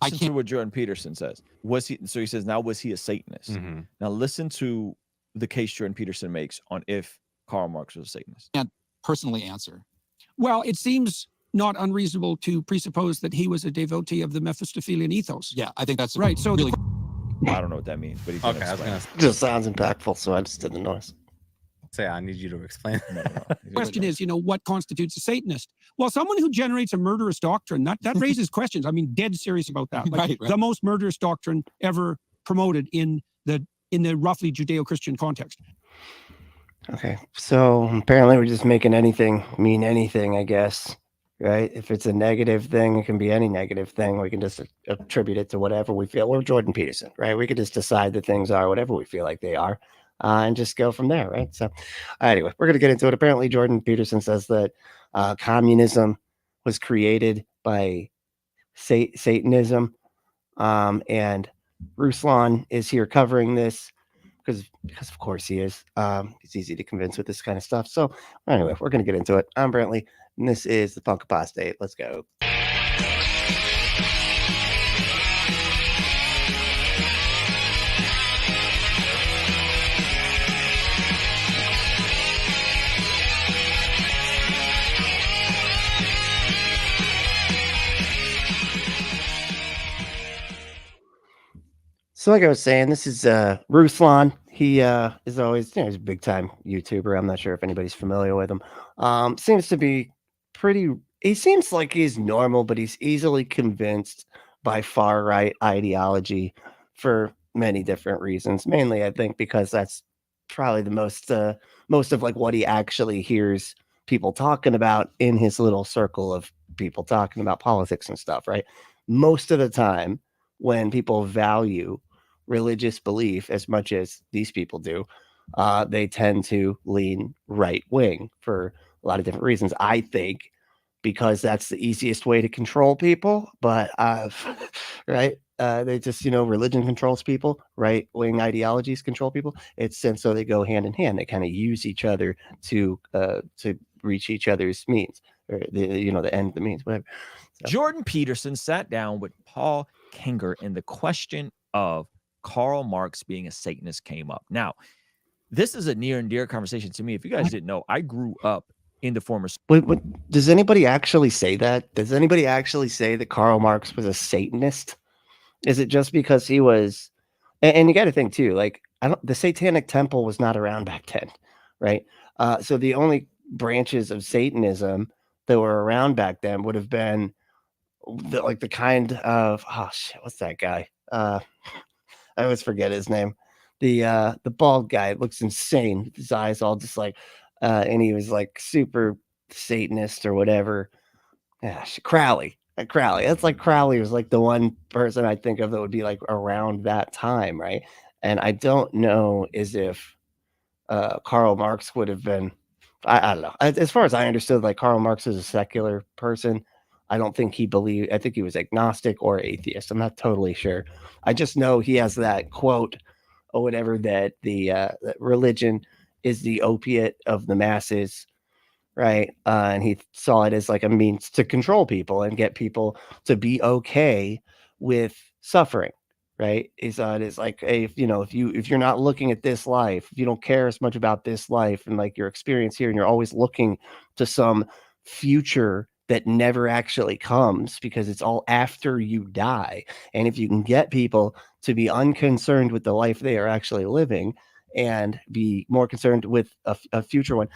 Listen to what Jordan Peterson says. Was he? So he says, now was he a Satanist? Mm-hmm. Now listen to the case Jordan Peterson makes on if Karl Marx was a Satanist. Can't personally answer. Well, it seems not unreasonable to presuppose that he was a devotee of the Mephistophelian ethos. Yeah, I think that's right. So really. I don't know what that means, but he's Okay, I was gonna just sounds impactful, so I just did the noise. Say, I need you to explain. No. The question is, what constitutes a Satanist? Well, someone who generates a murderous doctrine, that raises questions. I mean, dead serious about that. Like, right. The most murderous doctrine ever promoted in the roughly Judeo-Christian context. Okay, so apparently we're just making anything mean anything, I guess, right? If it's a negative thing, it can be any negative thing. We can just attribute it to whatever we feel. We're Jordan Peterson, right? We could just decide that things are whatever we feel like they are. And just go from there, right? So anyway, we're going to get into it. Apparently, Jordan Peterson says that communism was created by Satanism. And Ruslan is here covering this because of course he is. He's easy to convince with this kind of stuff. So anyway, we're going to get into it. I'm Brantley, and this is the Punk Apostate. Let's go. So like I was saying, this is Ruslan. He is always, he's a big time YouTuber. I'm not sure if anybody's familiar with him. Seems to be he seems like he's normal, but he's easily convinced by far right ideology for many different reasons. Mainly, I think, because that's probably the most of like what he actually hears people talking about in his little circle of people talking about politics and stuff, right? Most of the time when people value religious belief as much as these people do, they tend to lean right wing for a lot of different reasons. I think because that's the easiest way to control people, but right, they just religion controls people, right wing ideologies control people. It's and so they go hand in hand. They kind of use each other to reach each other's means, or the end of the means, whatever. So. Jordan Peterson sat down with Paul Kenger, and the question of Karl Marx being a Satanist came up. Now, this is a near and dear conversation to me. If you guys didn't know, I grew up in the former. Wait, does anybody actually say that? Does anybody actually say that Karl Marx was a Satanist? Is it just because he was? And you got to think too, like the Satanic Temple was not around back then, right? So the only branches of Satanism that were around back then would have been the kind of what's that guy? I always forget his name. The bald guy looks insane. His eyes all just like, and he was like super Satanist or whatever. Crowley. That's like Crowley was like the one person I think of that would be like around that time, right? And I don't know as if Karl Marx would have been. I don't know. As far as I understood, like Karl Marx is a secular person. I don't think he believed. I think he was agnostic or atheist. I'm not totally sure. I just know he has that quote or whatever that that religion is the opiate of the masses, right? And he saw it as like a means to control people and get people to be okay with suffering, right? He saw it as like, hey, if you're not looking at this life, if you don't care as much about this life and like your experience here, and you're always looking to some future that never actually comes because it's all after you die. And if you can get people to be unconcerned with the life they are actually living and be more concerned with a future one,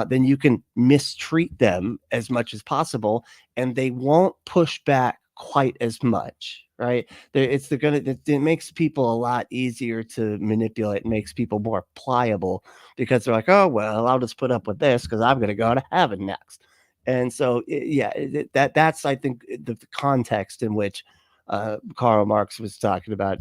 then you can mistreat them as much as possible and they won't push back quite as much, right? It makes people a lot easier to manipulate. It makes people more pliable because they're like, oh, well, I'll just put up with this because I'm going to go to heaven next. And so, that's, I think, the context in which Karl Marx was talking about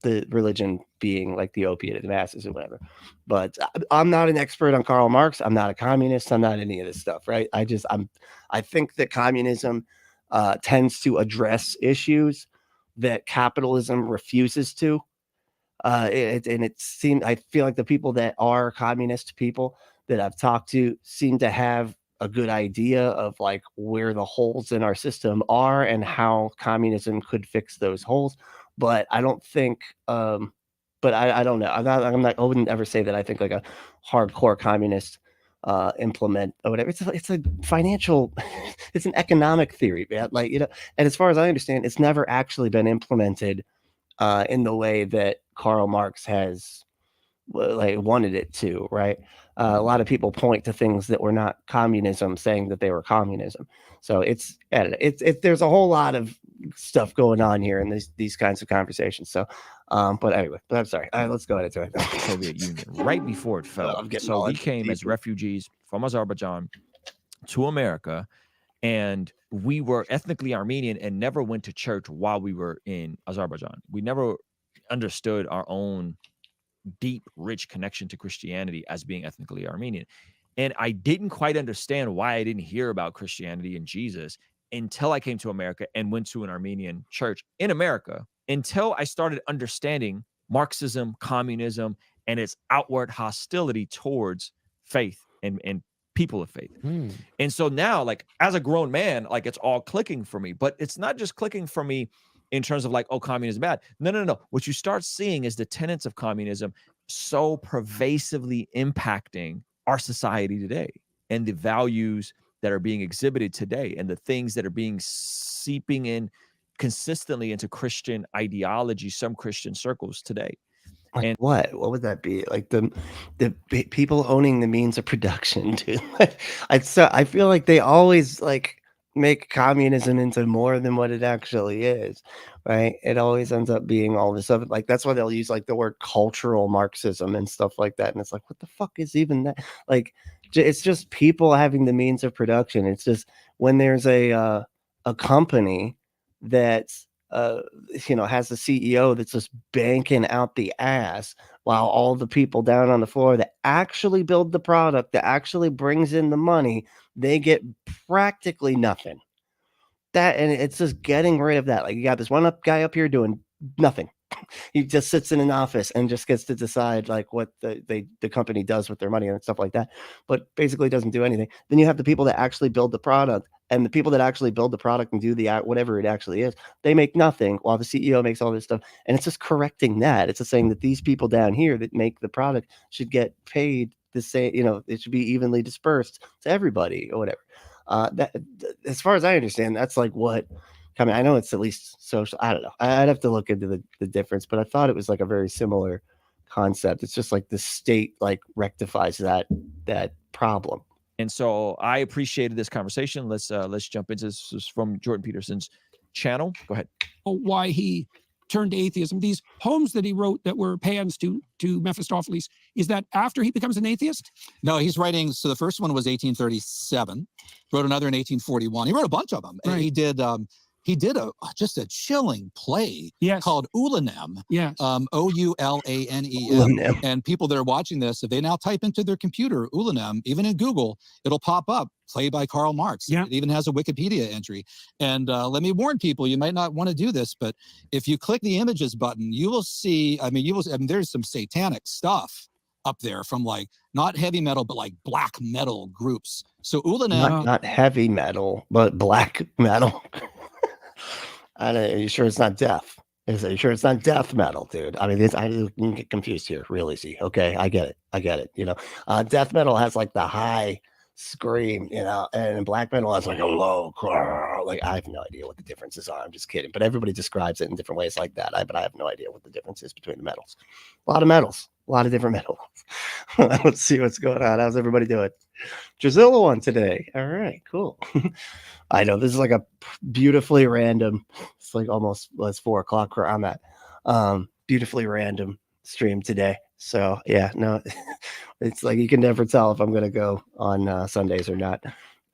the religion being like the opiate of the masses or whatever. But I'm not an expert on Karl Marx. I'm not a communist. I'm not any of this stuff, right? I think that communism tends to address issues that capitalism refuses to. I feel like the people that are communist people that I've talked to seem to have a good idea of like where the holes in our system are and how communism could fix those holes. But I don't think, but I don't know. I wouldn't ever say that I think like a hardcore communist implement or whatever. It's a financial, it's an economic theory, man. Like, you know, and as far as I understand, it's never actually been implemented in the way that Karl Marx has like wanted it to, right? A lot of people point to things that were not communism, saying that they were communism. So it's there's a whole lot of stuff going on here in these kinds of conversations. So, but anyway, but I'm sorry. All right, let's go ahead into it. Soviet Union right before it fell. I'm getting So all we into came as deeper. refugees from Azerbaijan to America, and we were ethnically Armenian and never went to church while we were in Azerbaijan. We never understood our own deep, rich connection to Christianity as being ethnically Armenian. And I didn't quite understand why I didn't hear about Christianity and Jesus until I came to America and went to an Armenian church in America, until I started understanding Marxism, communism, and its outward hostility towards faith and people of faith. And so now, like, as a grown man, like, it's all clicking for me. But it's not just clicking for me in terms of like, oh, communism is bad. No. What you start seeing is the tenets of communism so pervasively impacting our society today, and the values that are being exhibited today, and the things that are being seeping in consistently into Christian ideology, some Christian circles today. Like And what would that be? Like the people owning the means of production, dude. I feel like they always like make communism into more than what it actually is, right? It always ends up being all this other, like that's why they'll use like the word cultural Marxism and stuff like that. And it's like, what the fuck is even that? Like, it's just people having the means of production. It's just when there's a company that's you know, has a CEO that's just banking out the ass, while all the people down on the floor that actually build the product, that actually brings in the money, they get practically nothing. And it's just getting rid of that. Like, you got this one guy up here doing nothing. He just sits in an office and just gets to decide like what the company does with their money and stuff like that, but basically doesn't do anything. Then you have the people that actually build the product, and the people that actually build the product and do the whatever it actually is, they make nothing, while the CEO makes all this stuff. And it's just correcting that. It's just saying that these people down here that make the product should get paid the same, you know, it should be evenly dispersed to everybody or whatever. That, as far as I understand, that's like what. I mean, I know it's at least social. I don't know. I'd have to look into the difference, but I thought it was like a very similar concept. It's just like the state like rectifies that problem. And so I appreciated this conversation. Let's jump into this. This is from Jordan Peterson's channel. Go ahead. Why he turned to atheism. These poems that he wrote that were paeans to Mephistopheles, is that after he becomes an atheist? No, he's writing. So the first one was 1837. Wrote another in 1841. He wrote a bunch of them. Right. And he did just a chilling play called Ulanem. Yes. Oulanem. And people that are watching this, if they now type into their computer Ulanem, even in Google, it'll pop up, play by Karl Marx. Yeah. It even has a Wikipedia entry. And let me warn people, you might not want to do this, but if you click the images button, you will see, there's some satanic stuff up there from like not heavy metal, but like black metal groups. So Ulanem. Not heavy metal, but black metal. Are you sure it's not death? Are you sure it's not death metal, dude? I mean, you can get confused here real easy. Okay, I get it. You know, death metal has like the high scream, you know, and black metal has like a low crawl. Like, I have no idea what the differences are. I'm just kidding, but everybody describes it in different ways like that. But I have no idea what the difference is between the metals. A lot of metals, a lot of different metals. Let's see what's going on. How's everybody doing? Drizilla one today. All right, cool. I know this is like a beautifully random. It's like almost, well, it's 4 o'clock where I'm at. Beautifully random stream today. So yeah, no, it's like you can never tell if I'm gonna go on Sundays or not.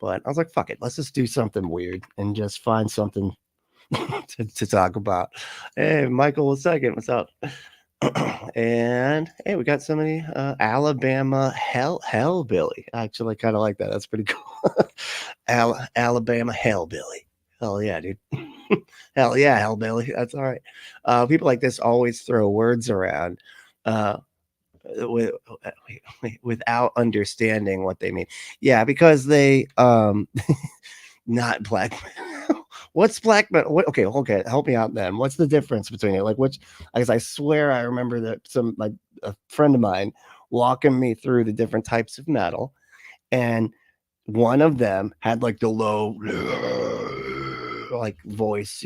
But I was like, fuck it, let's just do something weird and just find something to talk about. Hey, Michael II, what's up? And hey, we got somebody Alabama hellbilly. I actually kind of like that. That's pretty cool. Alabama hellbilly. Hell yeah, dude. Hell yeah, hellbilly. That's all right. People like this always throw words around. without understanding what they mean. Yeah, because they not black metal. What's black metal? What, okay, help me out then. What's the difference between it? Like which? Because I swear I remember that a friend of mine walking me through the different types of metal, and one of them had like the low like voice,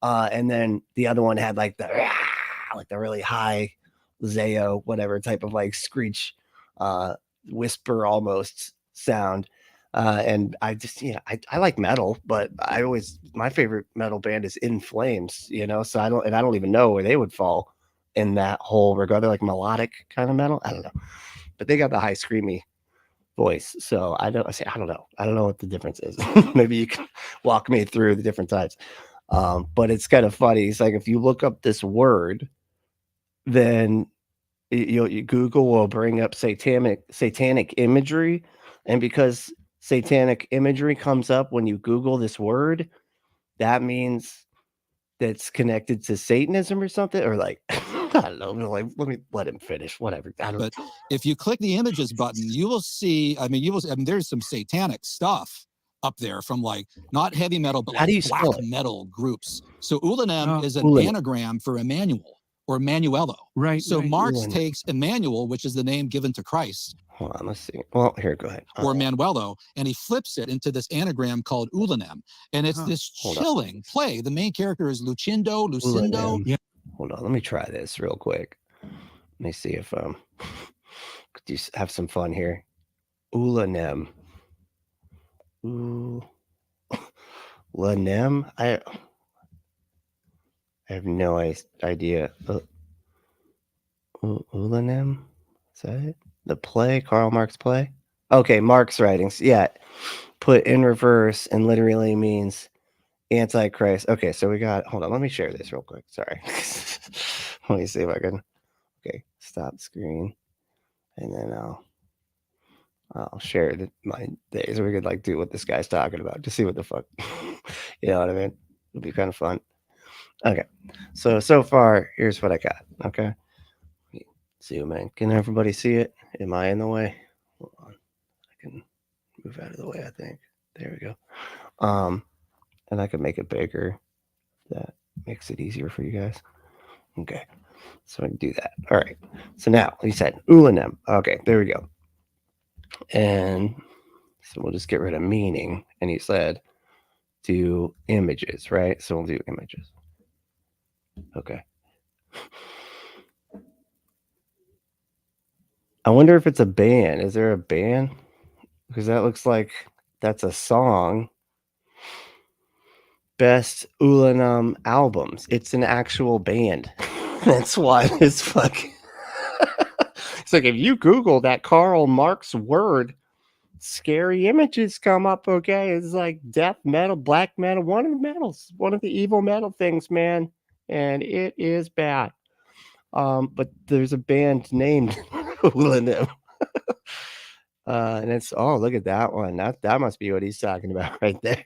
and then the other one had like the really high Zayo, whatever type of like screech, whisper almost sound. And I just, I like metal, but my favorite metal band is In Flames, so I don't even know where they would fall in that whole regard. They're like melodic kind of metal. I don't know, but they got the high screamy voice. So I don't know. I don't know what the difference is. Maybe you can walk me through the different types. But it's kind of funny. It's like, if you look up this word, then Google will bring up satanic imagery. And because satanic imagery comes up when you Google this word, that means that's connected to Satanism or something, or like, I don't know. Like, let him finish. Whatever. But if you click the images button, you will see, there's some satanic stuff up there from like not heavy metal, but How do like you black spell it? metal groups. So Ulanem is an Ulanem. anagram for Emmanuel or Manuelo. Right. So right. Marx Ulanem. takes Emmanuel, which is the name given to Christ, Hold on, let's see. Well, here, go ahead. or Manuelo, and he flips it into this anagram called Ulanem. And it's this Hold on. chilling play. The main character is Lucindo. Ulanem. Yeah. Hold on, let me try this real quick. Let me see if could you have some fun here. Ulanem. Ulanem. I have no idea. Ulanem. Is that it? The play, Karl Marx play? Okay, Marx writings. Yeah. Put in reverse and literally means Antichrist. Okay, so we got, hold on, let me share this real quick. Sorry. Let me see if I can. Okay, stop screen. And then I'll share my days. We could like do what this guy's talking about. Just see what the fuck. You know what I mean? It'll be kind of fun. Okay. So far, here's what I got. Okay. Zoom in. Can everybody see it? Am I in the way? Hold on. I can move out of the way, I think. There we go. And I could make it bigger. That makes it easier for you guys. Okay. So I can do that. All right. So now he said Ulanem. Okay, there we go. And so we'll just get rid of meaning. And he said do images, right? So we'll do images. Okay. I wonder if it's a band. Is there a band? Because that looks like that's a song. Best Ulanem albums. It's an actual band. That's why it's fucking. It's like if you Google that Karl Marx word, scary images come up. Okay, it's like death metal, black metal, one of the metals, one of the evil metal things, man, and it is bad. But there's a band named Ulanem. And it's, oh, look at that one. That must be what he's talking about right there.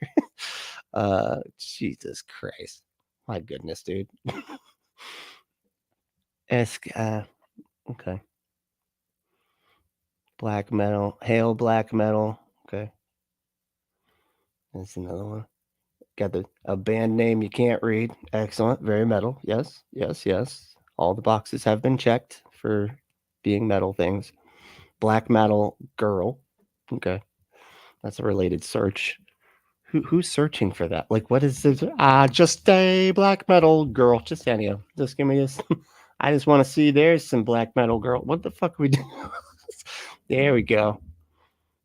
Jesus Christ. My goodness, dude. Okay. Black metal. Hail black metal. Okay. That's another one. Got a band name you can't read. Excellent. Very metal. Yes. All the boxes have been checked for being metal things. Black metal girl. Okay. That's a related search. Who's searching for that? Like, what is this? Just a black metal girl. Just any. Just give me this. I just want to see there's some black metal girl. What the fuck are we doing? There we go.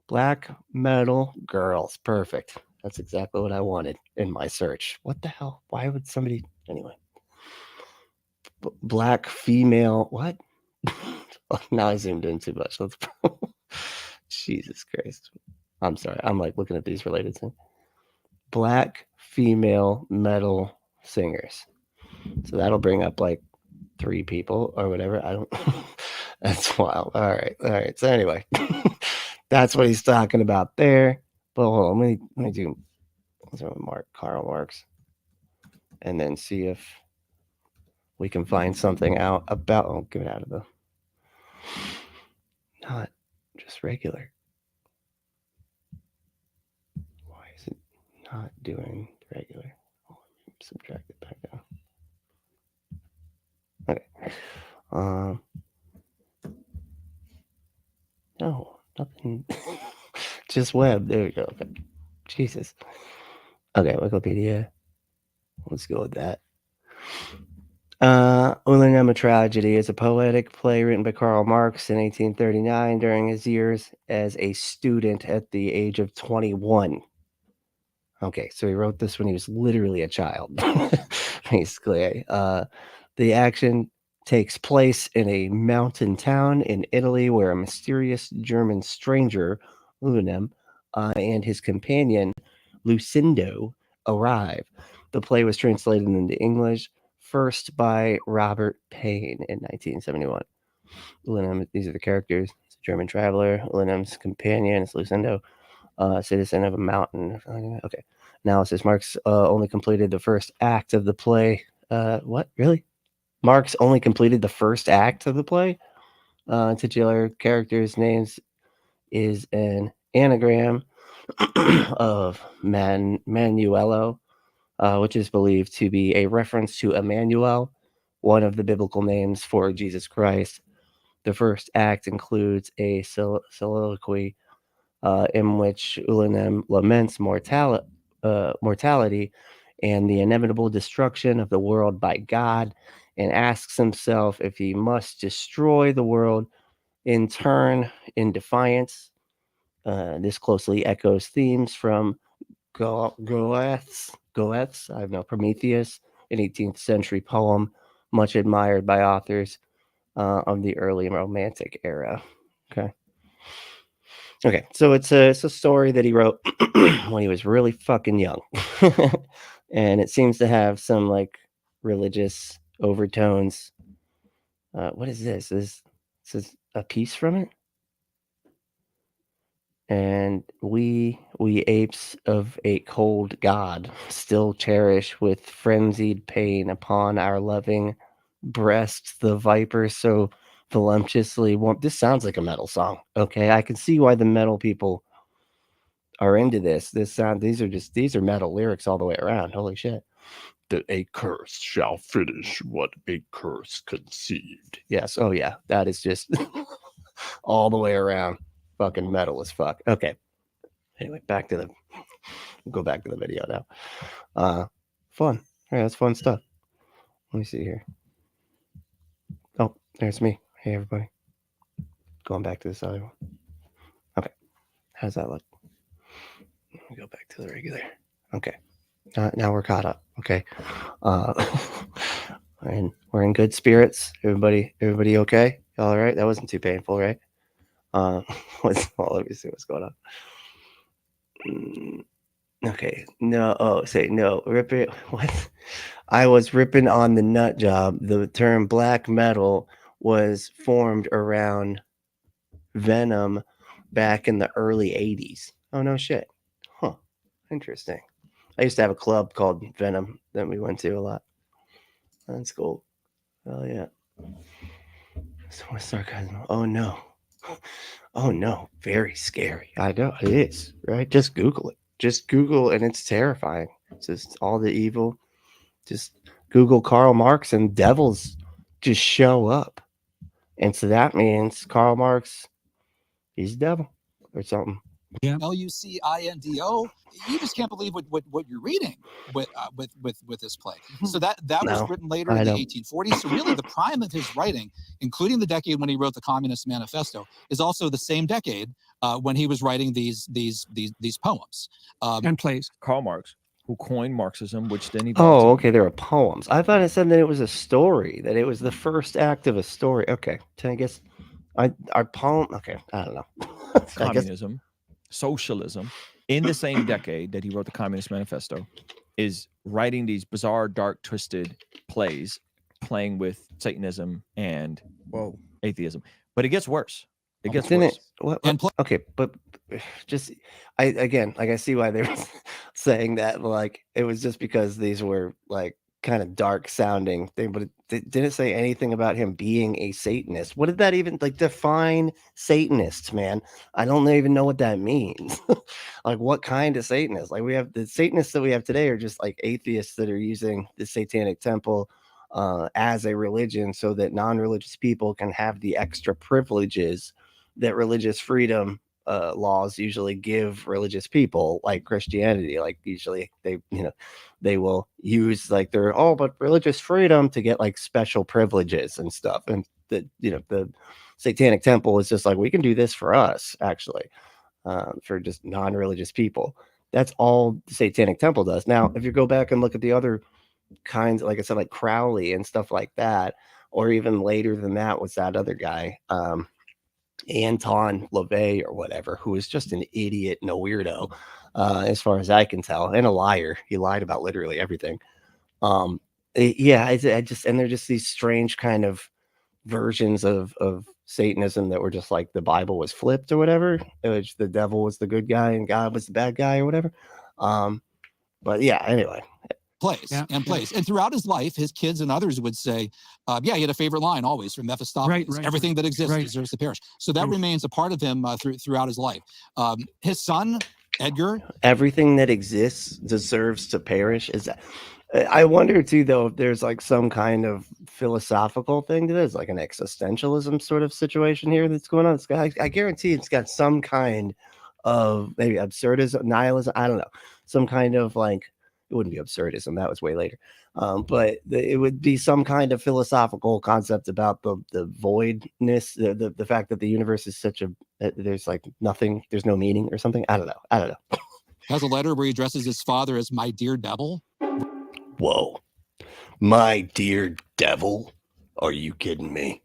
Black metal girls. Perfect. That's exactly what I wanted in my search. What the hell? Why would somebody? Anyway. Black female. What? Oh, now I zoomed in too much. Let's. Jesus Christ. I'm sorry. I'm like looking at these related things. Black female metal singers. So that'll bring up like 3 people or whatever. I don't. That's wild. All right. So anyway, that's what he's talking about there. But hold on, let me do Karl Marx, and then see if we can find something out about. I'll get it out of the. Not just regular. Why is it not doing regular? Oh, subtract it back down. Okay. No, nothing. Just web. There we go. Okay. Jesus. Okay, Wikipedia. Let's go with that. Ullanema Tragedy is a poetic play written by Karl Marx in 1839 during his years as a student at the age of 21. Okay, so he wrote this when he was literally a child, basically. The action takes place in a mountain town in Italy where a mysterious German stranger, Ullanem, and his companion, Lucindo, arrive. The play was translated into English first by Robert Payne in 1971. Ullanem, these are the characters. It's a German traveler. Ullanem's companion is Lucindo, citizen of a mountain. Okay. Analysis. Marx only completed the first act of the play. What? Really? Marx only completed the first act of the play? Titular characters' names is an anagram of Manuelo, which is believed to be a reference to Emmanuel, one of the biblical names for Jesus Christ. The first act includes a soliloquy in which Ullanem laments mortality and the inevitable destruction of the world by God, and asks himself if he must destroy the world in turn in defiance. This closely echoes themes from Goethe's, I have no Prometheus, an 18th century poem, much admired by authors of the early Romantic era. Okay, so it's a story that he wrote when he was really fucking young, and it seems to have some like religious overtones. What is this? This is a piece from it. And we apes of a cold god still cherish with frenzied pain upon our loving breasts the viper so voluptuously warm. This sounds like a metal song. Okay, I can see why the metal people are into this. These are metal lyrics all the way around. Holy shit. That a curse shall finish what a curse conceived. Yes. Oh yeah. That is just all the way around. Fucking metal as fuck. Okay. Anyway, go back to the video now. Fun. Yeah, that's fun stuff. Let me see here. Oh, there's me. Hey everybody. Going back to this other one. Okay. How's that look? Let me go back to the regular. Okay. Now we're caught up. Okay. We're in good spirits. Everybody okay? All right. That wasn't too painful, right? Let me see what's going on. Okay. No. Oh, say no. Rip it. What? I was ripping on the nut job. The term black metal was formed around Venom back in the early 80s. Oh, no shit. Huh. Interesting. I used to have a club called Venom that we went to a lot. That's cool. Oh, yeah. So much sarcasm. Oh, no. Oh, no. Very scary. I know it is, right? Just Google it. Just Google, and it's terrifying. It's just all the evil. Just Google Karl Marx and devils just show up. And so that means Karl Marx, he's a devil or something. Yeah. Lucindo. You just can't believe what you're reading with this play. So that was written later in the 1840s. So really, the prime of his writing, including the decade when he wrote the Communist Manifesto, is also the same decade when he was writing these poems and plays. Karl Marx, who coined Marxism, which then evolved. Oh, okay. There were poems. I thought it said that it was a story, that it was the first act of a story. Okay. So I guess our poem. Okay. I don't know. Communism, socialism, in the same decade that he wrote the Communist Manifesto, is writing these bizarre, dark, twisted plays, playing with Satanism and atheism. But it gets worse. It gets worse. Okay, but just I see why they were saying that. Like it was just because these were like kind of dark sounding thing, but it didn't say anything about him being a Satanist. What did that even like define Satanists, man? I don't even know what that means. Like what kind of Satanist? Like we have the Satanists that we have today are just like atheists that are using the Satanic Temple as a religion so that non-religious people can have the extra privileges that religious freedom laws usually give religious people, like Christianity. Like usually they will use like their but religious freedom to get like special privileges and stuff. And the Satanic Temple is just like, we can do this for us, actually, for just non-religious people. That's all the Satanic Temple does. Now, if you go back and look at the other kinds, like I said, like Crowley and stuff like that, or even later than that was that other guy, Anton LaVey or whatever, who is just an idiot and a weirdo, as far as I can tell, and a liar. He lied about literally everything. I just, and they're just these strange kind of versions of Satanism that were just like the Bible was flipped or whatever, which the devil was the good guy and God was the bad guy or whatever. But yeah, anyway. Plays. And throughout his life, his kids and others would say, he had a favorite line always from Mephistopheles. Everything that exists deserves to perish. So that remains a part of him throughout his life. His son, Edgar. Everything that exists deserves to perish. Is that? I wonder too, though, if there's like some kind of philosophical thing to this, like an existentialism sort of situation here that's going on. I guarantee it's got some kind of maybe absurdism, nihilism. I don't know. Some kind of like, it wouldn't be absurdism. That was way later. But it would be some kind of philosophical concept about the voidness, the fact that the universe is such there's like nothing, there's no meaning or something. I don't know. Has a letter where he addresses his father as my dear devil. Whoa. My dear devil? Are you kidding me?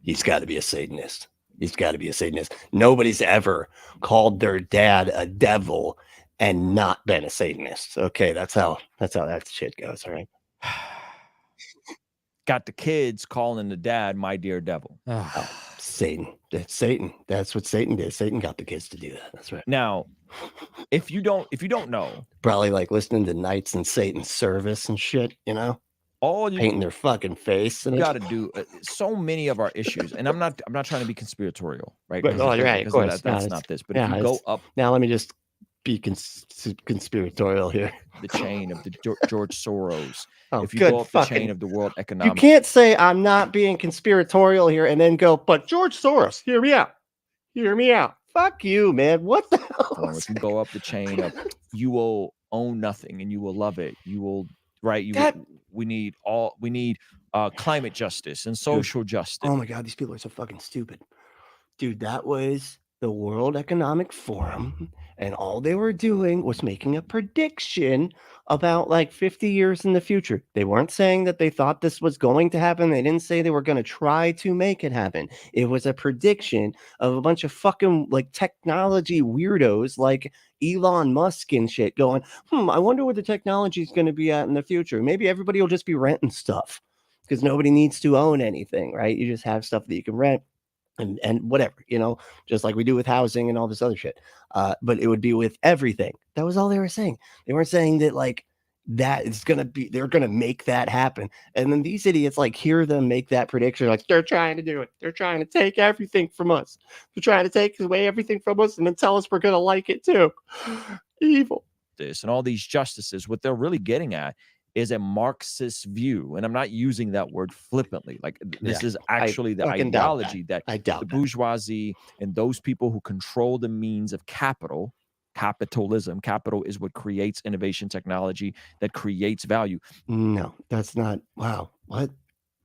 He's got to be a Satanist. Nobody's ever called their dad a devil and not been a Satanist. Okay, that's how that shit goes. All right. Got the kids calling the dad my dear devil. Satan. That's Satan. That's what Satan did. Satan got the kids to do that. That's right. Now, if you don't know, probably like listening to Knights in Satan's Service and shit, all you painting their fucking face. And you got to do so many of our issues, and I'm not trying to be conspiratorial, right? But, right, of course. That's not this. But if you go up now, let me just be conspiratorial here. The chain of the George Soros. Oh, if you go up the chain of the World Economic, you can't say I'm not being conspiratorial here and then go, but George Soros, hear me out. Fuck you, man. What the hell? If you go up the chain of, you will own nothing and you will love it. You will, right? We need climate justice and social justice. Oh my God, these people are so fucking stupid. Dude, that was the World Economic Forum, and all they were doing was making a prediction about like 50 years in the future. They weren't saying that they thought this was going to happen. They didn't say they were going to try to make it happen. It was a prediction of a bunch of fucking like technology weirdos like Elon Musk and shit going, I wonder where the technology is going to be at in the future. Maybe everybody will just be renting stuff because nobody needs to own anything, right? You just have stuff that you can rent. And whatever, just like we do with housing and all this other shit. But it would be with everything. That was all they were saying. They weren't saying that like that is going to be, they're going to make that happen. And then these idiots like hear them make that prediction. Like they're trying to do it. They're trying to take everything from us. They're trying to take away everything from us and then tell us we're going to like it too. Evil. This and all these justices, what they're really getting at is a Marxist view. And I'm not using that word flippantly. Like this is actually the ideology that the bourgeoisie and those people who control the means of capitalism. Capital is what creates innovation, technology that creates value. No, that's not. Wow. What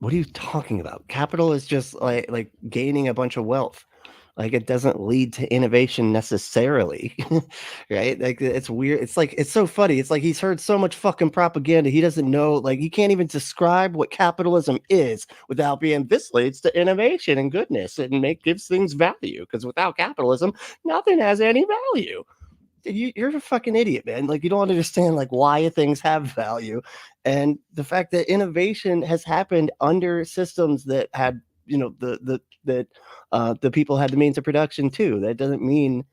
are you talking about? Capital is just like gaining a bunch of wealth. Like it doesn't lead to innovation necessarily, right? Like it's weird. It's like, it's so funny. It's like he's heard so much fucking propaganda. He doesn't know, like he can't even describe what capitalism is without being, this leads to innovation and goodness and gives things value. Because without capitalism, nothing has any value. You're a fucking idiot, man. Like you don't understand like why things have value. And the fact that innovation has happened under systems that had, the people had the means of production too. That doesn't mean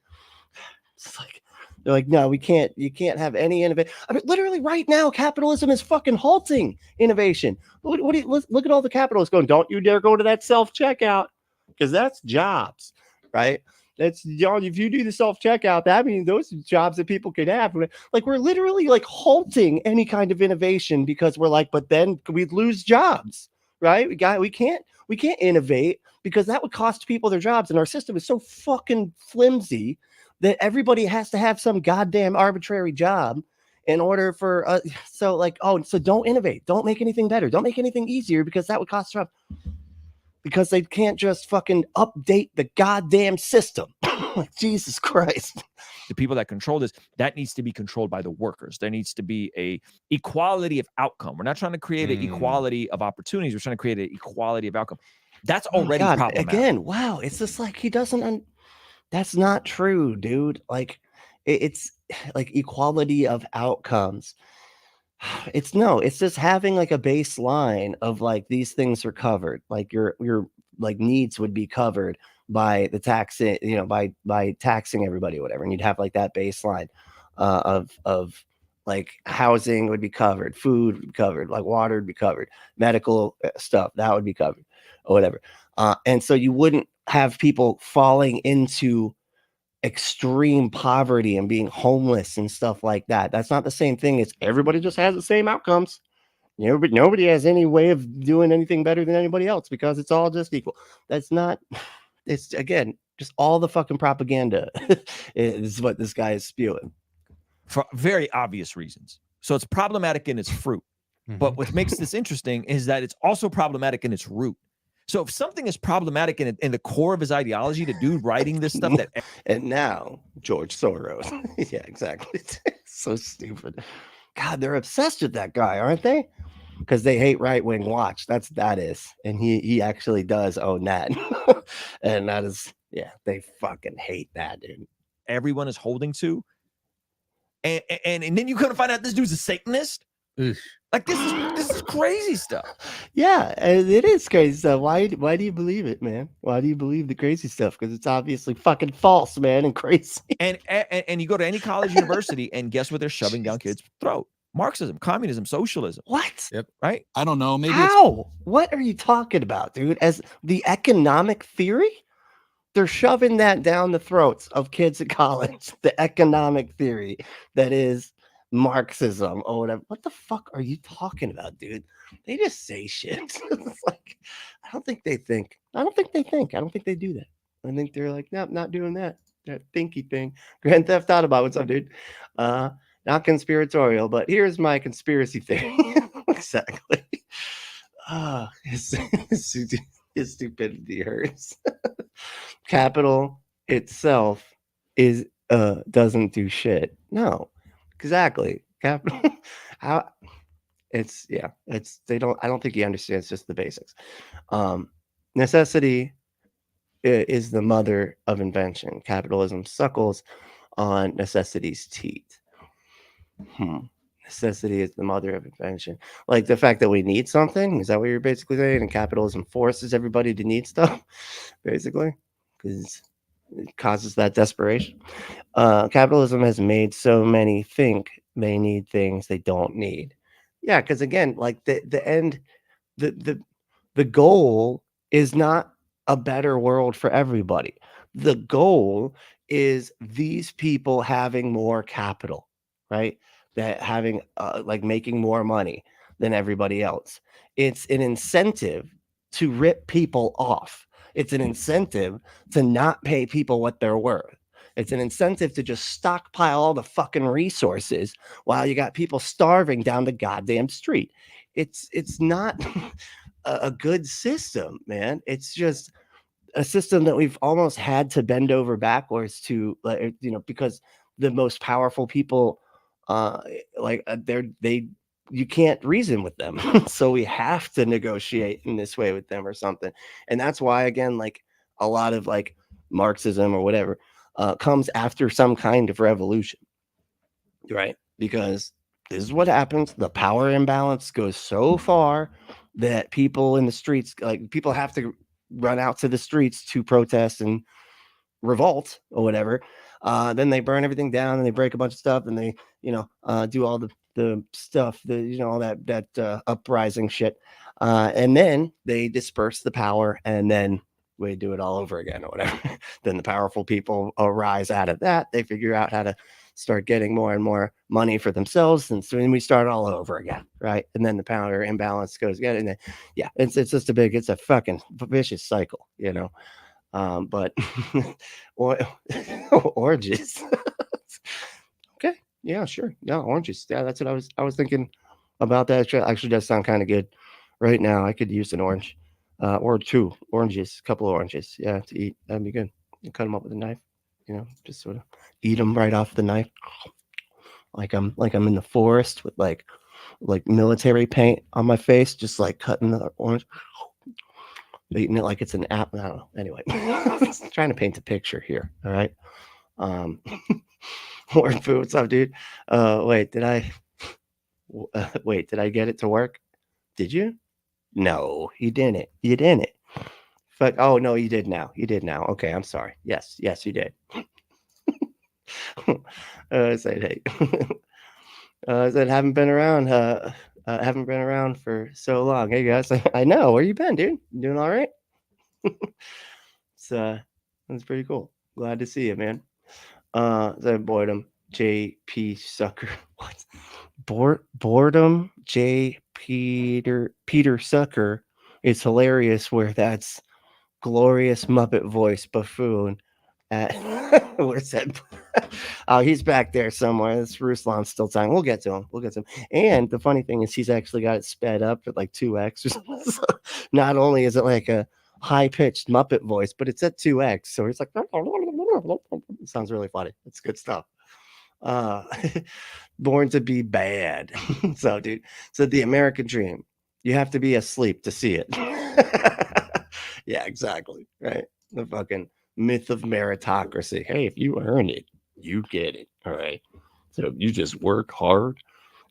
it's like They're like, no, we can't. You can't have any innovation. I mean, literally right now, capitalism is fucking halting innovation. What do you look at all the capitalists going? Don't you dare go to that self checkout because that's jobs, right? That's if you do the self checkout, that means those are jobs that people can have. Like we're literally like halting any kind of innovation because we're like, but then we'd lose jobs, right? We can't innovate because that would cost people their jobs, and our system is so fucking flimsy that everybody has to have some goddamn arbitrary job in order for so like, oh, so don't innovate, don't make anything better, don't make anything easier because that would cost jobs. Because they can't just fucking update the goddamn system. Jesus Christ. The people that control this, that needs to be controlled by the workers. There needs to be a equality of outcome. We're not trying to create an equality of opportunities. We're trying to create an equality of outcome. That's already problematic. Again, wow. It's just like he doesn't. That's not true, dude. Like it's like equality of outcomes. It's just having like a baseline of like these things are covered, like your like needs would be covered by the tax, by taxing everybody or whatever, and you'd have like that baseline of like housing would be covered, food would be covered, like water would be covered, medical stuff that would be covered or whatever, and so you wouldn't have people falling into extreme poverty and being homeless and stuff like that. That's not the same thing as everybody just has the same outcomes. But nobody has any way of doing anything better than anybody else because it's all just equal. That's not. It's again just all the fucking propaganda is what this guy is spewing for very obvious reasons. So it's problematic in its fruit, but what makes this interesting is that it's also problematic in its root. So if something is problematic in the core of his ideology, the dude writing this stuff that and now George Soros. Yeah, exactly. So stupid. God, they're obsessed with that guy, aren't they? Because they hate right-wing watch. That is. And he actually does own that. And that is, yeah, they fucking hate that, dude. Everyone is holding to. And then you couldn't find out this dude's a Satanist. Like this is crazy stuff. Yeah, it is crazy stuff. Why do you believe it, man? Why do you believe the crazy stuff? Because it's obviously fucking false, man, and crazy. And you go to any college, university, and guess what they're shoving down kids' throat? Marxism, communism, socialism. What? Yep. Right? I don't know. Maybe How? What are you talking about, dude? As the economic theory? They're shoving that down the throats of kids at college. The economic theory that is Marxism or whatever. What the fuck are you talking about, dude? They just say shit. It's like, I don't think they think. I don't think they do that. I think they're like, nope, not doing that. That thinky thing. Grand Theft Auto, what's up, dude? Not conspiratorial, but here's my conspiracy theory. Exactly. His stupidity hurts. Capital itself is doesn't do shit. No, exactly. Capital. I don't think he understands just the basics. Necessity is the mother of invention. Capitalism suckles on necessity's teeth. Necessity is the mother of invention. Like the fact that we need something, is that what you're basically saying? And capitalism forces everybody to need stuff, basically, because it causes that desperation. Capitalism has made so many think they need things they don't need. Yeah, because again, like the end, the goal is not a better world for everybody. The goal is these people having more capital, right? That having like making more money than everybody else. It's an incentive to rip people off. It's an incentive to not pay people what they're worth. It's an incentive to just stockpile all the fucking resources while you got people starving down the goddamn street. It's not a good system, man. It's just a system that we've almost had to bend over backwards to, because the most powerful people, you can't reason with them. So we have to negotiate in this way with them or something. And that's why, again, like a lot of like Marxism or whatever comes after some kind of revolution, right? Because this is what happens. The power imbalance goes so far that people in the streets, like people have to run out to the streets to protest and revolt or whatever. Then they burn everything down and they break a bunch of stuff and they, do all the stuff, all that uprising shit. And then they disperse the power and then we do it all over again or whatever. Then the powerful people arise out of that. They figure out how to start getting more and more money for themselves. And so then we start all over again. Right. And then the power imbalance goes again. And then, it's just it's a fucking vicious cycle, but oranges. Okay. Yeah, sure. Yeah. Oranges. Yeah. That's what I was thinking about. That actually does sound kind of good right now. I could use an orange, or two oranges, a couple of oranges. Yeah. To eat. That'd be good. You cut them up with a knife, just sort of eat them right off the knife. Like I'm in the forest with like military paint on my face, just like cutting the orange, eating it like it's an apple. I don't know. Anyway, trying to paint a picture here. All right. Warren Fu, what's up, dude? Wait, did I get it to work? Did you? No, you didn't. You didn't. Fuck. Oh no, you did now. You did now. Okay, I'm sorry. Yes, you did. I said, hey. I said, haven't been around for so long. Hey guys, I know. Where you been, dude? You doing all right? So that's pretty cool. Glad to see you, man. The boredom, JP Sucker. What? Boredom, J. Peter Sucker is hilarious. Where that's glorious Muppet voice buffoon. Where's that? Oh, he's back there somewhere. It's Ruslan's still talking. We'll get to him. And the funny thing is, he's actually got it sped up at like 2x or something. So not only is it like a high-pitched Muppet voice, but it's at 2x. So he's like, it sounds really funny. It's good stuff. Born to be bad. So, dude. So the American dream. You have to be asleep to see it. Yeah, exactly. Right. The fucking myth of meritocracy. Hey, if you earn it, you get it. All right. So if you just work hard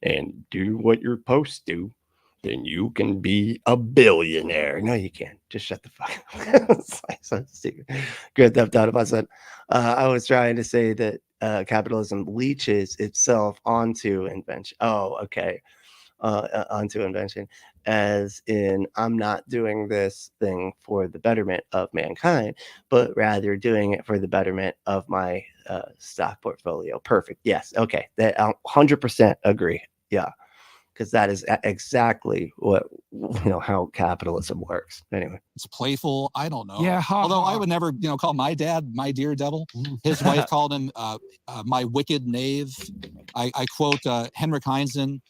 and do what you're supposed to, then you can be a billionaire. No, you can't. Just shut the fuck up. It's like so stupid. Good Theft Auto. I said, I was trying to say that capitalism leeches itself onto invention. Oh, okay. Onto invention, as in I'm not doing this thing for the betterment of mankind, but rather doing it for the betterment of my stock portfolio. Perfect. Yes. Okay. That 100% agree. Yeah, because that is exactly what how capitalism works. Anyway, It's playful. I don't know. Yeah. Although I would never, call my dad my dear devil. His wife called him my wicked knave. I quote Henrik Heinzen,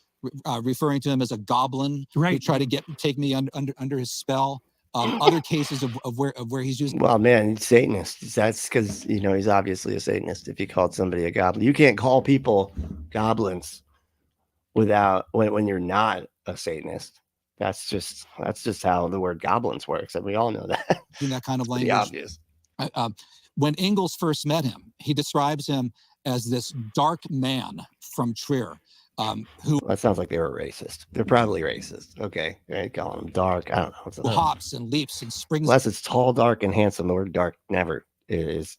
referring to him as a goblin who Right. tried to take me under his spell. Other cases of where he's using. well, man, he's Satanist. That's because he's obviously a Satanist. If he called somebody a goblin, you can't call people goblins without when you're not a Satanist. That's just how the word goblins works, and we all know that. In that kind of Pretty language. obvious. When Engels first met him, he describes him as this dark man from Trier, who That sounds like they were racist. They're probably racist. Okay, right? Calling them dark. I don't know. What's hops and leaps and springs unless it's tall, dark, and handsome. The word dark never is.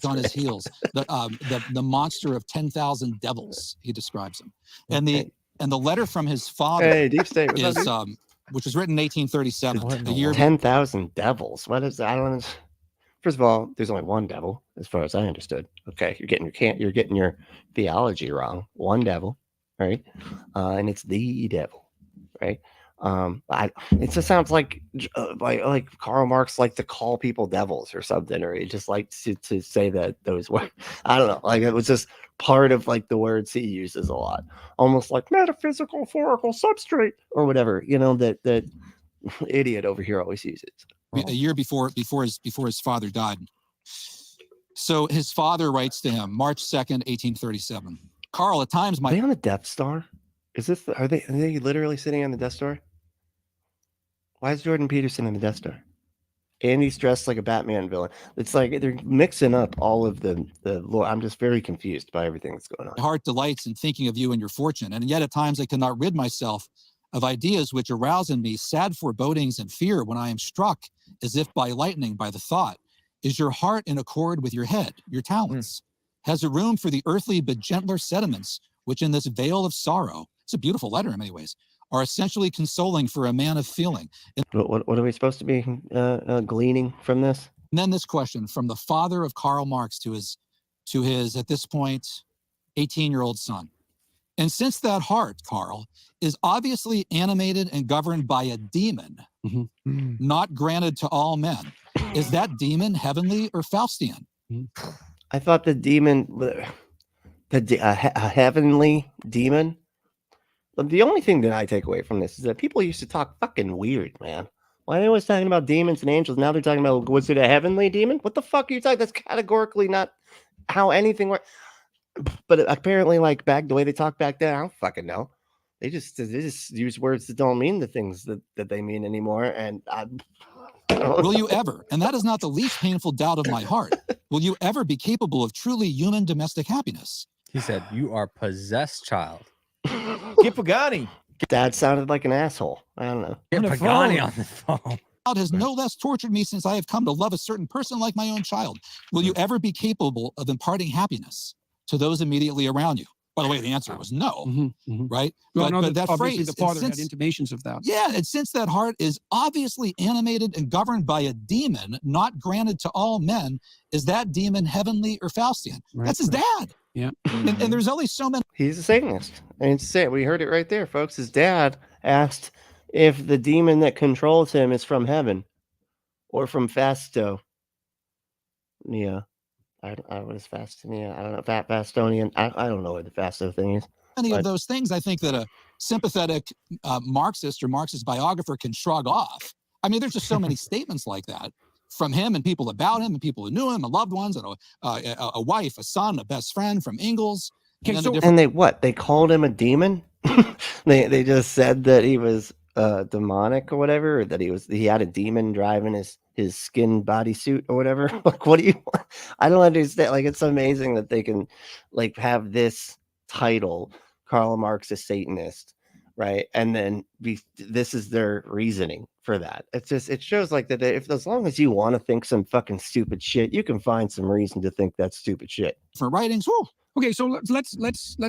on his heels. The monster of 10,000 devils, he describes him. And the letter from his father Hey, deep state. What's up, is dude? which was written in 1837, a year 10,000 devils. What is that? I don't. First of all, there's only one devil, as far as I understood. Okay, you're getting your theology wrong. One devil, right? And it's the devil, right? It just sounds like Karl Marx liked to call people devils or something, or he just liked to say that those words. I don't know. Like it was just part of like the words he uses a lot, almost like metaphysical, phorical substrate or whatever. That idiot over here always uses. a year before his father died. So his father writes to him, March 2nd, 1837. Karl, at times Are they on the Death Star? Are they literally sitting on the Death Star? Why is Jordan Peterson in the Death Star? And he's dressed like a Batman villain. It's like they're mixing up all of the lore. I'm just very confused by everything that's going on. My heart delights in thinking of you and your fortune, and yet at times I cannot rid myself of ideas which arouse in me sad forebodings and fear when I am struck as if by lightning by the thought, is your heart in accord with your head, your talents? has a room for the earthly but gentler sediments, which in this vale of sorrow, it's a beautiful letter in many ways, are essentially consoling for a man of feeling. And What are we supposed to be gleaning from this? then this question from the father of Karl Marx to his at this point, 18-year-old son. And since that heart, Karl, is obviously animated and governed by a demon, not granted to all men, is that demon heavenly or Faustian? I thought the demon, a heavenly demon. But the only thing that I take away from this is that people used to talk fucking weird, man. Why are they always talking about demons and angels? Now they're talking about, was it a heavenly demon? What the fuck are you talking? That's categorically not how anything works. But apparently, like back the way they talk back then, I don't fucking know. They just use words that don't mean the things that they mean anymore. And Will you ever, and that is not the least painful doubt of my heart, will you ever be capable of truly human domestic happiness? He said, "You are possessed, child." Get Pagani. Dad sounded like an asshole. I don't know. Get the Pagani phone. on the phone. God has no less tortured me since I have come to love a certain person like my own child. Will you ever be capable of imparting happiness to those immediately around you? By the way, the answer was no, right? Well, no, but that obviously phrase, the father and had since- intimations of that. yeah, and since that heart is obviously animated and governed by a demon, not granted to all men, is that demon heavenly or Faustian? Right, That's his dad. Yeah. And there's only so many. He's a Satanist. And it's it. We heard it right there, folks. His dad asked if the demon that controls him is from heaven or from Fasto. Yeah. What is Fastonia? I don't know. Fastonian. I don't know what the Fasto thing is. Many But- of those things I think that a sympathetic Marxist or Marxist biographer can shrug off. I mean, there's just so many statements like that from him and people about him and people who knew him and loved ones and a wife, a son, a best friend from Ingalls. Okay, then so- a different- And they what? They called him a demon? they just said that he was demonic or whatever, or that he had a demon driving his skin bodysuit or whatever. Like, what do you want? I don't understand. Like, it's amazing that they can like have this title, Karl Marx is Satanist, right? And then this is their reasoning for that. It's just, it shows like that if as long as you want to think some fucking stupid shit, you can find some reason to think that's stupid shit. different writings. Whew, Okay, so let's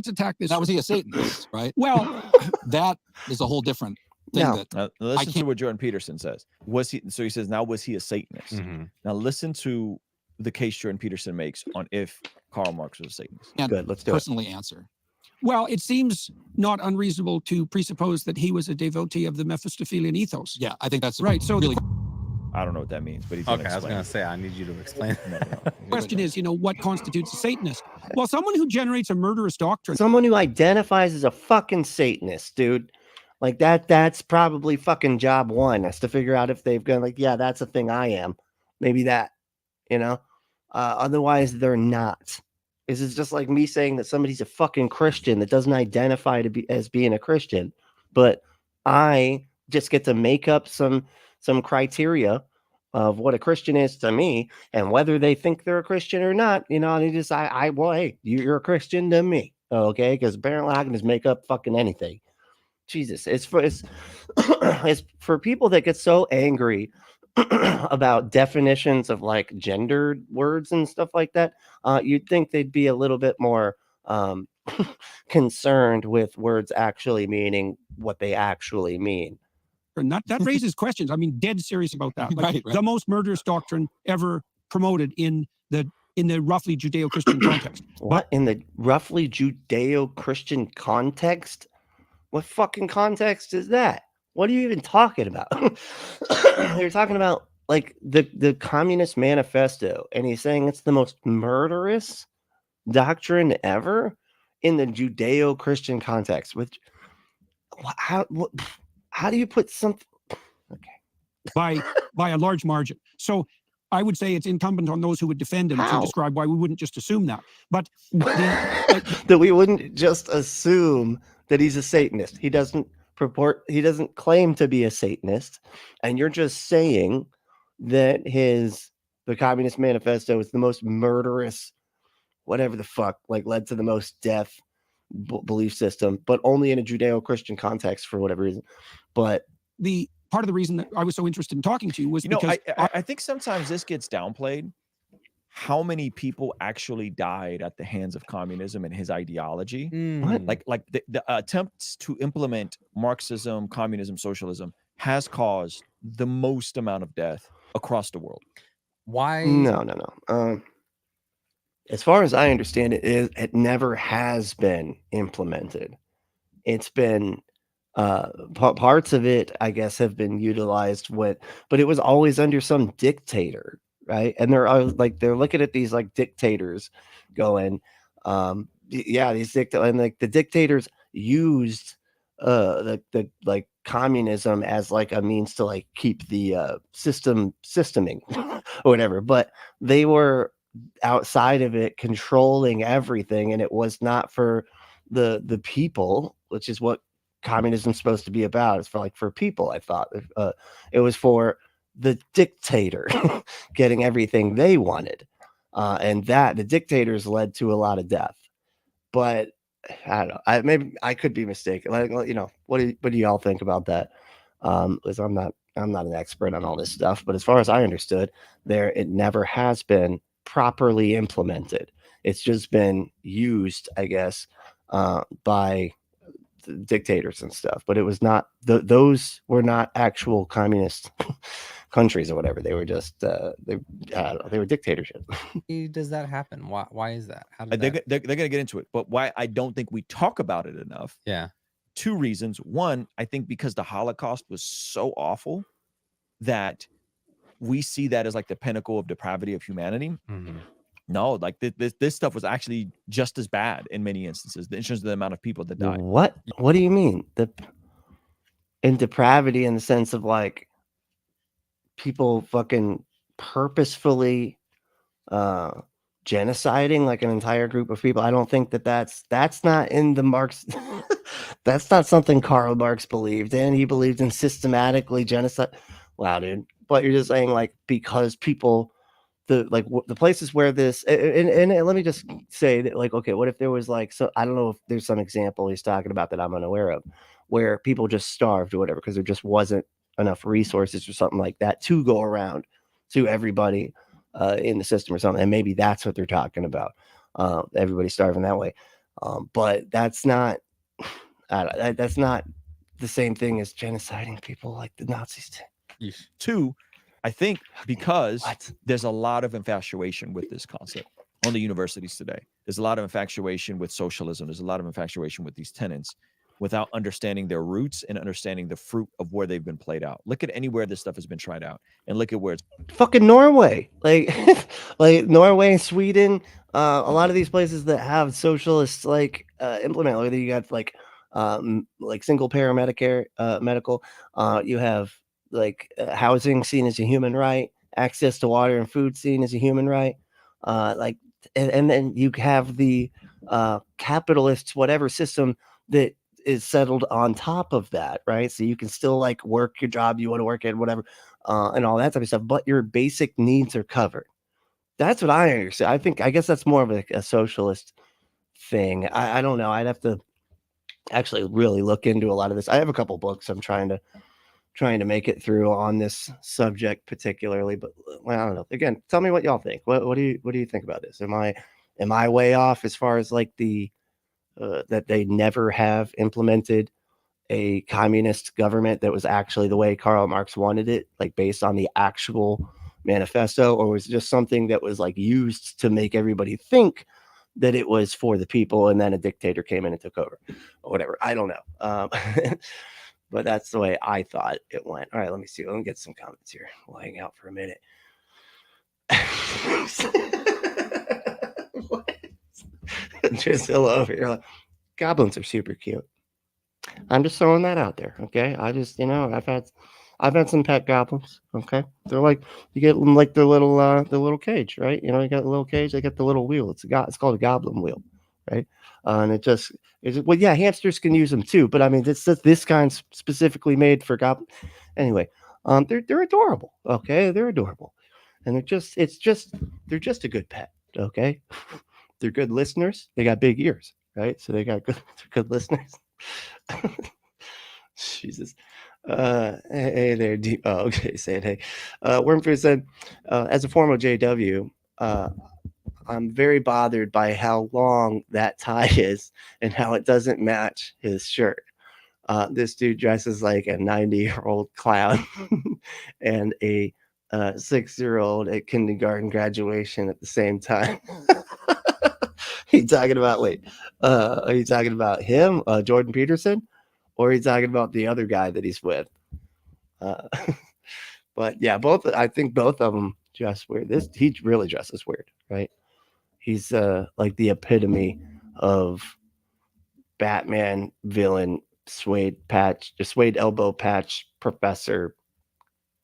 attack this. that was he a Satanist, right? Well, That is a whole different thing. No. That Now, listen to can't- what Jordan Peterson says. Was he? So he says, now was he a Satanist? Now listen to the case Jordan Peterson makes on if Karl Marx was a Satanist. can't Good, let's do it. personally answer. well, it seems not unreasonable to presuppose that he was a devotee of the Mephistophelian ethos. Yeah, I think that's Right, so really. I don't know what that means, but he's Okay, gonna I was explain gonna it. say I need you to explain. No. The question is, what constitutes a Satanist? Well, someone who generates a murderous doctrine. Someone who identifies as a fucking Satanist, dude. Like that's probably fucking job one, is to figure out if they've gone like, yeah, that's a thing I am. Maybe that, otherwise they're not. This is just like me saying that somebody's a fucking Christian that doesn't identify as being a Christian, but I just get to make up some criteria of what a Christian is to me, and whether they think they're a Christian or not, they just well, hey, you're a Christian to me, okay? Because apparently I can just make up fucking anything. Jesus, it's for people that get so angry about definitions of like gendered words and stuff like that. You'd think they'd be a little bit more concerned with words actually meaning what they actually mean. And that raises questions. I mean, dead serious about that. Like, Right. the most murderous doctrine ever promoted in the roughly Judeo-Christian context. What in the roughly Judeo-Christian context? What fucking context is that? What are you even talking about? You're talking about like the Communist Manifesto, and he's saying it's the most murderous doctrine ever in the Judeo-Christian context. Which how do you put something? Okay. by a large margin. So I would say it's incumbent on those who would defend him How? to describe why we wouldn't just assume that. But That we wouldn't just assume that he's a Satanist. He doesn't claim to be a Satanist, and you're just saying that the Communist Manifesto is the most murderous, whatever the fuck, like led to the most death belief system, but only in a Judeo-Christian context for whatever reason. But the part of the reason that I was so interested in talking to you was because I think sometimes this gets downplayed how many people actually died at the hands of communism and his ideology. Mm. Like the attempts to implement Marxism, communism, socialism has caused the most amount of death across the world. Why? No. As far as I understand it never has been implemented. It's been parts of it, I guess, have been utilized but it was always under some dictator, right? And they're looking at these like dictators going, and like the dictators used the like communism as like a means to like keep the systeming or whatever, but they were outside of it controlling everything, and it was not for the people, which is what communism's supposed to be about. It's for people. I thought it was for the dictator getting everything they wanted, and that the dictators led to a lot of death. But I don't know. Maybe I could be mistaken. Like, what do y'all think about that? Because I'm not an expert on all this stuff, but as far as I understood, it never has been properly implemented. It's just been used, I guess, by dictators and stuff, but it was not those were not actual communist countries or whatever. They were just they were dictatorships. Does that happen? Why is that? How They're did that? going to get into it, but why I don't think we talk about it enough. Yeah. Two reasons. One, I think because the Holocaust was so awful that we see that as like the pinnacle of depravity of humanity. Mhm. No, like this stuff was actually just as bad in many instances, in terms of the amount of people that died. What do you mean? In depravity, in the sense of like people fucking purposefully genociding like an entire group of people? I don't think that's not in the Marx. That's not something Karl Marx believed in. He believed in systematically genocide. Wow, dude. But you're just saying like because people the places where this and let me just say that, like, okay, what if there was like, so I don't know if there's some example he's talking about that I'm unaware of, where people just starved or whatever because there just wasn't enough resources or something like that to go around to everybody in the system or something, and maybe that's what they're talking about, everybody starving that way, but that's not that's not the same thing as genociding people like the Nazis did. Yeesh. Two, I think because What? there's a lot of infatuation with this concept on the universities today. There's a lot of infatuation with socialism. There's a lot of infatuation with these tenets without understanding their roots and understanding the fruit of where they've been played out. Look at anywhere this stuff has been tried out and look at where it's Fucking Norway, like like Norway and Sweden, a lot of these places that have socialists like implement, whether you got like single payer Medicare, medical, you have like housing seen as a human right, access to water and food seen as a human right, like and then you have the capitalists whatever system that is settled on top of that, right? So you can still like work your job you want to work at, whatever, and all that type of stuff, but your basic needs are covered. That's what I understand. I guess that's more of a socialist thing. I don't know. I'd have to actually really look into a lot of this. I have a couple books I'm trying to make it through on this subject particularly, but well, I don't know. Again, tell me what y'all think. What do you think about this? Am I way off as far as like the that they never have implemented a communist government that was actually the way Karl Marx wanted it, like based on the actual manifesto, or was it just something that was like used to make everybody think that it was for the people, and then a dictator came in and took over, or whatever? I don't know. But that's the way I thought it went. All right, let me see. Let me get some comments here. We'll hang out for a minute. Drusilla over here, like, goblins are super cute. I'm just throwing that out there, okay? I just, I've had some pet goblins, okay? They're like, you get them like the little cage, right? You got the little cage, they get the little wheel. It's called a goblin wheel, right? And well, yeah, hamsters can use them too, but I mean, this kind's specifically made for goblin. Anyway, they're adorable, okay? They're adorable, and they're just a good pet, okay? They're good listeners. They got big ears, right? So they got good listeners. Jesus. Hey there, deep. Oh, okay. Saying hey. Wormfood said, as a former JW, I'm very bothered by how long that tie is and how it doesn't match his shirt. This dude dresses like a 90-year-old clown and a 6-year-old at kindergarten graduation at the same time. Are you talking about, are you talking about him, Jordan Peterson, or are you talking about the other guy that he's with? But yeah, I think both of them dress weird. He really dresses weird, right? He's like the epitome of Batman villain suede elbow patch professor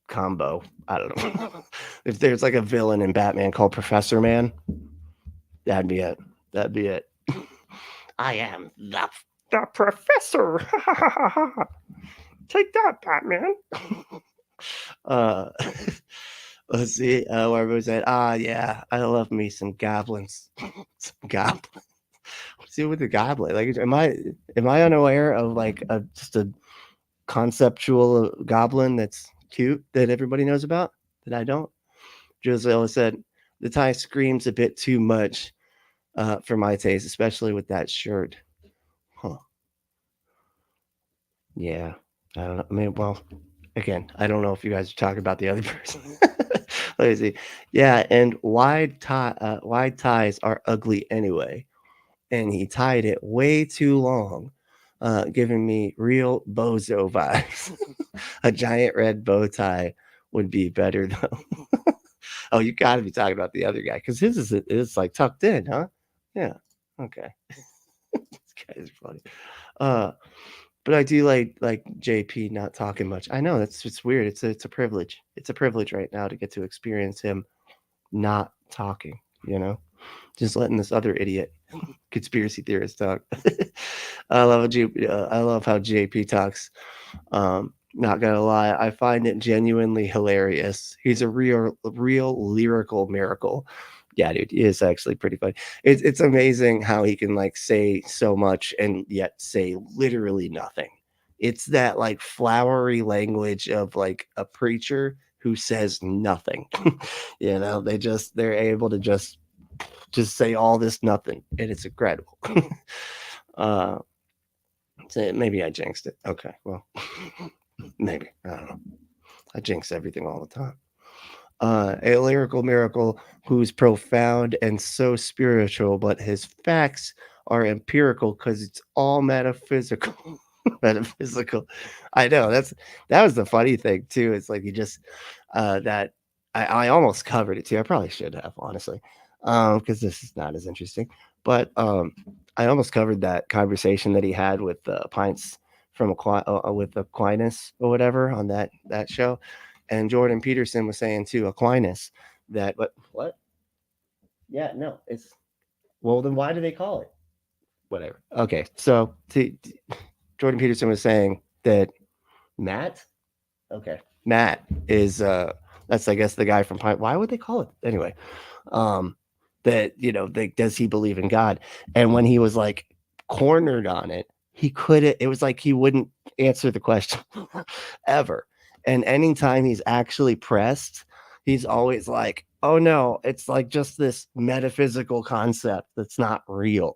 combo. I don't know. If there's like a villain in Batman called Professor Man, that'd be it. I am the professor. Take that, Batman. Let's see. Where was that? Yeah, I love me some goblins. Some goblins. What's it with the goblin? Like, am I unaware of like just a conceptual goblin that's cute that everybody knows about that I don't? Giselle said the tie screams a bit too much for my taste, especially with that shirt. Huh. Yeah, I don't know. I mean, well, again, I don't know if you guys are talking about the other person. Let me see. Yeah, and wide ties are ugly anyway. And he tied it way too long, giving me real bozo vibes. A giant red bow tie would be better though. Oh, you got to be talking about the other guy because his is like tucked in, huh? Yeah. Okay. This guy's funny. But I do like JP not talking much. I know it's weird. It's a privilege. It's a privilege right now to get to experience him not talking. You know, just letting this other idiot conspiracy theorist talk. I love how JP talks. Not gonna lie, I find it genuinely hilarious. He's a real lyrical miracle. Yeah, dude, he is actually pretty funny. It's amazing how he can like say so much and yet say literally nothing. It's that like flowery language of like a preacher who says nothing. You know, they're able to just say all this nothing, and it's incredible. So maybe I jinxed it. Okay, well, maybe I don't know. I jinx everything all the time. A lyrical miracle who's profound and so spiritual, but his facts are empirical because it's all metaphysical. Metaphysical. I know that was the funny thing too. It's like you just that I almost covered it too. I probably should have, honestly, because this is not as interesting. But I almost covered that conversation that he had with Pints from with Aquinas or whatever on that show. And Jordan Peterson was saying to Aquinas that what? Yeah, no, it's well. Then why do they call it whatever? Okay, so Jordan Peterson was saying that Matt is that's I guess the guy from Pine. Why would they call it anyway? That does he believe in God? And when he was like cornered on it, he couldn't. It was like he wouldn't answer the question ever. And anytime he's actually pressed, he's always like, oh no, it's like just this metaphysical concept that's not real.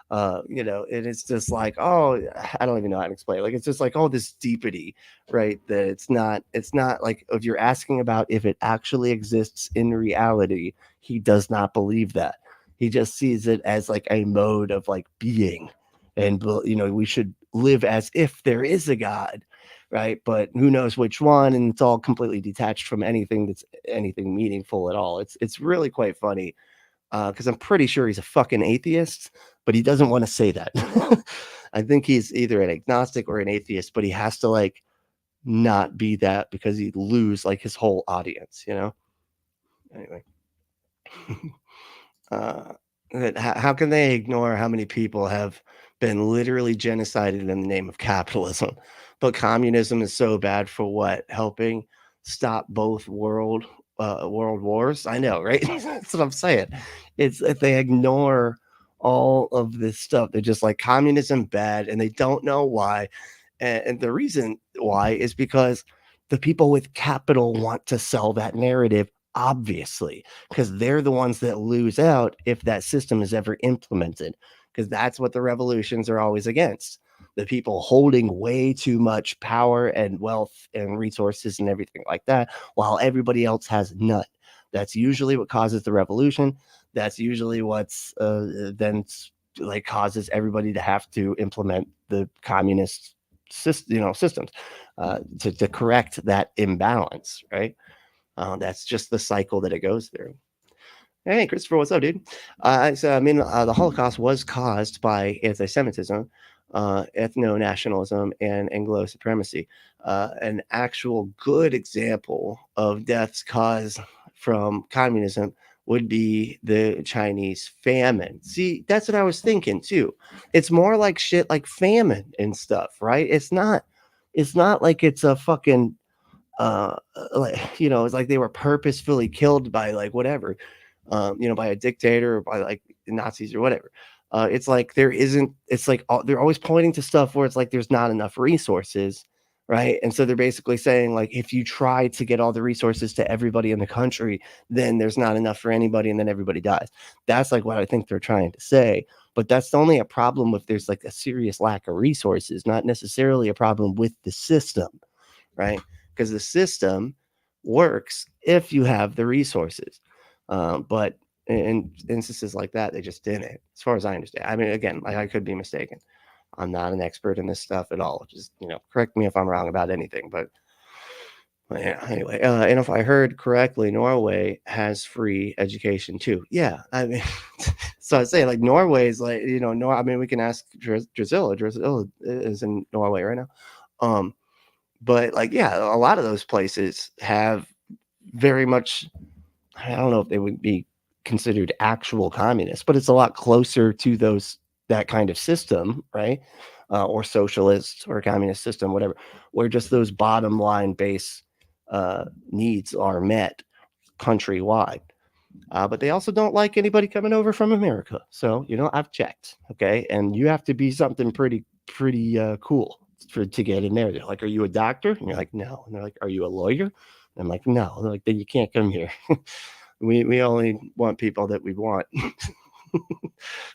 And it's just like, oh, I don't even know how to explain it. Like, it's just like, oh, this deepity, right? That it's not like if you're asking about if it actually exists in reality, he does not believe that. He just sees it as like a mode of like being. And, we should live as if there is a God. Right. But who knows which one? And it's all completely detached from anything that's anything meaningful at all. It's really quite funny because I'm pretty sure he's a fucking atheist, but he doesn't want to say that. I think he's either an agnostic or an atheist, but he has to like not be that because he'd lose like his whole audience, Anyway. How can they ignore how many people have been literally genocided in the name of capitalism? But communism is so bad for what? Helping stop both world wars? I know, right? That's what I'm saying. It's if they ignore all of this stuff, they're just like communism bad, and they don't know why. And the reason why is because the people with capital want to sell that narrative obviously, because they're the ones that lose out if that system is ever implemented, because that's what the revolutions are always against. The people holding way too much power and wealth and resources and everything like that, while everybody else has none. That's usually what causes the revolution. That's usually what's then like causes everybody to have to implement the communist systems to correct that imbalance, right? That's just the cycle that it goes through. Hey, Christopher, what's up, dude? The Holocaust was caused by anti-Semitism, ethno-nationalism, and Anglo supremacy. An actual good example of deaths caused from communism would be the Chinese famine. See, that's what I was thinking too. It's more like shit like famine and stuff, right? It's not like it's a fucking it's like they were purposefully killed by like whatever, by a dictator or by like Nazis or whatever. It's like they're always pointing to stuff where it's like there's not enough resources, right? And so they're basically saying like if you try to get all the resources to everybody in the country, then there's not enough for anybody, and then everybody dies. That's like what I think they're trying to say. But that's only a problem if there's like a serious lack of resources, not necessarily a problem with the system, right? Because the system works if you have the resources. But in instances like that, they just didn't, as far as I understand. I mean, again, I could be mistaken. I'm not an expert in this stuff at all. Just, correct me if I'm wrong about anything. But yeah, anyway. And if I heard correctly, Norway has free education too. Yeah, I mean, so I say like Norway is like, I mean, we can ask Drusilla. Drusilla is in Norway right now. But like, yeah, a lot of those places have very much, I don't know if they would be considered actual communists, but it's a lot closer to that kind of system, right? Or socialist or communist system, whatever, where just those bottom line base needs are met countrywide. But they also don't like anybody coming over from America. So, I've checked. Okay. And you have to be something pretty cool to get in there. They're like, are you a doctor? And you're like, no. And they're like, are you a lawyer? And I'm like, no. And they're like, then you can't come here. we only want people that we want.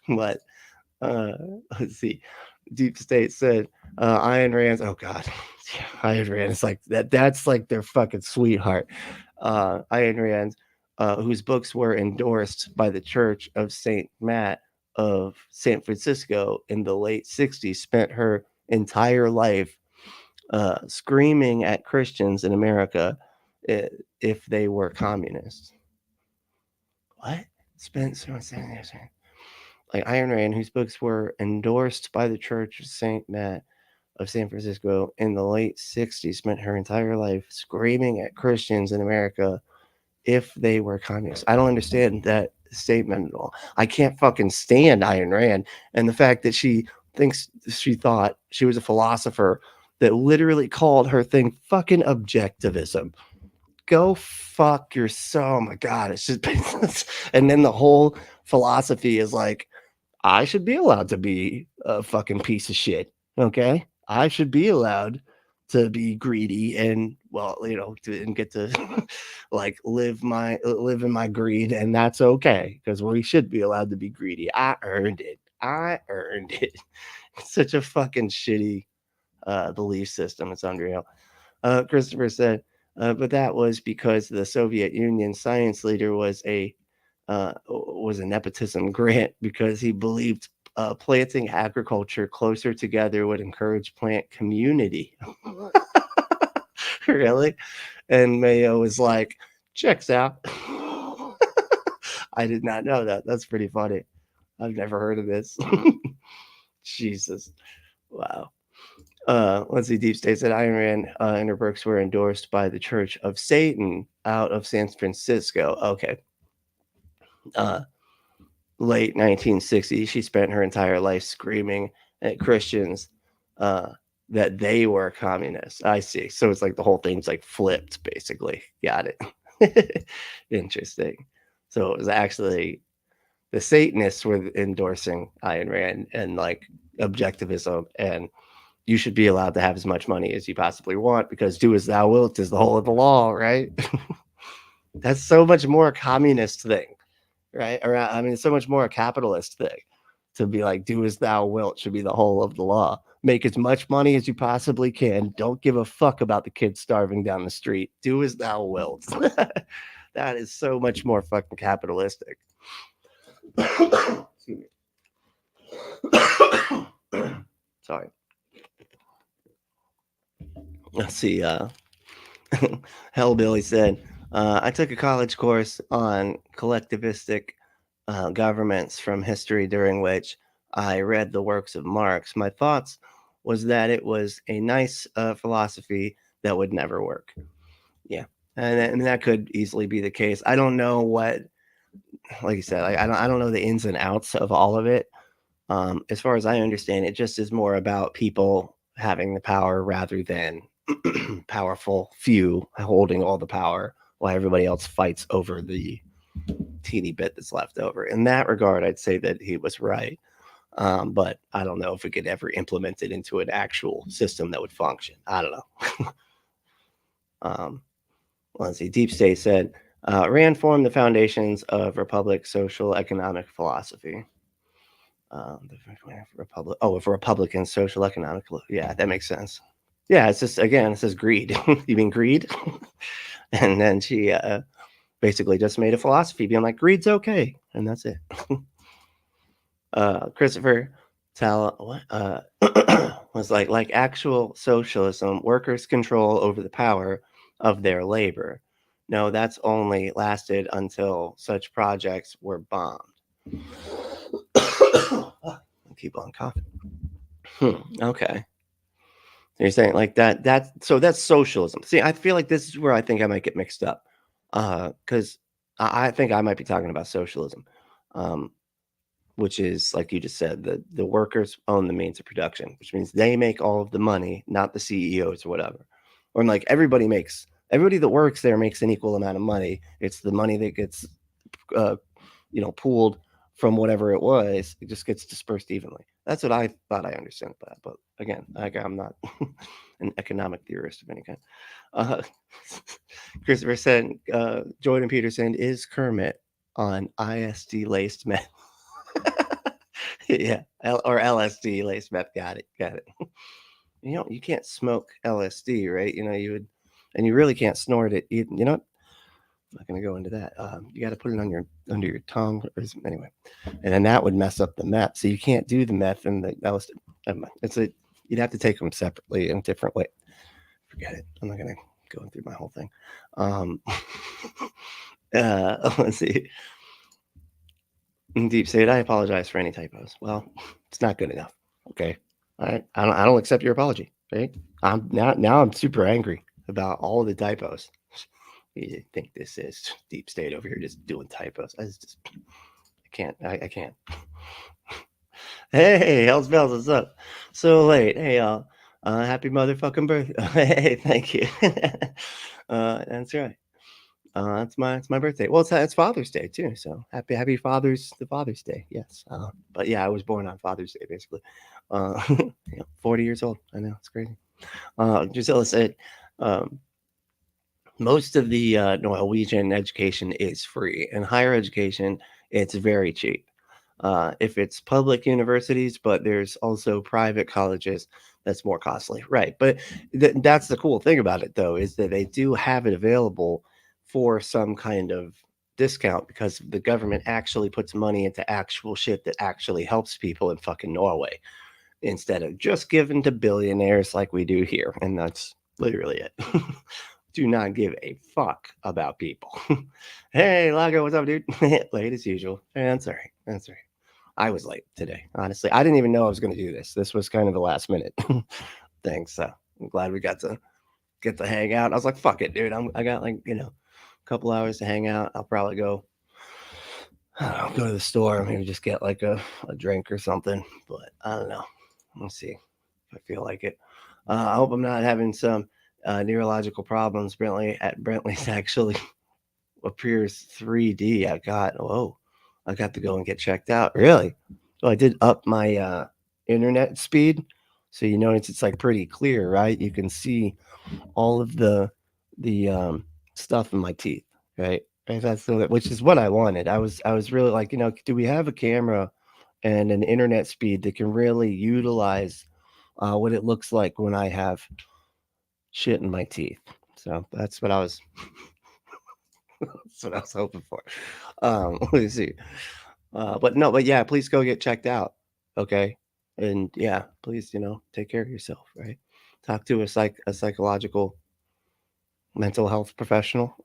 But let's see. Deep State said Ayn Rand's, oh god, Ayn Rand is like that's like their fucking sweetheart. Ayn Rand, whose books were endorsed by the Church of Saint Matt of San Francisco in the late 60s, spent her entire life screaming at Christians in America if they were communists. What? Spencer saying like Ayn Rand, whose books were endorsed by the Church of Saint Matt of San Francisco in the late 60s, spent her entire life screaming at Christians in America if they were communists. I don't understand that statement at all. I can't fucking stand Ayn Rand and the fact that she thought she was a philosopher that literally called her thing fucking objectivism. Go fuck yourself. Oh my god, it's just and then the whole philosophy is like, I should be allowed to be a fucking piece of shit. Okay, I should be allowed to be greedy and and get to like live in my greed, and that's okay because we should be allowed to be greedy. I earned it. It's such a fucking shitty belief system. It's unreal. Christopher said, but that was because the Soviet Union science leader was a nepotism grant because he believed planting agriculture closer together would encourage plant community. Really? And Mayo was like, checks out. I did not know that. That's pretty funny. I've never heard of this. Jesus. Wow. Let's see. Deep State said Ayn Rand and her books were endorsed by the Church of Satan out of San Francisco. Okay. Late 1960s, she spent her entire life screaming at Christians that they were communists. I see. So it's like the whole thing's like flipped, basically. Got it. Interesting. So it was actually the Satanists were endorsing Ayn Rand and like objectivism, and you should be allowed to have as much money as you possibly want because do as thou wilt is the whole of the law, right? That's so much more a communist thing, right? Or I mean, it's so much more a capitalist thing to be like, do as thou wilt should be the whole of the law. Make as much money as you possibly can. Don't give a fuck about the kids starving down the street. Do as thou wilt. That is so much more fucking capitalistic. Excuse me. Sorry. Let's see. Hellbilly said, I took a college course on collectivistic governments from history, during which I read the works of Marx. My thoughts was that it was a nice philosophy that would never work. Yeah, and that could easily be the case. I don't know what, like you said, I don't know the ins and outs of all of it. As far as I understand, it just is more about people having the power rather than powerful few holding all the power while everybody else fights over the teeny bit that's left over. In that regard, I'd say that he was right. But I don't know if it could ever implement it into an actual system that would function. I don't know. Let's see. Deep State said, Rand formed the foundations of Republic social economic philosophy. Republic. Oh, if Republican social economic. Yeah, that makes sense. Yeah, it's just, again, it says greed. You mean greed? And then she basically just made a philosophy being like, greed's okay. And that's it. Christopher Tal was like actual socialism, workers' control over the power of their labor. No, that's only lasted until such projects were bombed. I'll keep on coughing. Okay. So you're saying like that, so that's socialism. See, I feel like this is where I think I might get mixed up. Because I think I might be talking about socialism. Which is, like you just said, the workers own the means of production, which means they make all of the money, not the CEOs or whatever. Or like everybody that works there makes an equal amount of money. It's the money that gets, pooled from whatever it was. It just gets dispersed evenly. That's what I thought I understood that. But again, I'm not an economic theorist of any kind. Christopher said, Jordan Peterson is Kermit on ISD laced meth. Yeah, or LSD laced meth. Got it. You can't smoke LSD, right? You would, and you really can't snort it. I'm not going to go into that. You got to put it on under your tongue, anyway, and then that would mess up the meth. So you can't do the meth and the LSD. You'd have to take them separately in a different way. Forget it. I'm not going to go through my whole thing. Let's see. Deep State, I apologize for any typos. Well, it's not good enough. Okay. All right. I don't accept your apology. Right. Now I'm super angry about all the typos. You think this is Deep State over here just doing typos? I can't. I can't. Hey, Hells Bells, what's up? So late. Hey, y'all. Happy motherfucking birthday. Hey, thank you. That's right. It's my birthday. Well, it's Father's Day too. So happy Father's Day. Yes. But yeah, I was born on Father's Day, basically. 40 years old. I know, it's crazy. Gisela said, most of the Norwegian education is free, and higher education, it's very cheap. If it's public universities, but there's also private colleges that's more costly, right? But that's the cool thing about it, though, is that they do have it available for some kind of discount because the government actually puts money into actual shit that actually helps people in fucking Norway instead of just giving to billionaires like we do here. And that's literally it. Do not give a fuck about people. Hey, Lago, what's up, dude? Late as usual. That's all right. That's all right. I was late today, honestly. I didn't even know I was going to do this. This was kind of the last minute thing. So I'm glad we got to hang out. I was like, fuck it, dude. I got a couple hours to hang out. I'll probably go to the store, maybe just get like a drink or something. But I don't know. We'll see if I feel like it. I hope I'm not having some neurological problems. Brentley's actually appears 3D. I got to go and get checked out. Really? So I did up my internet speed. So you notice it's like pretty clear, right? You can see all of the stuff in my teeth. right? And that's which is what I wanted. I was really like, do we have a camera and an internet speed that can really utilize what it looks like when I have shit in my teeth? So that's what I was that's what I was hoping for. Let me see. But yeah, please go get checked out. Okay. And yeah, please, take care of yourself, right? Talk to a psychological mental health professional.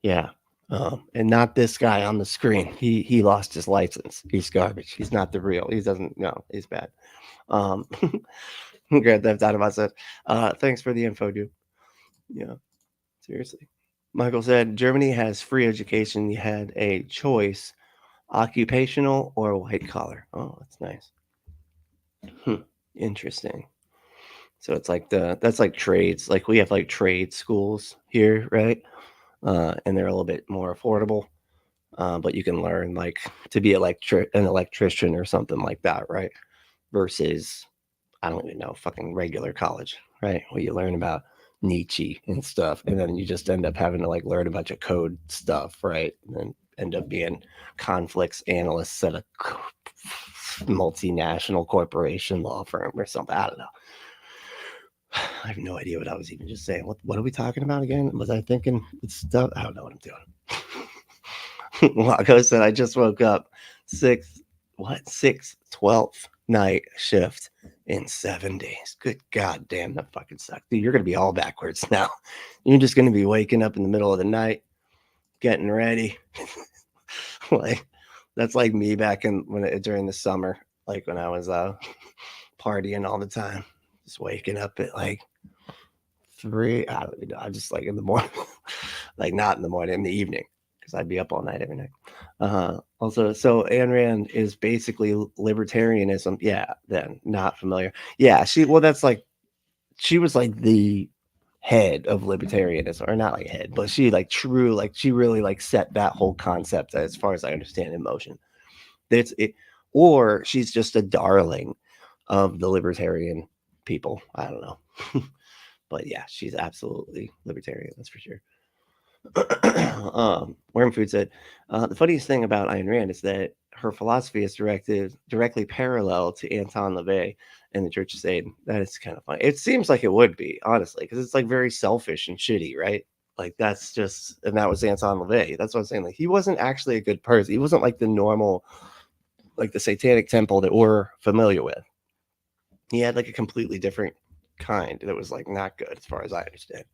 Yeah. And not this guy on the screen. He lost his license. He's garbage. He's not the real. He doesn't no, he's bad. Um Grand Theft Auto said, thanks for the info, dude. Yeah, seriously. Michael said Germany has free education. You had a choice, occupational or white collar. Oh, that's nice. Interesting. So it's like that's like trades. Like we have like trade schools here, right? And they're a little bit more affordable. But you can learn like to be an electrician or something like that, right? Versus I don't even know, fucking regular college, right? Where you learn about Nietzsche and stuff, and then you just end up having to like learn a bunch of code stuff, right? And then end up being conflicts analysts at a multinational corporation law firm or something. I don't know. I have no idea what I was even just saying. What are we talking about again? Was I thinking stuff? I don't know what I'm doing. Lago said I just woke up 12th night shift in 7 days. Good God damn, that fucking sucks. Dude, you're gonna be all backwards now. You're just gonna be waking up in the middle of the night, getting ready. Like that's like me back during the summer, like when I was partying all the time. Just waking up at like 3. I don't even know. I'm just like in the morning, like not in the morning, in the evening, because I'd be up all night every night. Also, so Ayn Rand is basically libertarianism. Yeah, then not familiar. Yeah, she was like the head of libertarianism, or not like head, but she like true, like she really like set that whole concept, as far as I understand, in motion. That's it, or she's just a darling of the libertarian people. I don't know. But yeah, she's absolutely libertarian, that's for sure. Worm Food said, the funniest thing about Ayn Rand is that her philosophy is directly parallel to Anton LaVey and the Church of Satan. That is kind of funny. It seems like it would be, honestly, because it's like very selfish and shitty, right? Like that's just, and that was Anton LaVey. That's what I'm saying. Like he wasn't actually a good person. He wasn't like the normal, like the Satanic Temple that we're familiar with. He had like a completely different kind that was like not good, as far as I understand.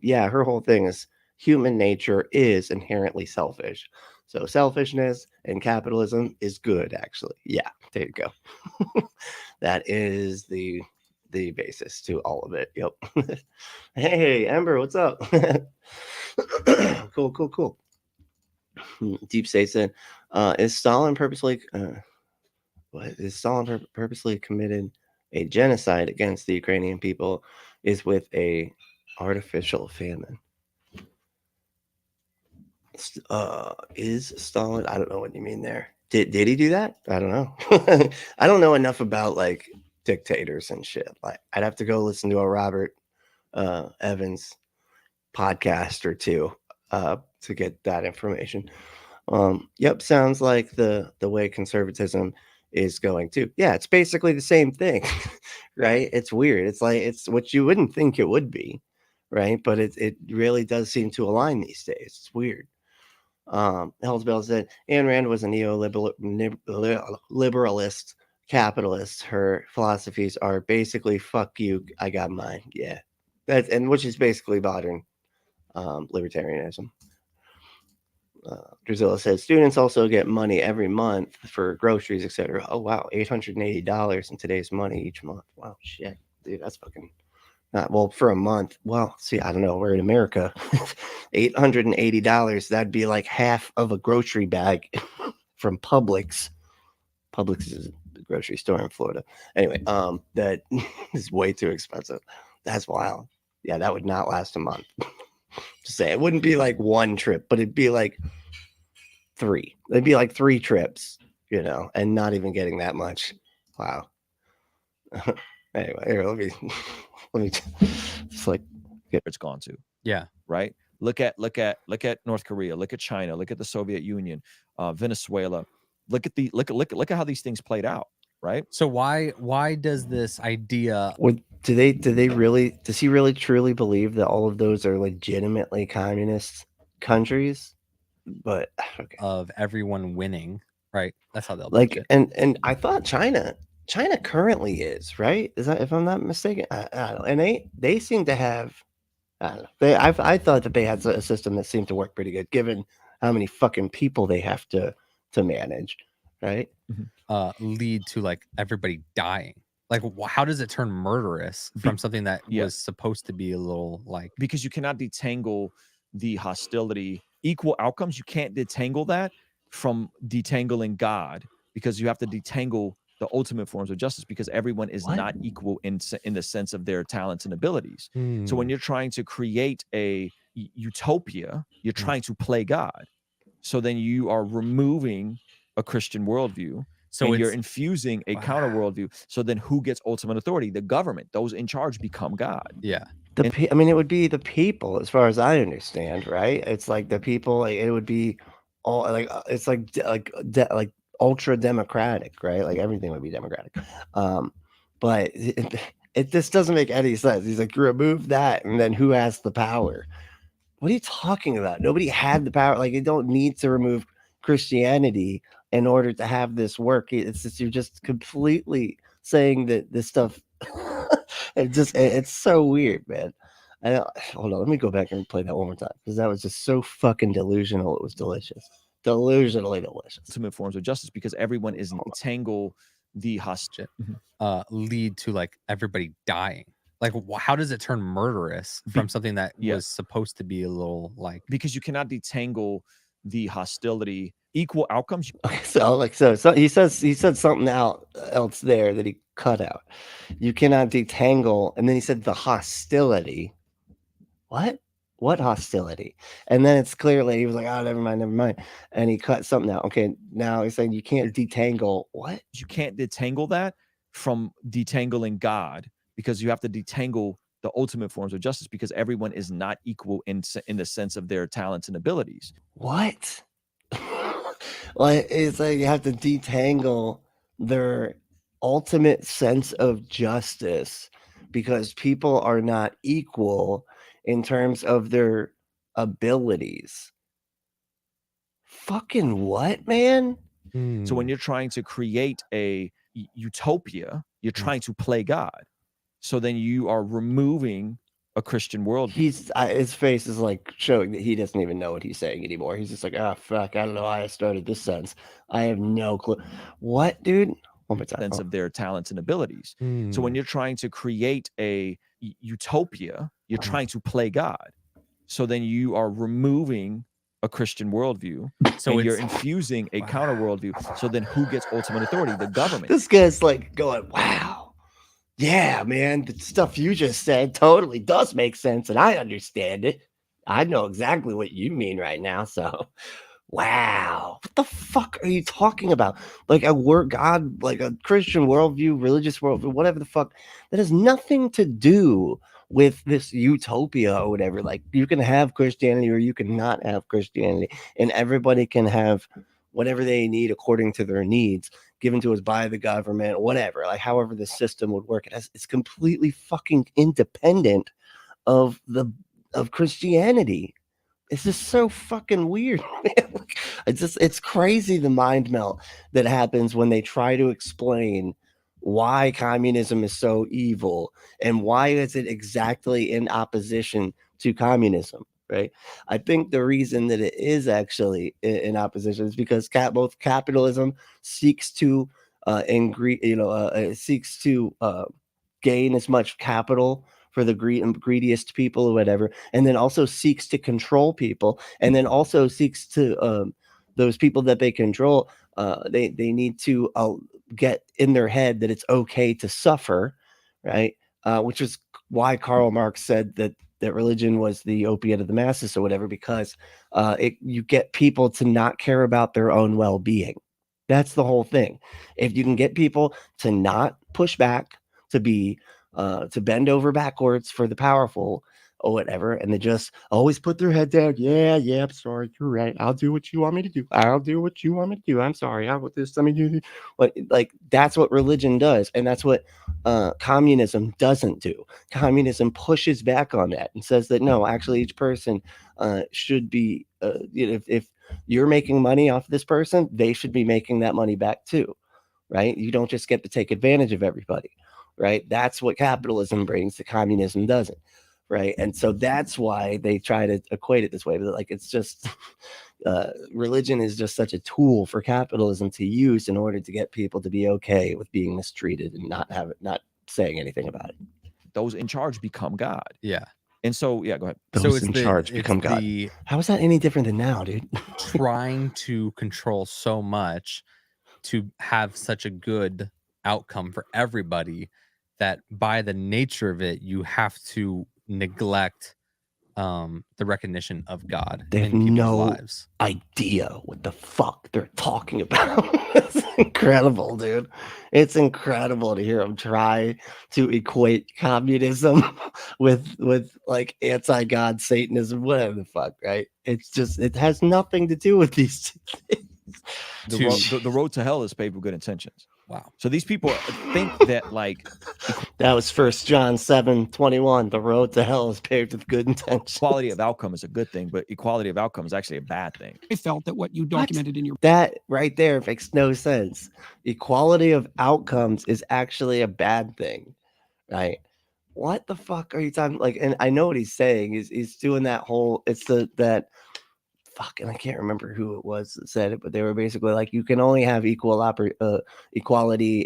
Yeah, her whole thing is human nature is inherently selfish. So selfishness and capitalism is good, actually. Yeah, there you go. That is the basis to all of it. Yep. Hey, Ember, what's up? Cool. Deep State said, is Stalin purposely committed a genocide against the Ukrainian people is with a artificial famine? Is Stalin? I don't know what you mean there. Did he do that? I don't know. I don't know enough about like dictators and shit. Like I'd have to go listen to a Robert Evans podcast or two to get that information. Yep, sounds like the way conservatism is going too. Yeah, it's basically the same thing, right? It's weird. It's like it's what you wouldn't think it would be, right? But it really does seem to align these days. It's weird. Hellsbell said Ayn Rand was a neoliberalist capitalist. Her philosophies are basically "fuck you, I got mine." Yeah, which is basically modern libertarianism. Drusilla says students also get money every month for groceries, etc. Oh wow, $880 in today's money each month. Wow, shit, dude, that's fucking. Well, for a month. Well, see, I don't know. We're in America. $880. That'd be like half of a grocery bag from Publix. Publix is a grocery store in Florida. Anyway, that is way too expensive. That's wild. Yeah, that would not last a month. Just say it wouldn't be like one trip, but it'd be like 3. It'd be like 3 trips, and not even getting that much. Wow. Anyway, here, let me just like It's gone to. Yeah. Right. Look at North Korea. Look at China. Look at the Soviet Union, Venezuela. Look at how these things played out, right? So why does this idea Does he really truly believe that all of those are legitimately communist countries? But okay. of everyone winning, right? That's how they'll pitch it. And I thought China currently is, right? Is that, if I'm not mistaken? I don't know. And they seem to have, I don't know. I thought that they had a system that seemed to work pretty good, given how many fucking people they have to manage, right? Lead to like everybody dying. Like, how does it turn murderous from something that was supposed to be a little like? Because you cannot detangle the hostility, equal outcomes. You can't detangle that from detangling God, because you have to detangle the ultimate forms of justice, because everyone is not equal in the sense of their talents and abilities. So when you're trying to create a utopia, you're trying to play God. So then you are removing a Christian worldview. So you're infusing a counter worldview. So then who gets ultimate authority? The government. Those in charge become God. Yeah. I mean, it would be the people, as far as I understand, right? It's like the people. Like, it would be all like it's like ultra democratic, right? Like everything would be democratic. But it this doesn't make any sense. He's like, remove that, and then who has the power? What are you talking about? Nobody had the power. Like, you don't need to remove Christianity in order to have this work. It's just, you're just completely saying that this stuff. It's so weird, man. Hold on, let me go back and play that one more time, because that was just so fucking delusional. It was delicious, delusionally delicious. Ultimate forms of justice, because everyone is entangled the hostility. Lead to like everybody dying. Like, how does it turn murderous from something that was supposed to be a little like? Because you cannot detangle the hostility, equal outcomes. Okay, so he said something else there that he cut out. You cannot detangle, and then he said the hostility. What hostility? And then it's clearly he was like, oh, never mind, and he cut something out. Okay, now he's saying you can't detangle what? You can't detangle that from detangling God, because you have to detangle the ultimate forms of justice, because everyone is not equal in the sense of their talents and abilities. What? Like, it's like you have to detangle their ultimate sense of justice, because people are not equal in terms of their abilities. Fucking what, man? So when you're trying to create a utopia, you're trying to play God. So then you are removing a Christian world. His face is like showing that he doesn't even know what he's saying anymore. He's just like, oh fuck, I don't know why I started this sentence. I have no clue. What, dude? One more time. Sense of their talents and abilities. So when you're trying to create a utopia, you're trying to play God. So then you are removing a Christian worldview. So you're infusing a counter worldview. So then who gets ultimate authority? The government. This guy's like going, wow. Yeah, man, the stuff you just said totally does make sense, and I understand it. I know exactly what you mean right now. So, wow, what the fuck are you talking about? Like a word, God, like a Christian worldview, religious worldview, whatever the fuck. That has nothing to do with this utopia or whatever. Like, you can have Christianity or you cannot have Christianity, and everybody can have whatever they need according to their needs, given to us by the government, whatever, like however the system would work. It's completely fucking independent of Christianity. It's just so fucking weird, man. Like, it's crazy, the mind melt that happens when they try to explain why communism is so evil and why is it exactly in opposition to communism. Right. I think the reason that it is actually in opposition is because both capitalism seeks to seeks to gain as much capital for the greediest people or whatever, and then also seeks to control people, and then also seeks to those people that they control. They need to get in their head that it's okay to suffer, right? Which is why Karl Marx said that religion was the opiate of the masses or whatever, because you get people to not care about their own well-being. That's the whole thing. If you can get people to not push back, to be to bend over backwards for the powerful, or whatever, and they just always put their head down. Yeah, I'm sorry, you're right. I'll do what you want me to do. I'll do what you want me to do. I'm sorry. I want this. Let me do this. Like that's what religion does, and that's what communism doesn't do. Communism pushes back on that and says that no, actually, each person should be. If you're making money off this person, they should be making that money back too, right? You don't just get to take advantage of everybody, right? That's what capitalism brings that communism doesn't. Right. And so that's why they try to equate it this way. But like it's just religion is just such a tool for capitalism to use in order to get people to be okay with being mistreated and not saying anything about it. Those in charge become God. Yeah. And so, yeah, go ahead. Those in charge become God. How is that any different than now, dude? Trying to control so much to have such a good outcome for everybody that by the nature of it, you have to neglect the recognition of God they have in people's no lives. Idea what the fuck they're talking about. It's incredible, dude. It's incredible to hear them try to equate communism with like anti-God Satanism, whatever the fuck, right? It's just it has nothing to do with these two things. The road to hell is paved with good intentions. Wow. So these people think that like that was 1 John 7:21. The road to hell is paved with good intentions. Quality of outcome is a good thing, but equality of outcome is actually a bad thing. I felt that what you documented in your that right there makes no sense. Equality of outcomes is actually a bad thing, right? What the fuck are you talking like? And I know what he's saying. He's doing that whole that fucking I can't remember who it was that said it, but they were basically like you can only have equality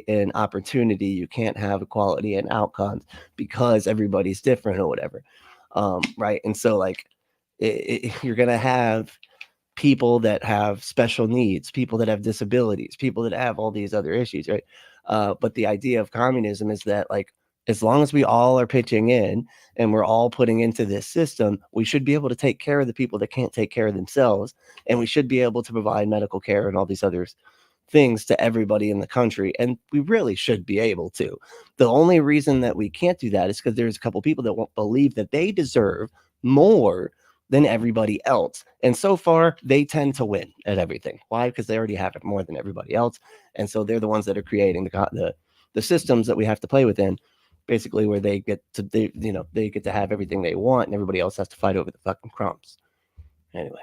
in opportunity. You can't have equality in outcomes because everybody's different or whatever, right? And so like you're gonna have people that have special needs, people that have disabilities, people that have all these other issues, right? But the idea of communism is that like as long as we all are pitching in and we're all putting into this system, we should be able to take care of the people that can't take care of themselves. And we should be able to provide medical care and all these other things to everybody in the country. And we really should be able to. The only reason that we can't do that is because there's a couple people that won't believe that they deserve more than everybody else. And so far, they tend to win at everything. Why? Because they already have it more than everybody else. And so they're the ones that are creating the systems that we have to play within. Basically, where they get to have everything they want, and everybody else has to fight over the fucking crumbs. Anyway,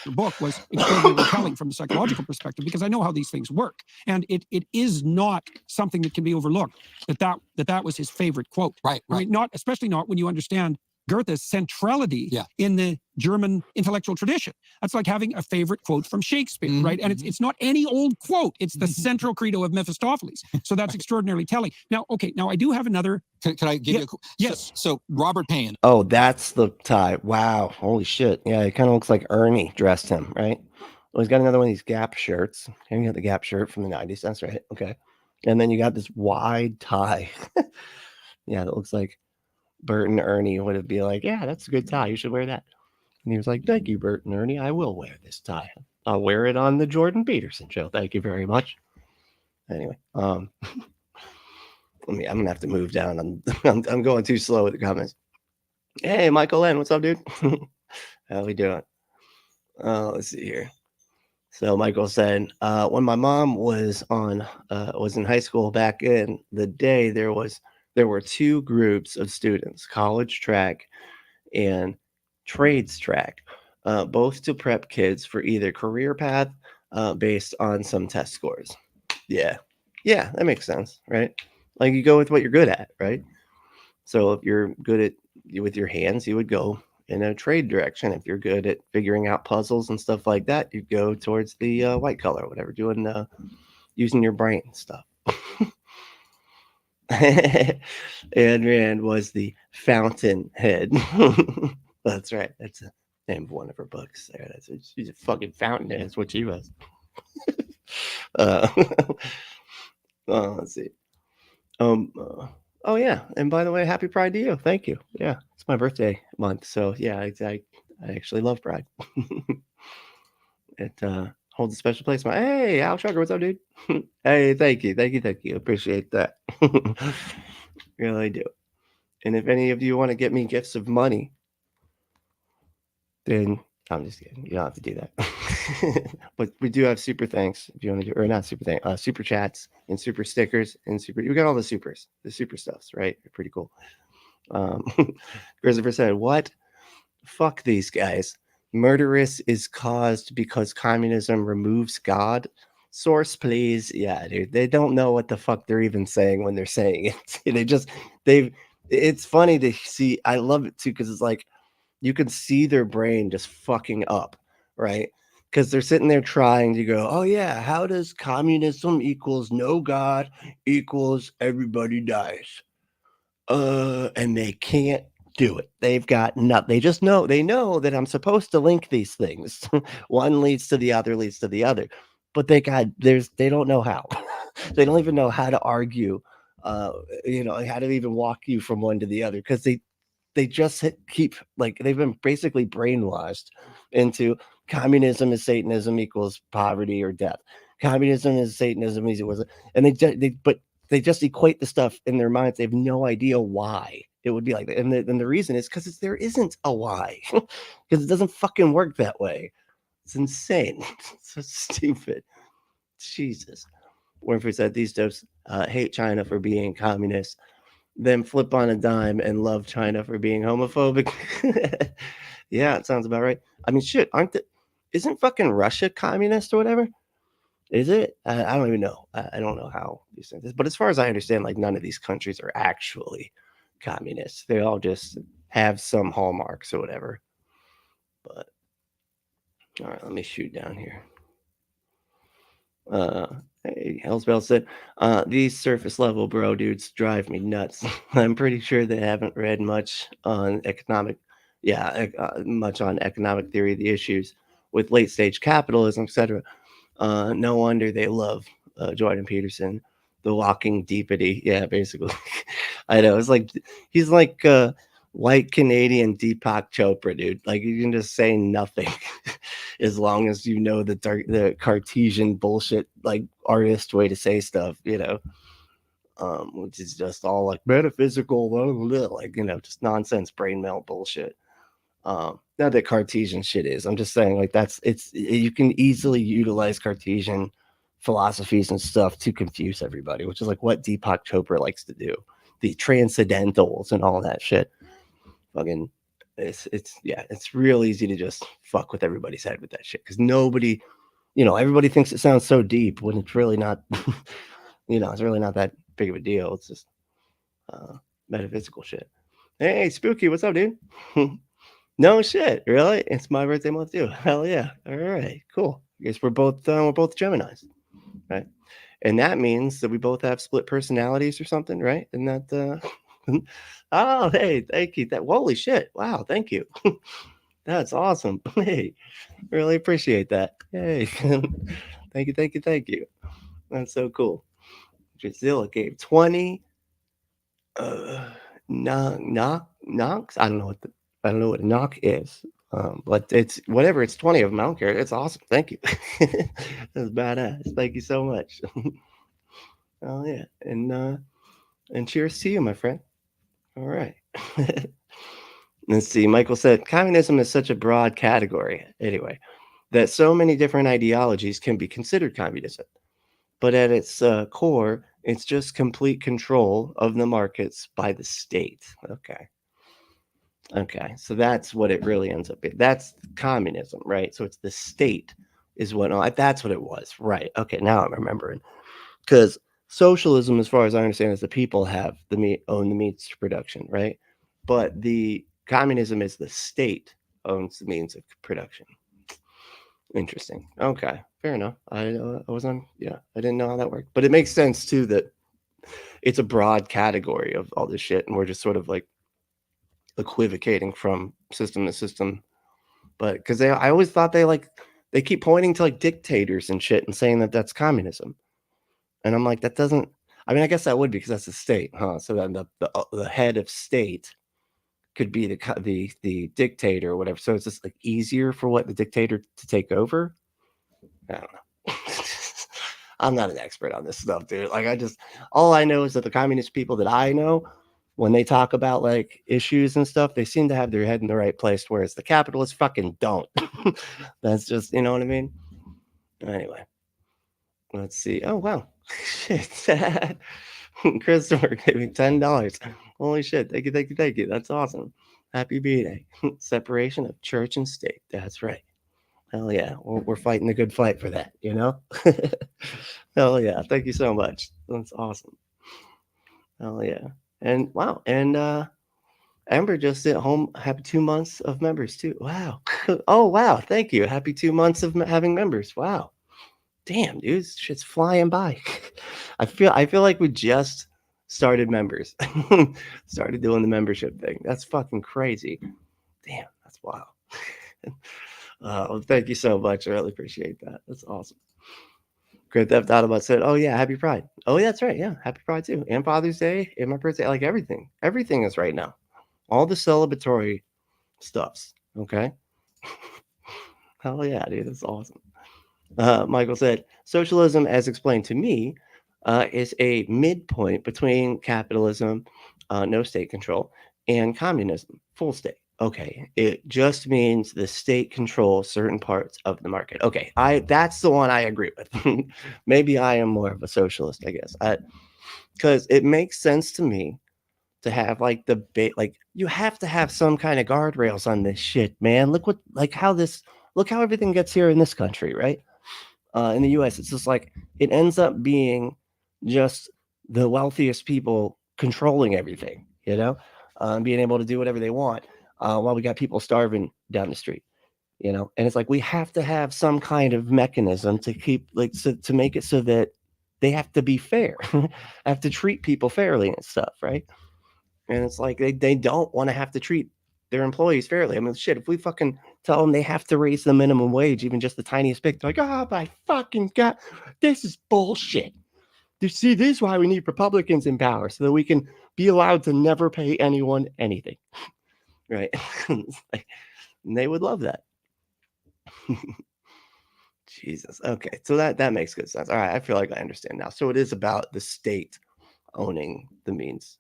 your book was extremely repelling from a psychological perspective because I know how these things work, and it is not something that can be overlooked. That was his favorite quote. Right. I mean, especially not when you understand Goethe's centrality in the German intellectual tradition. That's like having a favorite quote from Shakespeare, right? And it's not any old quote. It's the central credo of Mephistopheles. So that's extraordinarily telling. Now, I do have another. Can I give you a yes. So Robert Payne. Oh, that's the tie. Wow. Holy shit. Yeah, it kind of looks like Ernie dressed him, right? Well, he's got another one of these Gap shirts. And you got the Gap shirt from the 90s. That's right. Okay. And then you got this wide tie. Yeah, that looks like Bert and Ernie would be like, yeah, that's a good tie. You should wear that. And he was like, thank you, Bert and Ernie. I will wear this tie. I'll wear it on the Jordan Peterson show. Thank you very much. Anyway, I'm gonna have to move down. I'm going too slow with the comments. Hey, Michael N, what's up, dude? How we doing? Let's see here. So Michael said, when my mom was in high school back in the day, there were two groups of students, college track and trades track, both to prep kids for either career path based on some test scores. Yeah, that makes sense, right? Like you go with what you're good at, right? So if you're good with your hands, you would go in a trade direction. If you're good at figuring out puzzles and stuff like that, you'd go towards the white collar, whatever, doing using your brain stuff. Ayn was the fountainhead. That's right. That's the name of one of her books. There, she's a fucking fountainhead. That's what she was. Let's see. Oh yeah, and by the way, happy Pride to you. Thank you. Yeah, it's my birthday month, so yeah, I actually love Pride. It holds a special place. Hey, Al Trucker, what's up, dude? Hey, thank you. Appreciate that. Really do. And if any of you want to get me gifts of money, then I'm just kidding. You don't have to do that. But we do have super thanks if you want to do, or not super thanks, super chats and super stickers and super. We got all the supers, the super stuffs, right? They're pretty cool. Christopher said, "What? Fuck these guys. Murderous is caused because communism removes God. Source, please." Yeah, dude. They don't know what the fuck they're even saying when they're saying it. It's funny to see. I love it too because it's like you can see their brain just fucking up, right? Because they're sitting there trying to go, oh yeah, how does communism equals no God equals everybody dies? And they can't do it. They've got nothing. They know that I'm supposed to link these things. One leads to the other, leads to the other. But they don't know how. They don't even know how to argue, how to even walk you from one to the other because they just keep like they've been basically brainwashed into communism is Satanism equals poverty or death. Communism is Satanism equals, and they just equate the stuff in their minds. They have no idea why it would be like that. And the reason is because there isn't a why, because it doesn't fucking work that way. It's insane. It's so stupid. Jesus. Winfrey said these dopes hate China for being communist, then flip on a dime and love China for being homophobic. Yeah, it sounds about right. I mean, shit, isn't fucking Russia communist or whatever? Is it? I don't even know. I don't know how these things. But as far as I understand, like none of these countries are actually communists. They all just have some hallmarks or whatever. But all right, let me shoot down here. Hey, Hellsbell said, these surface level bro dudes drive me nuts. I'm pretty sure they haven't read much on economic theory of the issues with late stage capitalism, etc. No wonder they love Jordan Peterson, the walking deepity. Yeah, basically. I know. It's like he's like white Canadian Deepak Chopra, dude. Like you can just say nothing as long as you know the Cartesian bullshit, like artist way to say stuff, which is just all like metaphysical, like just nonsense brain melt bullshit. Not that Cartesian shit is. I'm just saying like you can easily utilize Cartesian philosophies and stuff to confuse everybody, which is like what Deepak Chopra likes to do. The transcendentals and all that shit. Fucking it's real easy to just fuck with everybody's head with that shit because nobody, everybody thinks it sounds so deep when it's really not. It's really not that big of a deal. It's just metaphysical shit. Hey, Spooky, what's up, dude? No shit, really? It's my birthday month too. Hell yeah! All right, cool. I guess we're both Geminis, right? And that means that we both have split personalities or something, right? And that. Oh, hey, thank you. Holy shit! Wow, thank you. That's awesome. Hey, really appreciate that. Hey, thank you. That's so cool. Drozilla gave 20 knocks. I don't know what a knock is. But it's whatever. It's 20 of them. I don't care. It's awesome. Thank you. That's badass. Thank you so much. Oh yeah, and cheers to you, my friend. All right. Let's see. Michael said communism is such a broad category. Anyway, that so many different ideologies can be considered communism, but at its core, it's just complete control of the markets by the state. Okay, so that's what it really ends up being. That's communism, right? So it's the state is that's what it was, right? Okay, now I'm remembering. Because socialism, as far as I understand, is the people own the means to production, right? But the communism is the state owns the means of production. Interesting. Okay, fair enough. I didn't know how that worked, but it makes sense too that it's a broad category of all this shit, and we're just sort of like equivocating from system to system. But because I always thought they keep pointing to like dictators and shit and saying that that's communism, and I'm like that doesn't. I mean, I guess that would be because that's the state, huh? So then the head of state could be the dictator or whatever. So it's just like easier for the dictator to take over. I don't know. I'm not an expert on this stuff, dude. Like all I know is that the communist people that I know when they talk about like issues and stuff, they seem to have their head in the right place, whereas the capitalists fucking don't. That's just, you know what I mean? Anyway, let's see. Oh, wow. Shit. Christopher gave me $10. Holy shit. Thank you, thank you, thank you. That's awesome. Happy B-Day. Separation of church and state. That's right. Hell yeah. We're fighting a good fight for that, you know? Hell yeah. Thank you so much. That's awesome. Hell yeah. And wow. And Amber just at home. Happy 2 months of members too. Wow. Oh, wow. Thank you. Happy 2 months of having members. Wow. Damn, dude, shit's flying by. I feel like we just started members. Started doing the membership thing. That's fucking crazy. Damn, that's wild. Well, thank you so much. I really appreciate that. That's awesome. Great Theft Autobot said, "Oh yeah, happy Pride." Oh yeah, that's right. Yeah, happy Pride too, and Father's Day, and my birthday. Like everything. Everything is right now. All the celebratory stuffs. Okay. Hell yeah, dude. That's awesome. Michael said, socialism, as explained to me, is a midpoint between capitalism, no state control, and communism, full state. Okay, it just means the state controls certain parts of the market. Okay, that's the one I agree with. Maybe I am more of a socialist, I guess, because it makes sense to me to have like like you have to have some kind of guardrails on this shit, man. Look how everything gets here in this country, right? In the US, it's just like it ends up being just the wealthiest people controlling everything, you know, being able to do whatever they want while we got people starving down the street, you know. And it's like we have to have some kind of mechanism to keep to make it so that they have to be fair, have to treat people fairly and stuff, right? And it's like they don't want to have to treat their employees fairly. I mean, shit, if we fucking tell them they have to raise the minimum wage, even just the tiniest bit, they're like, oh my fucking God, this is bullshit. You see, this is why we need Republicans in power, so that we can be allowed to never pay anyone anything. Right? Like, they would love that. Jesus. Okay. So that makes good sense. All right. I feel like I understand now. So it is about the state owning the means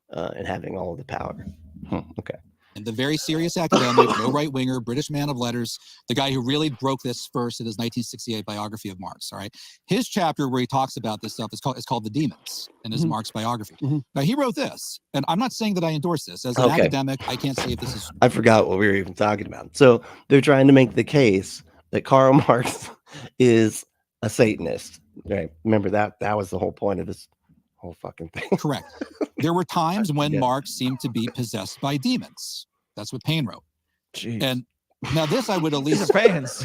and having all of the power. Okay. And the very serious academic, no right-winger, British man of letters, the guy who really broke this first in his 1968 biography of Marx, all right? His chapter where he talks about this stuff is called The Demons in his Marx biography. Now, he wrote this, and I'm not saying that I endorse this. As an academic, I can't say if this is... I forgot what we were even talking about. So they're trying to make the case that Karl Marx is a Satanist, right? Remember that was the whole point of this whole fucking thing. Correct. There were times when Marx seemed to be possessed by demons. That's what Payne wrote. Jeez. And now this I would at least... These are fans.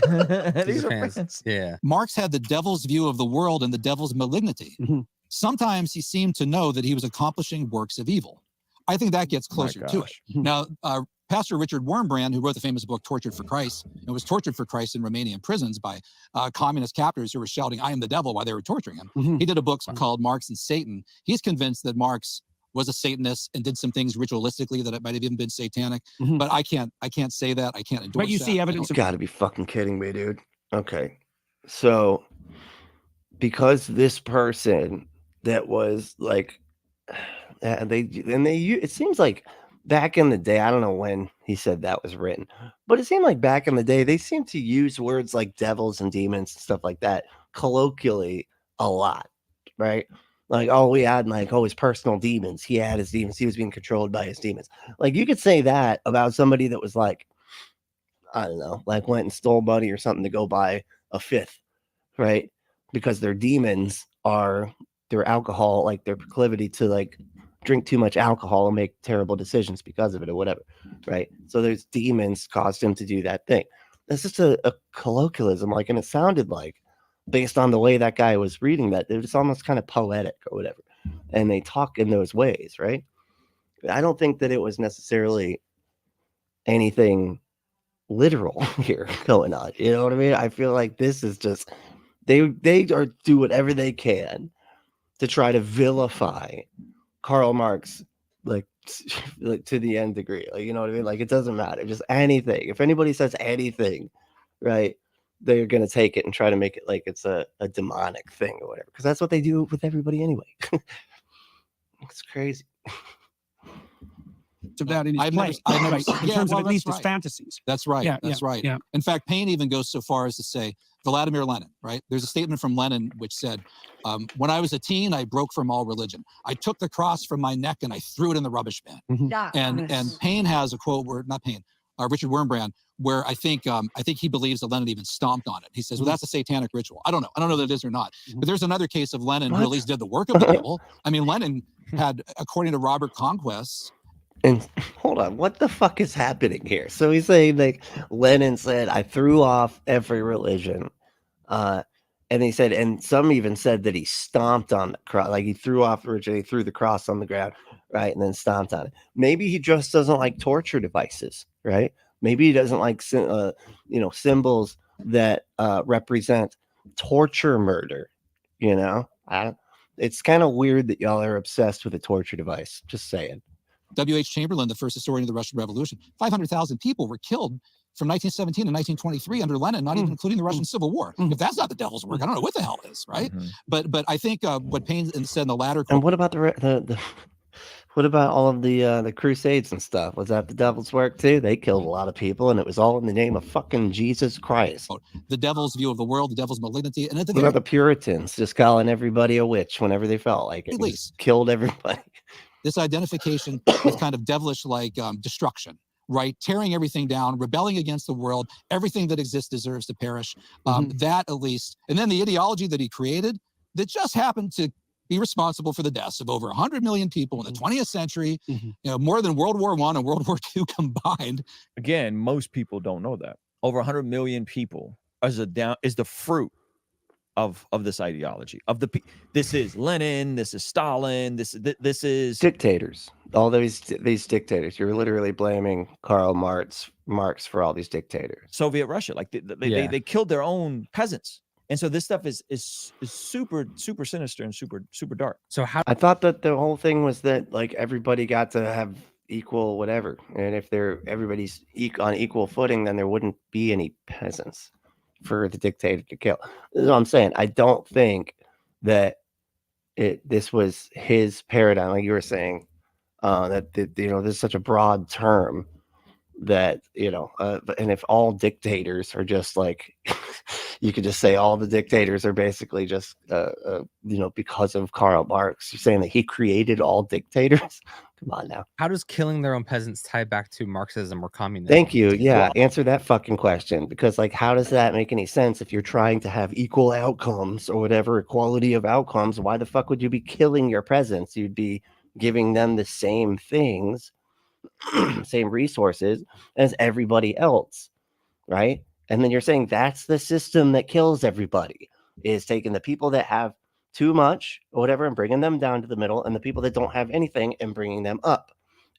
These are fans. Yeah. Marx had the devil's view of the world and the devil's malignity. Sometimes he seemed to know that he was accomplishing works of evil. I think that gets closer to it. Now, Pastor Richard Wurmbrand, who wrote the famous book Tortured for Christ, and was tortured for Christ in Romanian prisons by communist captors who were shouting, "I am the devil," while they were torturing him. He did a book called Marx and Satan. He's convinced that Marx was a Satanist and did some things ritualistically that it might have even been satanic. But I can't say that. I can't endorse that. But you see evidence. You gotta be fucking kidding me, dude. Okay. So because this person that was like it seems like back in the day, I don't know when he said that was written, but it seemed like back in the day, they seemed to use words like devils and demons and stuff like that colloquially a lot, right? Like, oh, we had like, oh, his personal demons. He had his demons. He was being controlled by his demons. Like, you could say that about somebody that was like, I don't know, like went and stole money or something to go buy a fifth, right? Because their demons are their alcohol, like their proclivity to like drink too much alcohol and make terrible decisions because of it or whatever, right? So there's demons caused him to do that thing. That's just a colloquialism, like, and it sounded like, based on the way that guy was reading that, it was almost kind of poetic or whatever. And they talk in those ways, right? I don't think that it was necessarily anything literal here going on. You know what I mean? I feel like this is just they are do whatever they can to try to vilify Karl Marx, like to the nth degree. Like, you know what I mean? Like, it doesn't matter. Just anything. If anybody says anything, right, they're going to take it and try to make it like it's a demonic thing or whatever. Because that's what they do with everybody anyway. It's crazy. of that in his I've play, never right? seen- In yeah, terms well, of at least that's his right. fantasies. That's right. Yeah, That's yeah, right. yeah. In fact, Payne even goes so far as to say Vladimir Lenin, right? There's a statement from Lenin which said, when I was a teen, I broke from all religion. I took the cross from my neck and I threw it in the rubbish bin. Yeah. And Payne has a quote where, not Payne, Richard Wurmbrand, where I think he believes that Lenin even stomped on it. He says, well, that's a satanic ritual. I don't know that it is or not. But there's another case of Lenin who at least did the work of the devil. I mean, Lenin had, according to Robert Conquest, And hold on, what the fuck is happening here? So he's saying like Lenin said, I threw off every religion. And he said, and some even said that he stomped on the cross, like he threw off originally, threw the cross on the ground, right, and then stomped on it. Maybe he just doesn't like torture devices, right? Maybe he doesn't like symbols that represent torture murder. It's kind of weird that y'all are obsessed with a torture device. Just saying. W.H. Chamberlain, the first historian of the Russian Revolution, 500,000 people were killed from 1917 to 1923 under Lenin, not even including the Russian Civil War. If that's not the devil's work, I don't know what the hell is, right? But I think what Payne said in the latter. And what about what about all of the Crusades and stuff? Was that the devil's work too? They killed a lot of people, and it was all in the name of fucking Jesus Christ. The devil's view of the world, the devil's malignity, and at the What about the Puritans just calling everybody a witch whenever they felt like it? At least killed everybody. This identification with kind of devilish like destruction, right? Tearing everything down, rebelling against the world, everything that exists deserves to perish. That at least, and then the ideology that he created that just happened to be responsible for the deaths of over 100 million people in the 20th century, more than World War I and World War II combined. Again, most people don't know that. Over 100 million people is the fruit of this ideology this is Lenin, this is Stalin, this is dictators. All these dictators. You're literally blaming Karl Marx for all these dictators. Soviet Russia, like they killed their own peasants, and so this stuff is super sinister and super dark. So how I thought that the whole thing was that like everybody got to have equal whatever, and if everybody's on equal footing, then there wouldn't be any peasants for the dictator to kill. This is what I'm saying. I don't think that this was his paradigm, like you were saying, that this is such a broad term that and if all dictators are just like you could just say all the dictators are basically just because of Karl Marx. You're saying that he created all dictators? Come on now. How does killing their own peasants tie back to Marxism or communism? Thank you. Yeah, answer that fucking question, because like how does that make any sense if you're trying to have equal outcomes or whatever, equality of outcomes? Why the fuck would you be killing your peasants? You'd be giving them the same things, same resources as everybody else, right? And then you're saying that's the system that kills everybody, is taking the people that have too much or whatever and bringing them down to the middle, and the people that don't have anything and bringing them up.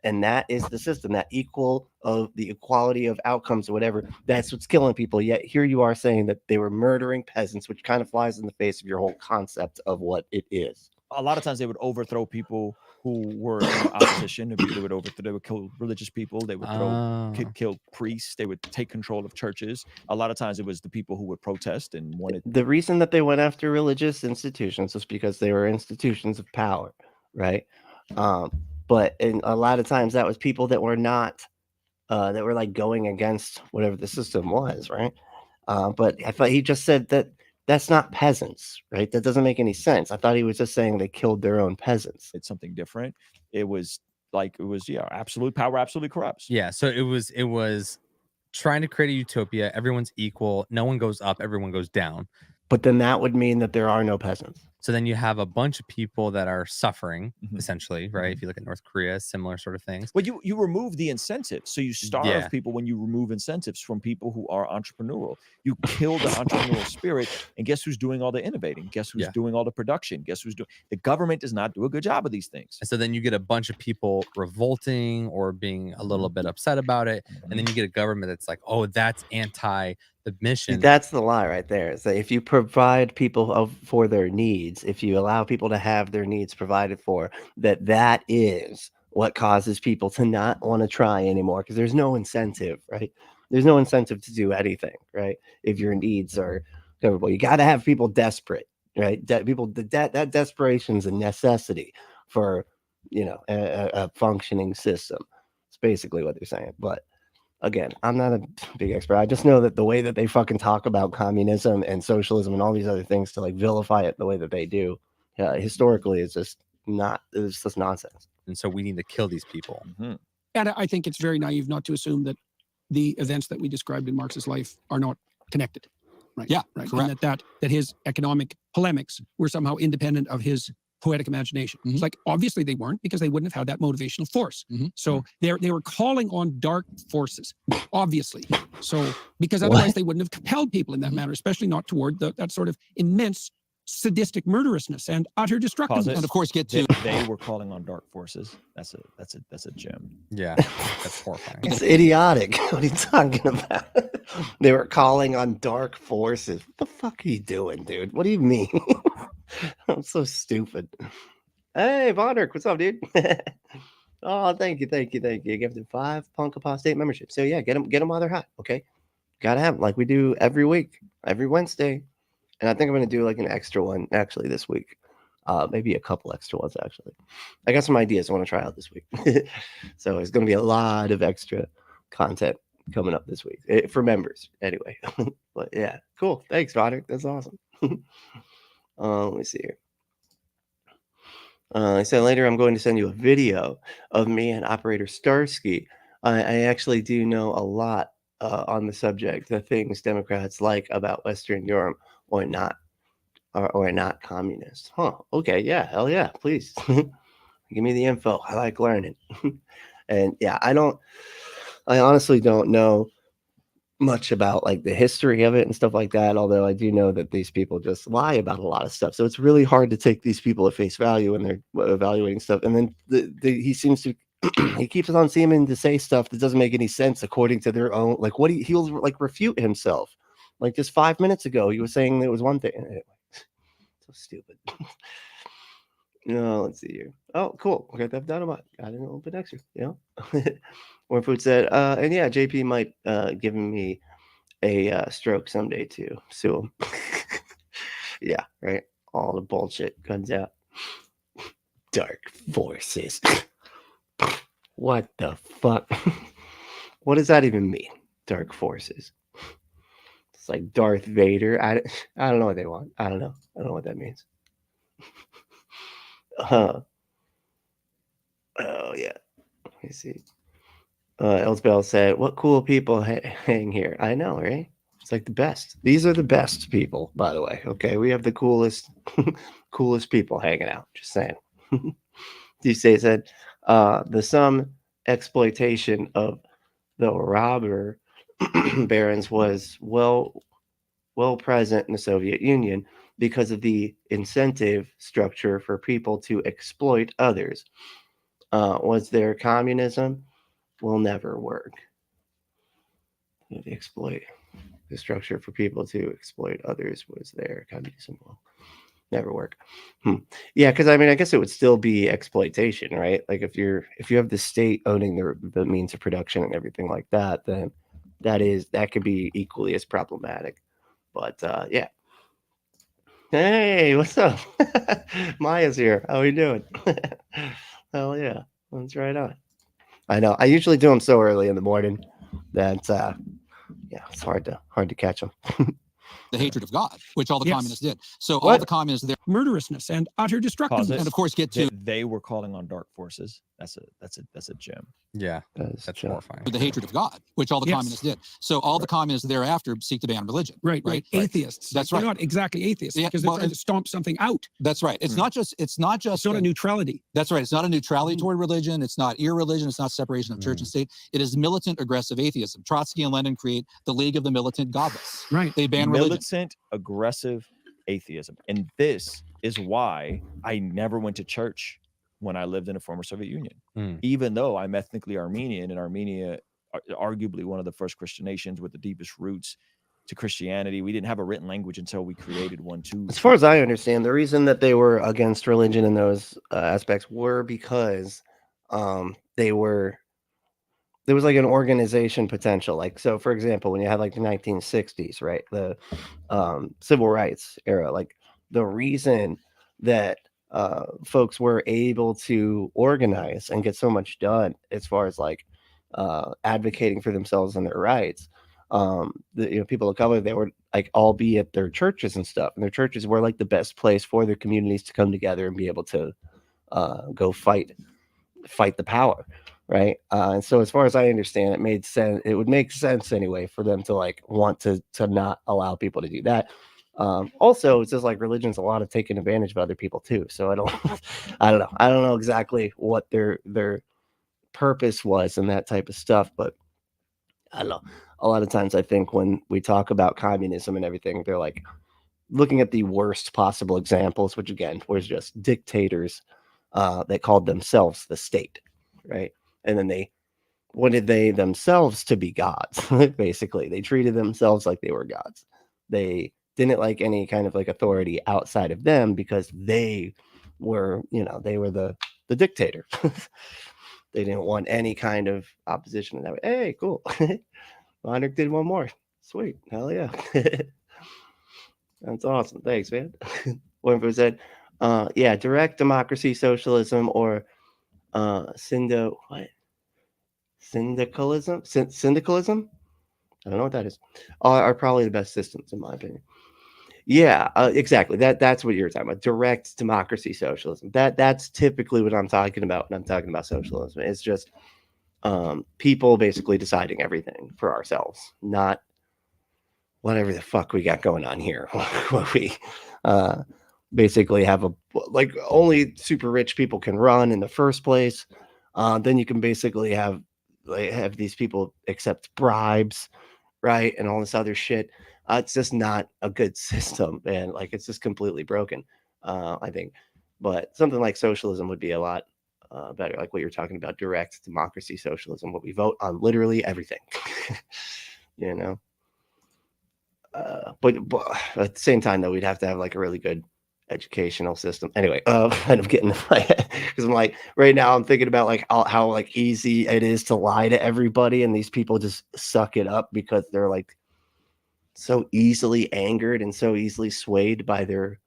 And that is the system, that the equality of outcomes or whatever. That's what's killing people. Yet here you are saying that they were murdering peasants, which kind of flies in the face of your whole concept of what it is. A lot of times they would overthrow people who were in opposition. They would kill religious people. They would kill priests. They would take control of churches. A lot of times it was the people who would protest and wanted. The reason that they went after religious institutions was because they were institutions of power, right? But a lot of times that was people that were not, that were like going against whatever the system was, right? But I thought he just said that that's not peasants, right? That doesn't make any sense. I thought he was just saying they killed their own peasants. It's something different. It was absolute power absolutely corrupts. Yeah, so it was trying to create a utopia. Everyone's equal. No one goes up. Everyone goes down. But then that would mean that there are no peasants. So then you have a bunch of people that are suffering, essentially, right? If you look at North Korea, similar sort of things. Well, you remove the incentives. So you starve people when you remove incentives from people who are entrepreneurial. You kill the entrepreneurial spirit. And guess who's doing all the innovating? Guess who's doing all the production? Guess who's doing... The government does not do a good job of these things. And so then you get a bunch of people revolting or being a little bit upset about it. And then you get a government that's like, oh, that's anti the mission. See, that's the lie right there. Is that if you provide people for their needs, if you allow people to have their needs provided for, that is what causes people to not want to try anymore, because there's no incentive, right? There's no incentive to do anything, right? If your needs are coverable, you got to have people desperate, right? That desperation is a necessity for a functioning system. basically what they're saying. But again, I'm not a big expert. I just know that the way that they fucking talk about communism and socialism and all these other things to like vilify it the way that they do, historically, it's just nonsense. And so we need to kill these people. Mhm. And I think it's very naive not to assume that the events that we described in Marx's life are not connected. Right. Yeah, Right. correct. And that his economic polemics were somehow independent of his poetic imagination. It's like, obviously they weren't, because they wouldn't have had that motivational force. So they were calling on dark forces, obviously. So, because otherwise they wouldn't have compelled people in that manner, especially not toward that sort of immense sadistic murderousness and utter destructiveness. And of course, get to They were calling on dark forces. That's a gem. Yeah, that's horrifying. It's idiotic. What are you talking about? They were calling on dark forces. What the fuck are you doing, dude? What do you mean? I'm so stupid. Hey, Vonderk, what's up, dude? Oh, thank you. Give them 5 Punk Apostate memberships. So yeah, get them while they're hot. Okay, gotta have them like we do every week, every Wednesday. And I think I'm gonna do like an extra one actually this week. Maybe a couple extra ones actually. I got some ideas I want to try out this week. So it's gonna be a lot of extra content coming up this week for members anyway. But yeah, cool. Thanks, Roderick. That's awesome. Let me see here. I said later I'm going to send you a video of me and Operator Starsky. I actually do know a lot on the subject, the things Democrats like about Western Europe or not communist. Huh. Okay. Yeah. Hell yeah. Please give me the info. I like learning. And yeah, I honestly don't know much about like the history of it and stuff like that, although I do know that these people just lie about a lot of stuff, so it's really hard to take these people at face value when they're evaluating stuff. And then he seems to he keeps on seeming to say stuff that doesn't make any sense according to their own, like what he'll like refute himself. Like just 5 minutes ago he was saying there was one thing. Anyway, so stupid. No, let's see here. Oh, cool. Okay, that dynamite. Got an open extra. Yeah. Warm Food said, and yeah, JP might give me a stroke someday too. Sue him. Yeah, right. All the bullshit comes out. Dark forces. What the fuck? What does that even mean? Dark forces. It's like Darth Vader. I don't know what they want. I don't know what that means. Oh yeah. Let me see. Elsbell said, "What cool people hang here." I know, right? It's like the best. These are the best people, by the way. Okay, we have the coolest, coolest people hanging out. Just saying. DJ said, "The some exploitation of the robber barons was well present in the Soviet Union because of the incentive structure for people to exploit others. Was there communism? Will never work. Exploit the structure for people to exploit others was there. Communism will never work." Yeah, because I mean, I guess it would still be exploitation, right? Like if you have the state owning the means of production and everything like that, then that could be equally as problematic. But yeah. Hey, what's up? Maya's here. How are you doing? Hell yeah, that's right on. I know. I usually do them so early in the morning that yeah, it's hard to catch them. the hatred of God, which all the Yes. communists did. So all What? the communists there, Murderousness and utter Pause destructiveness. it. and of course get to They were calling on dark forces. That's a gem. Yeah, That's that's true. horrifying. the hatred of God, which all the Yes. communists did. So all the communists thereafter seek to ban religion. Right. Right. Atheists. That's They're right. not exactly atheists Yeah, because they're well, trying to stomp something out. That's right. It's Hmm. not just. It's not just. It's not a neutrality. That's right. It's not a neutrality Mhm. toward religion. It's not irreligion. It's not separation of church and state. It is militant, aggressive atheism. Trotsky and Lenin create the League of the Militant Godless. Right. They ban religion. Militant, aggressive atheism. And this is why I never went to church when I lived in a former Soviet Union. Mm. Even though I'm ethnically Armenian, and Armenia, arguably one of the first Christian nations with the deepest roots to Christianity, we didn't have a written language until we created one too. As far as I understand, the reason that they were against religion in those aspects were because there was like an organization potential. Like, so for example, when you had like the 1960s, right, the civil rights era, like the reason that folks were able to organize and get so much done as far as like advocating for themselves and their rights. People of color, they would like all be at their churches and stuff, and their churches were like the best place for their communities to come together and be able to go fight the power, right? And so as far as I understand, it made sense. It would make sense anyway for them to like want to not allow people to do that. Also, it's just like religion's a lot of taking advantage of other people too. So I don't know exactly what their purpose was and that type of stuff, but I don't know. A lot of times I think when we talk about communism and everything, they're like looking at the worst possible examples, which again was just dictators that called themselves the state, right? And then they wanted they themselves to be gods. Basically, they treated themselves like they were gods. They didn't like any kind of like authority outside of them because they were, they were the dictator. They didn't want any kind of opposition in that way. Hey, cool. Monarch did one more. Sweet. Hell yeah. That's awesome. Thanks, man. What was that? Yeah, direct democracy, socialism, or syndicalism? Syndicalism? I don't know what that is. Are probably the best systems, in my opinion. Yeah, exactly. That's what you're talking about. Direct democracy, socialism. That's typically what I'm talking about when I'm talking about socialism. It's just people basically deciding everything for ourselves, not whatever the fuck we got going on here. What we basically have like only super rich people can run in the first place. Then you can basically have these people accept bribes, right, and all this other shit. It's just not a good system, man. Like it's just completely broken, I think. But something like socialism would be a lot better, like what you're talking about, direct democracy, socialism, what we vote on literally everything. But at the same time, though, we'd have to have like a really good educational system. Anyway, kind of getting because I'm like right now I'm thinking about like how like easy it is to lie to everybody, and these people just suck it up because they're like so easily angered and so easily swayed by their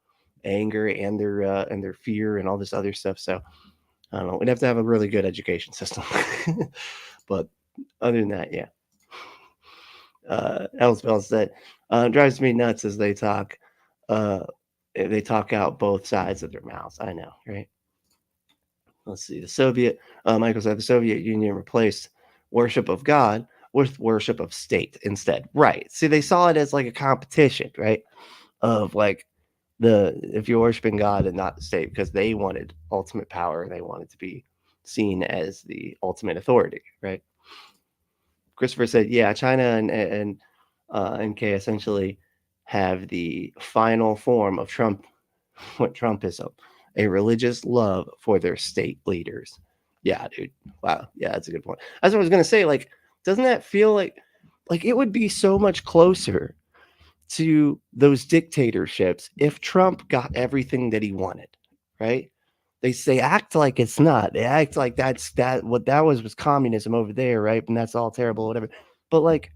anger and their fear and all this other stuff. So I don't know. We'd have to have a really good education system. But other than that, yeah. Elspell said, drives me nuts as they talk out both sides of their mouths. I know, right? Let's see. Michael said the Soviet Union replaced worship of God with worship of state instead. Right. See, they saw it as like a competition, right? Of like if you're worshiping God and not the state, because they wanted ultimate power and they wanted to be seen as the ultimate authority, right? Christopher said, yeah, China and NK essentially have the final form of Trumpism, a religious love for their state leaders. Yeah, dude. Wow. Yeah, that's a good point. That's what I was going to say. Like, doesn't that feel like it would be so much closer to those dictatorships if Trump got everything that he wanted, right? They act like it's not. They act like what that was communism over there, right? And that's all terrible, whatever. But like,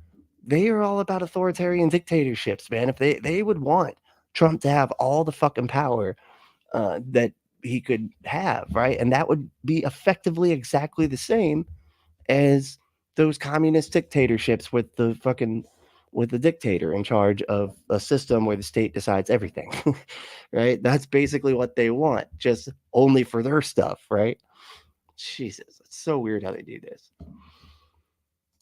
they are all about authoritarian dictatorships, man. If they would want Trump to have all the fucking power that he could have, right? And that would be effectively exactly the same as those communist dictatorships with the dictator in charge of a system where the state decides everything, right? That's basically what they want, just only for their stuff, right? Jesus, it's so weird how they do this.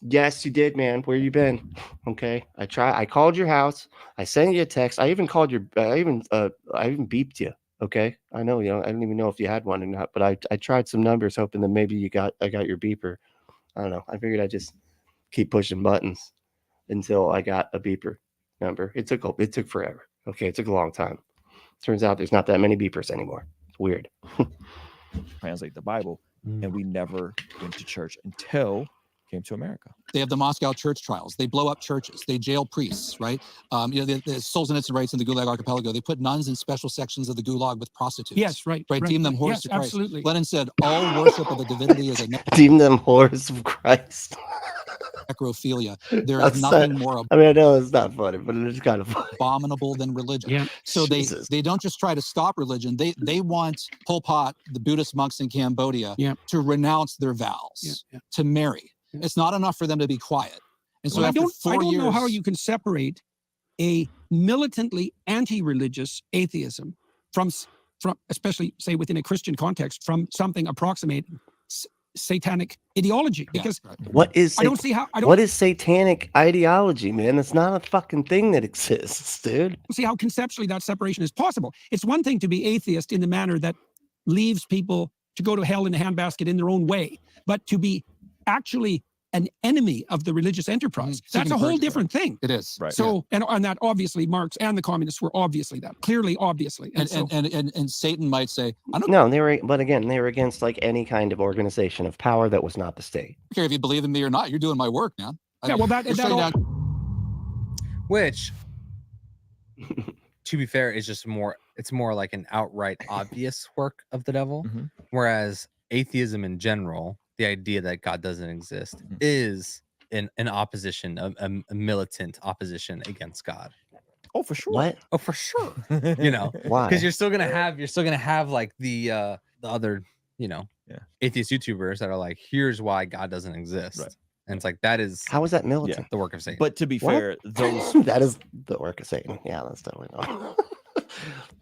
Yes, you did, man. Where you been? Okay, I called your house. I sent you a text. I even called I even beeped you. Okay, I know, I didn't even know if you had one or not, but I tried some numbers hoping that maybe I got your beeper. I don't know. I figured I'd just keep pushing buttons until I got a beeper number. It took forever. Okay, it took a long time. Turns out there's not that many beepers anymore. It's weird. Translate the Bible, and we never went to church until came to America. They have the Moscow church trials. They blow up churches. They jail priests, right? The Solzhenitsyn writes in the Gulag Archipelago, they put nuns in special sections of the Gulag with prostitutes. Yes, right. Deem them whores to Christ. Absolutely. Lenin said, all worship of the divinity is a deem them whores of Christ. Necrophilia. There is nothing more I mean, I know it's not funny, but it's kind of funny. Abominable than religion. Yeah. So they don't just try to stop religion. They want Pol Pot, the Buddhist monks in Cambodia, to renounce their vows, to marry. It's not enough for them to be quiet. And so Well, after I 4 don't years, know how you can separate a militantly anti-religious atheism from especially say within a Christian context, from something approximating satanic ideology. Because what is I don't see how what is satanic ideology, man? It's not a fucking thing that exists, dude. see how conceptually that separation is possible. It's one thing to be atheist in the manner that leaves people to go to hell in a handbasket in their own way, but to be actually an enemy of the religious enterprise, that's a whole different thing. It is. Right. So, and that obviously Marx and the communists were obviously that, clearly, obviously. And Satan might say, I don't No, they were against like any kind of organization of power that was not the state. care if you believe in me or not. You're doing my work, man. Yeah, well, that all, Which, to be fair, is just more. It's more like an outright obvious work of the devil. Mhm. Whereas atheism in general, the idea that God doesn't exist, Mhm. is an opposition, a militant opposition against God. Oh, for sure. What? Oh, for sure. You know, Why? because you're still gonna have like the other, Yeah. atheist YouTubers that are like, here's why God doesn't exist. Right. And it's like, that is How is that militant? the work of Satan. But to be What? fair, those That is the work of Satan. Yeah, that's totally not.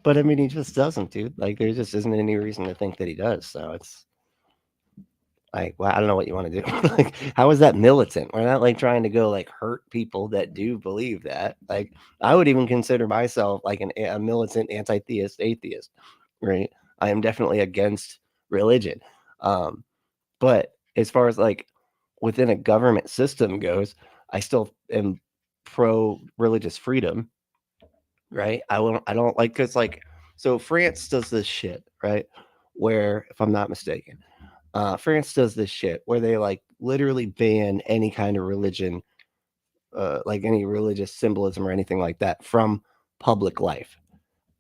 But I mean, he just doesn't, dude. Like, there just isn't any reason to think that he does. So it's like, well, I don't know what you want to do. Like, how is that militant? We're not like trying to go like hurt people that do believe that. Like, I would even consider myself like a militant anti-theist atheist, right? I am definitely against religion. But as far as like within a government system goes, I still am pro religious freedom, right? I don't like, because like, so France does this shit, right? Where, if I'm not mistaken, France does this shit where they like literally ban any kind of religion, like any religious symbolism or anything like that from public life.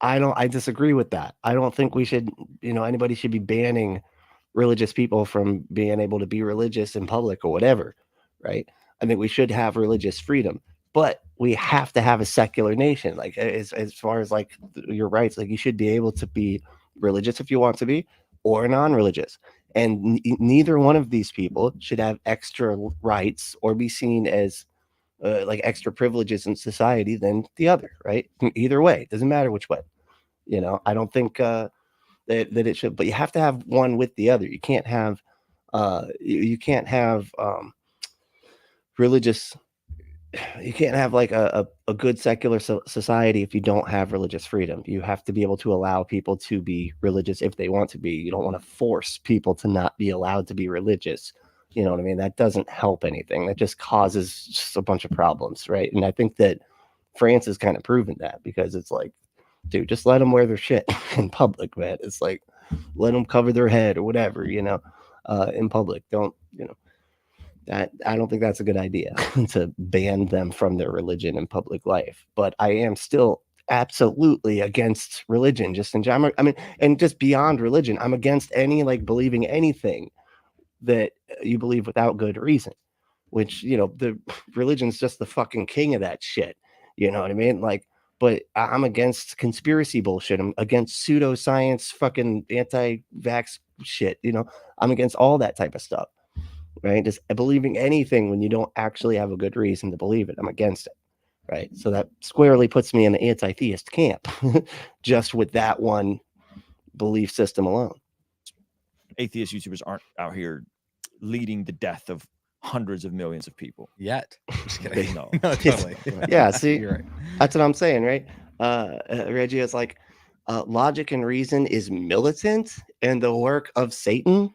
I disagree with that. I don't think we should, anybody should be banning religious people from being able to be religious in public or whatever, right? I think we should have religious freedom, but we have to have a secular nation. Like, as far as like your rights, like you should be able to be religious if you want to be, or non-religious. And neither one of these people should have extra rights or be seen as like extra privileges in society than the other, right? Either way, doesn't matter which way. I don't think that it should, but you have to have one with the other. You can't have religious. You can't have like a good secular society if you don't have religious freedom. You have to be able to allow people to be religious if they want to be. You don't want to force people to not be allowed to be religious. You know what I mean? That doesn't help anything. That just causes just a bunch of problems, right? And I think that France has kind of proven that, because it's like, dude, just let them wear their shit in public, man. It's like, let them cover their head or whatever, in public. Don't, that I don't think that's a good idea to ban them from their religion in public life. But I am still absolutely against religion, just in general. I mean, and just beyond religion, I'm against any like believing anything that you believe without good reason, which, the religion's just the fucking king of that shit. You know what I mean? Like, but I'm against conspiracy bullshit. I'm against pseudoscience, fucking anti-vax shit. I'm against all that type of stuff. Right? Just believing anything when you don't actually have a good reason to believe it. I'm against it. Right? So that squarely puts me in the anti-theist camp, just with that one belief system alone. atheist YouTubers aren't out here leading the death of hundreds of millions of people. Yet. Just kidding. No. No, totally. Yeah, see, You're right. That's what I'm saying, right? Reggie is like, logic and reason is militant and the work of Satan.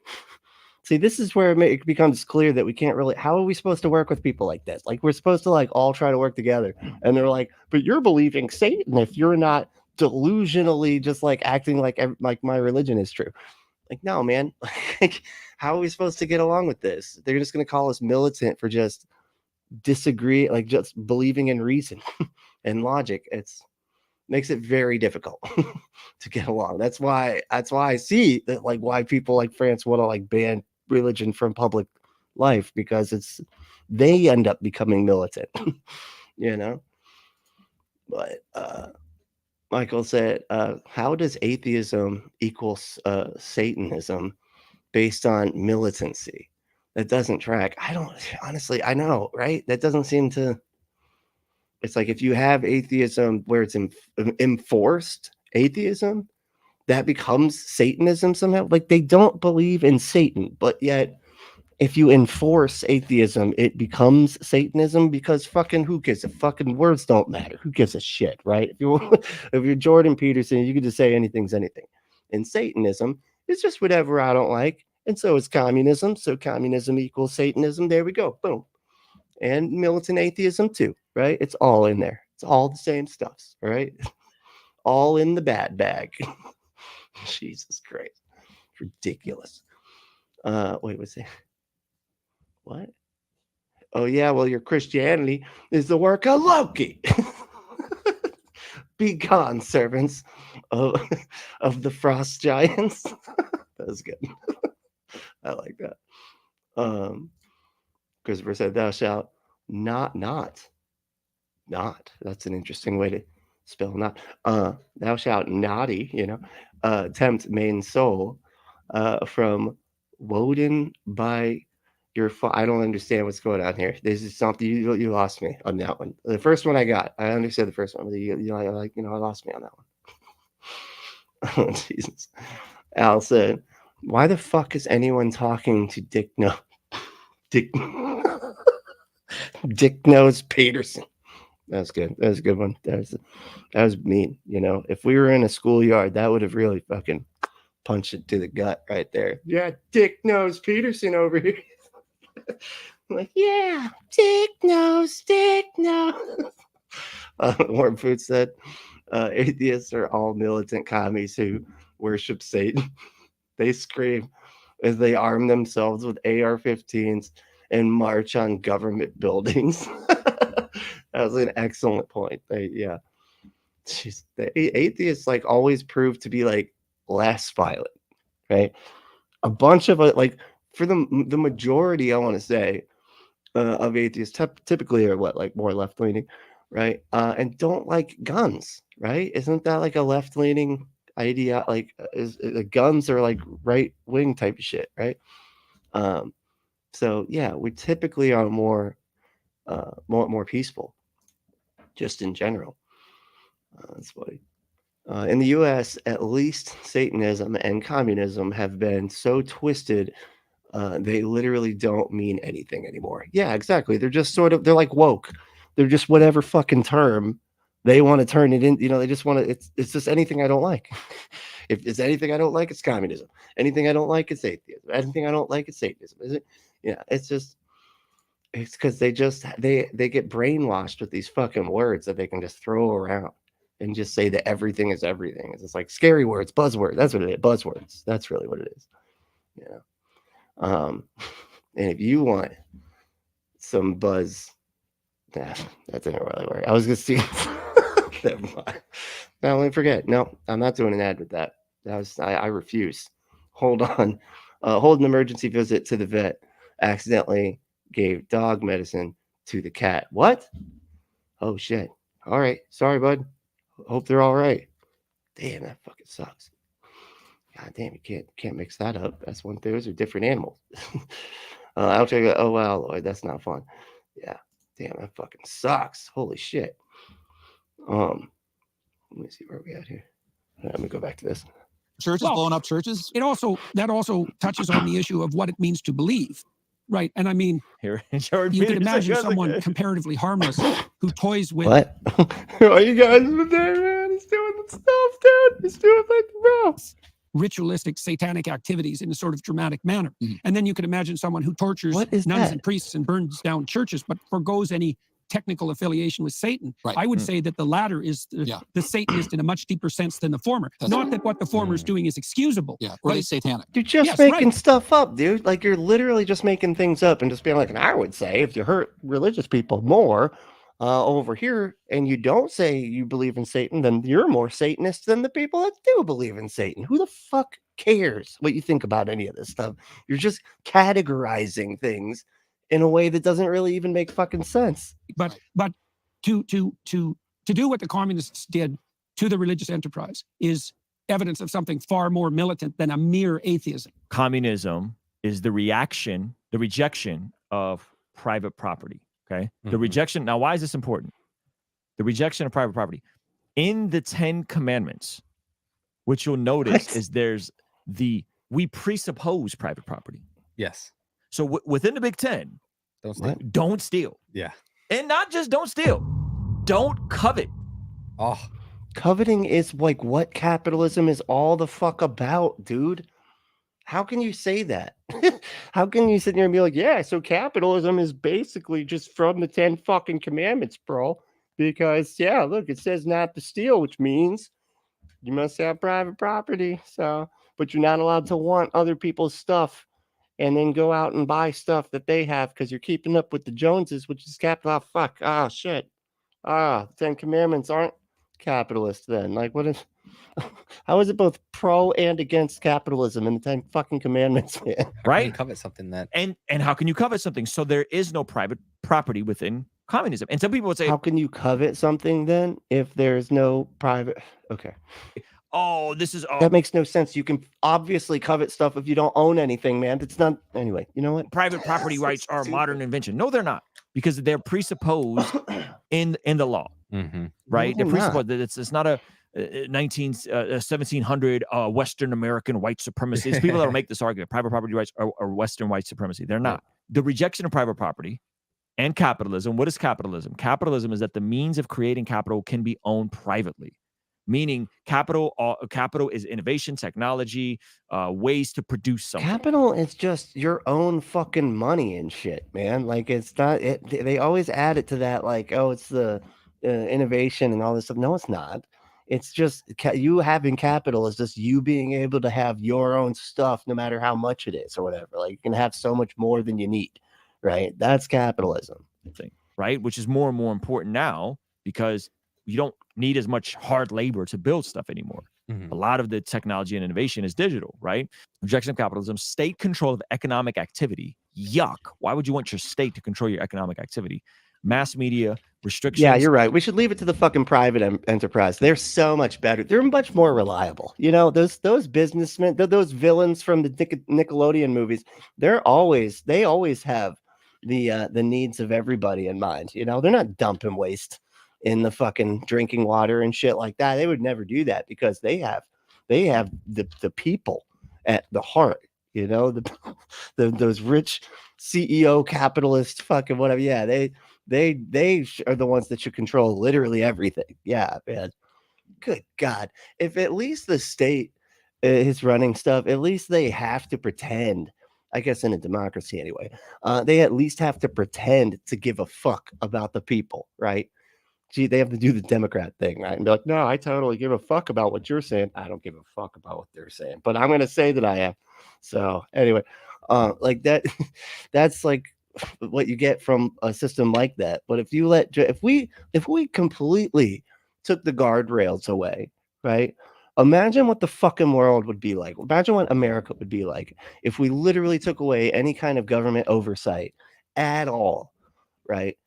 See, this is where it becomes clear that we can't really, how are we supposed to work with people like this? Like, we're supposed to like all try to work together. And they're like, but you're believing Satan if you're not delusionally just like acting like my religion is true. Like, no, man. Like, how are we supposed to get along with this? They're just going to call us militant for just disagree, like just believing in reason and logic. Makes it very difficult to get along. That's why I see that, like, why people like France want to like ban religion from public life, because they end up becoming militant. But Michael said, how does atheism equal Satanism based on militancy? That doesn't track. I don't honestly, I know, right? That doesn't seem to. It's like if you have atheism where it's enforced atheism, that becomes Satanism somehow. Like they don't believe in Satan, but yet if you enforce atheism, it becomes Satanism because fucking who gives a fucking words don't matter. Who gives a shit, right? If you're Jordan Peterson, you can just say anything's anything. And Satanism is just whatever I don't like. And so is communism. So communism equals Satanism. There we go. Boom. And militant atheism too, right? It's all in there. It's all the same stuffs, right? All in the bad bag. Jesus Christ. Ridiculous. Wait, what's that? What? Oh, yeah. Well, your Christianity is the work of Loki. Be gone, servants of the frost giants. That was good. I like that. Christopher said, thou shalt not. That's an interesting way to spell not. Thou shalt naughty, tempt main soul from Woden by your I don't understand what's going on here. This is something you lost me on that one. The first one I got. I understood the first one. I lost me on that one. Oh, Jesus. Al said, why the fuck is anyone talking to Dick Nose Peterson? That's good. That was a good one. That was mean. If we were in a schoolyard, that would have really fucking punched it to the gut right there. Yeah, Dick Nose Peterson over here. Like, yeah, Dick Nose. Warm Food said, atheists are all militant commies who worship Satan. They scream as they arm themselves with AR-15s and march on government buildings. That was an excellent point. The atheists like always prove to be like less violent, right? A bunch of like for the majority, I want to say, of atheists typically are like more left leaning, right? And don't like guns, right? Isn't that like a left leaning idea? Like, guns are like right wing type of shit, right? So yeah, we typically are more peaceful, just in general. That's funny. In the U.S., at least Satanism and communism have been so twisted, they literally don't mean anything anymore. Yeah, exactly. They're just they're like woke. They're just whatever fucking term they want to turn it in. They just want to. It's just anything I don't like. If it's anything I don't like, it's communism. Anything I don't like, it's atheism. Anything I don't like, it's Satanism. Is it? Yeah, it's because they get brainwashed with these fucking words that they can just throw around and just say that everything is everything. It's just like scary words, buzzwords. That's what it is. Buzzwords. That's really what it is. And if you want some buzz, that didn't really work. I was gonna see. Never mind. Now let me forget. No, I'm not doing an ad with that. I refuse. Hold on. Hold an emergency visit to the vet. Accidentally gave dog medicine to the cat. What? Oh shit. All right. Sorry, bud. Hope they're all right. Damn, that fucking sucks. God damn, you can't mix that up. That's one thing. Those are different animals. I'll check it. Oh wow, Lloyd, that's not fun. Yeah. Damn, that fucking sucks. Holy shit. Let me see where we at here. Let me go back to this. Churches blowing up churches. That also touches on the issue of what it means to believe. Right. And I mean, Here, you could imagine someone comparatively harmless who toys with What? Are you guys in there, man? He's doing the stuff, dude. He's doing like bro. ritualistic satanic activities in a sort of dramatic manner. Mhm. And then you could imagine someone who tortures What is nuns that? and priests and burns down churches, but forgoes any technical affiliation with Satan. Right. I would say that the latter is Yeah. the Satanist in a much deeper sense than the former. That's Not right. that what the former is doing is excusable. Yeah, or But he's satanic. You're just Yes, making right. stuff up, dude. Like you're literally just making things up and just being like, and I would say if you hurt religious people more over here and you don't say you believe in Satan, then you're more Satanist than the people that do believe in Satan. Who the fuck cares what you think about any of this stuff? You're just categorizing things in a way that doesn't really even make fucking sense. but to do what the communists did to the religious enterprise is evidence of something far more militant than a mere atheism. Communism is the reaction the rejection of private property. Okay. The Mhm. rejection. Now, why is this important? The rejection of private property. In the 10 Commandments, what you'll notice is we presuppose private property. Yes. So within the Big 10, Don't steal. don't steal. Yeah. And not just don't steal, don't covet. Oh, Coveting is like what capitalism is all the fuck about, dude. How can you say that? How can you sit there and be like, yeah, so capitalism is basically just from the 10 fucking commandments, bro? Because, yeah, look, it says not to steal, which means you must have private property. So, but you're not allowed to want other people's stuff and then go out and buy stuff that they have because you're keeping up with the Joneses, which is capital. Oh, fuck. Ah, shit. Ah, 10 commandments aren't capitalist then. Like, what is, how is it both pro and against capitalism in the 10 fucking commandments, man? how can you Right? covet something that And how can you covet something? So there is no private property within communism. And some people would say, How can you covet something then if there's no private? Okay. oh, this is That makes no sense. You can obviously covet stuff if you don't own anything, man. It's not. Anyway, you know what? private property So rights are a stupid. modern invention. No, they're not, because they're presupposed in the law, Mhm. right? they're they're not. presupposed that it's not a 1700 Western American white supremacy. It's people that will make this argument. Private property rights are Western white supremacy. They're not. The rejection of private property and capitalism. What is capitalism? Capitalism is that the means of creating capital can be owned privately. Meaning capital is innovation, technology, ways to produce something. Capital is just your own fucking money and shit, man. Like it's not. They always add it to that, like, oh, it's the innovation and all this stuff. No, it's not. It's just you having capital is just you being able to have your own stuff, no matter how much it is or whatever. Like you can have so much more than you need, right? That's capitalism. Thing, right? Which is more and more important now because you don't need as much hard labor to build stuff anymore. Mhm. A lot of the technology and innovation is digital, right? Rejection of capitalism, state control of economic activity. Yuck. Why would you want your state to control your economic activity? Mass media restrictions. Yeah, you're right. We should leave it to the fucking private enterprise. They're so much better. They're much more reliable. You know, those businessmen, those villains from the Nickelodeon movies. They always have the needs of everybody in mind. You know, they're not dumping waste in the fucking drinking water and shit like that. They would never do that because they have the people at the heart. You know, those rich CEO capitalist fucking whatever. Yeah, they are the ones that should control literally everything. Yeah, man. Good God. If at least the state is running stuff, at least they have to pretend, I guess in a democracy anyway, they at least have to pretend to give a fuck about the people, right? Gee, they have to do the Democrat thing, right? And be like, no, I totally give a fuck about what you're saying. I don't give a fuck about what they're saying, but I'm going to say that I am. So anyway, like that, that's like what you get from a system like that. But if you if we completely took the guardrails away, right? Imagine what the fucking world would be like. Imagine what America would be like if we literally took away any kind of government oversight at all, right?